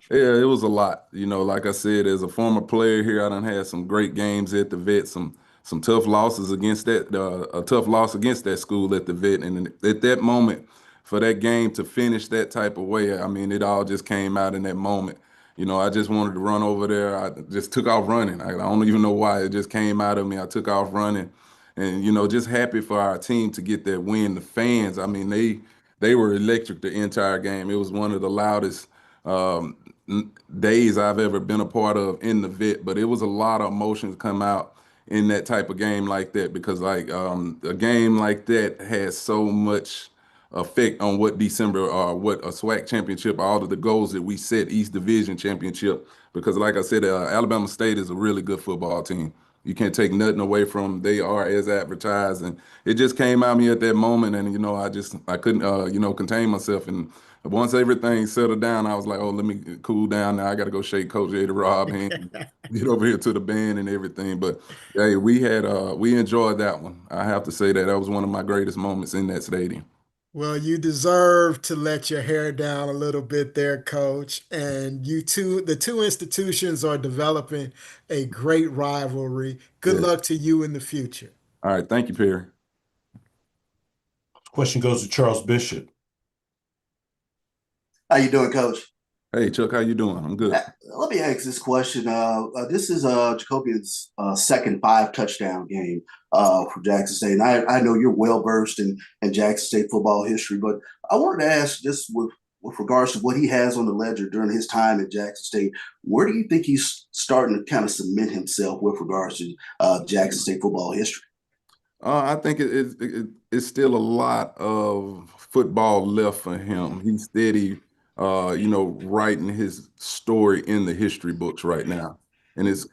Yeah, it was a lot. Like I said, as a former player here, I done had some great games at the vet, some tough losses against that, a tough loss against that school at the vet. And at that moment, for that game to finish that type of way, I mean, it all just came out in that moment. I just wanted to run over there. I just took off running. I don't even know why. It just came out of me. I took off running, and just happy for our team to get that win. The fans, I mean, they were electric the entire game. It was one of the loudest days I've ever been a part of in the vet, but it was a lot of emotions come out in that type of game like that, because a game like that has so much effect on what December or what a SWAC championship, all of the goals that we set, East Division championship, because like I said, Alabama State is a really good football team. You can't take nothing away from them. They are as advertised, and it just came out of me at that moment, and I couldn't contain myself. And once everything settled down, I was like, oh, let me cool down now. I got to go shake Coach Eddie Robb hand, get over here to the band and everything. But hey, we enjoyed that one. I have to say that was one of my greatest moments in that stadium. Well, you deserve to let your hair down a little bit there, Coach. And the two institutions are developing a great rivalry. Good luck to you in the future. All right. Thank you, Perry. Question goes to Charles Bishop. How you doing, Coach? Hey, Chuck, how you doing? I'm good. Let me ask this question. This is Jacobian's second 5-touchdown game for Jackson State. And I know you're well-versed in Jackson State football history, but I wanted to ask, just with regards to what he has on the ledger during his time at Jackson State, where do you think he's starting to kind of cement himself with regards to Jackson State football history? I think it's still a lot of football left for him. He's steady, writing his story in the history books right now. And it's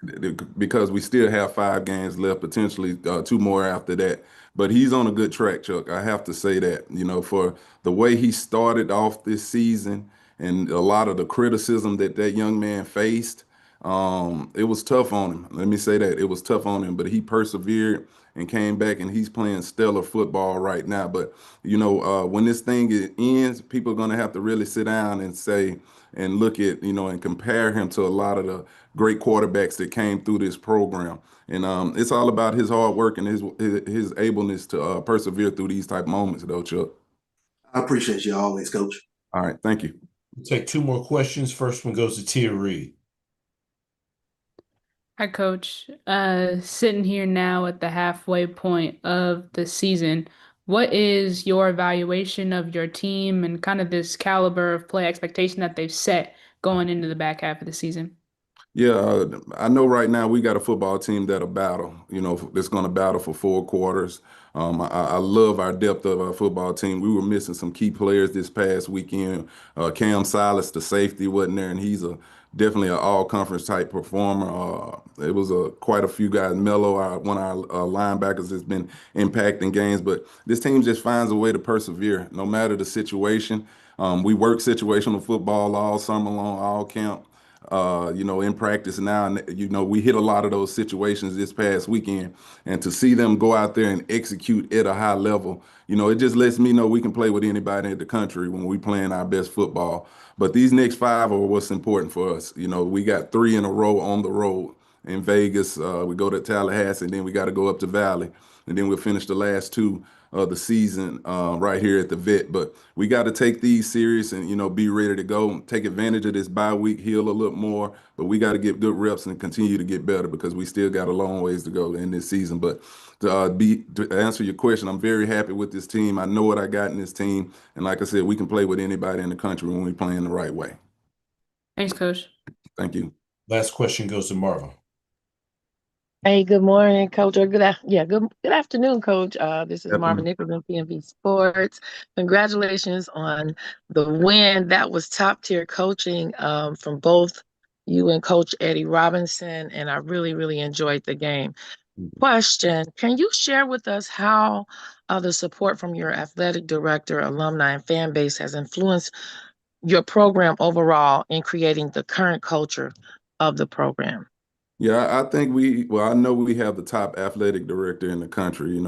because we still have 5 games left, potentially 2 more after that. But he's on a good track, Chuck. I have to say that, for the way he started off this season and a lot of the criticism that young man faced, it was tough on him. Let me say that. It was tough on him, but he persevered and came back, and he's playing stellar football right now. But, when this thing ends, people are going to have to really sit down and say and look at, and compare him to a lot of the great quarterbacks that came through this program. And it's all about his hard work and his ableness to persevere through these type moments, though, Chuck. I appreciate you always, Coach. All right. Thank you. We'll take 2 more questions. First one goes to Tia Reed. Hi, Coach. Sitting here now at the halfway point of the season, what is your evaluation of your team and kind of this caliber of play expectation that they've set going into the back half of the season? Yeah, I know right now we got a football team that'll battle, that's going to battle for 4 quarters. I love our depth of our football team. We were missing some key players this past weekend. Cam Silas, the safety, wasn't there, and he's definitely an all-conference type performer. It was quite a few guys. Mello, one of our linebackers, has been impacting games, but this team just finds a way to persevere no matter the situation. We work situational football all summer long, all camp. in practice now. And, we hit a lot of those situations this past weekend. And to see them go out there and execute at a high level, it just lets me know we can play with anybody in the country when we playing our best football. But these next 5 are what's important for us. We got 3 in a row on the road in Vegas. We go to Tallahassee, and then we got to go up to Valley. And then we'll finish the last 2 of the season right here at the vet. But we got to take these serious and, be ready to go, take advantage of this bye week, heal a little more. But we got to get good reps and continue to get better because we still got a long ways to go in this season. But to answer your question, I'm very happy with this team. I know what I got in this team. And like I said, we can play with anybody in the country when we play in the right way. Thanks, Coach. Thank you. Last question goes to Marvin. Hey, good morning, Coach. Or good afternoon, Coach. This is Marvin Afternoon. Nicholson, PNB Sports. Congratulations on the win. That was top tier coaching from both you and Coach Eddie Robinson, and I really, really enjoyed the game. Question: can you share with us how the support from your athletic director, alumni, and fan base has influenced your program overall in creating the current culture of the program? Yeah, I think I know we have the top athletic director in the country,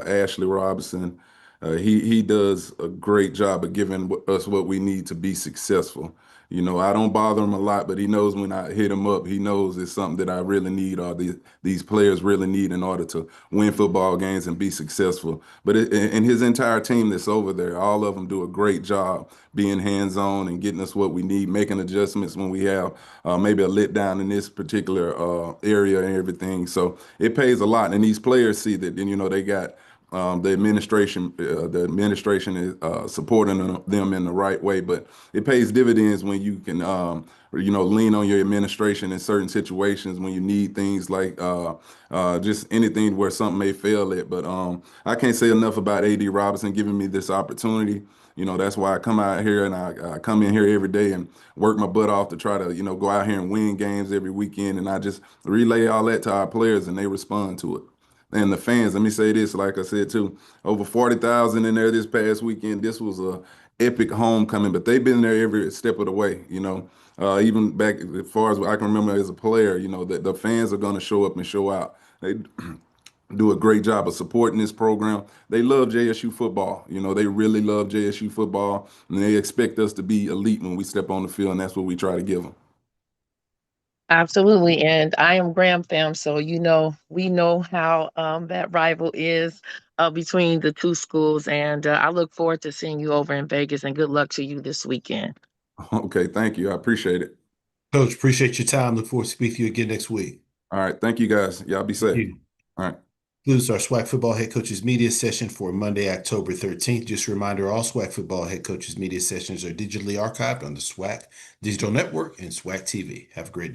Ashley Robinson. He does a great job of giving us what we need to be successful. I don't bother him a lot, but he knows when I hit him up, he knows it's something that I really need or these players really need in order to win football games and be successful. But and his entire team that's over there, all of them do a great job being hands-on and getting us what we need, making adjustments when we have maybe a letdown in this particular area and everything. So it pays a lot. And these players see that, and they got the administration is supporting them in the right way, but it pays dividends when you can, lean on your administration in certain situations when you need things like just anything where something may fail at. But I can't say enough about AD Robinson giving me this opportunity. That's why I come out here and I come in here every day and work my butt off to try to, go out here and win games every weekend. And I just relay all that to our players and they respond to it. And the fans, let me say this, like I said too, over 40,000 in there this past weekend. This was a epic homecoming, but they've been there every step of the way, even back as far as I can remember as a player, that the fans are going to show up and show out. They do a great job of supporting this program. They love JSU football. They really love JSU football, and they expect us to be elite when we step on the field, and that's what we try to give them. Absolutely. And I am Graham fam, so we know how that rival is between the two schools. And I look forward to seeing you over in Vegas, and good luck to you this weekend. Okay, thank you. I appreciate it. Coach, appreciate your time. Look forward to speaking to you again next week. All right, thank you guys. Y'all be safe. All right. Concludes our SWAC football head coaches media session for Monday, October 13th. Just a reminder, all SWAC football head coaches media sessions are digitally archived on the SWAC digital network and SWAC TV. Have a great day.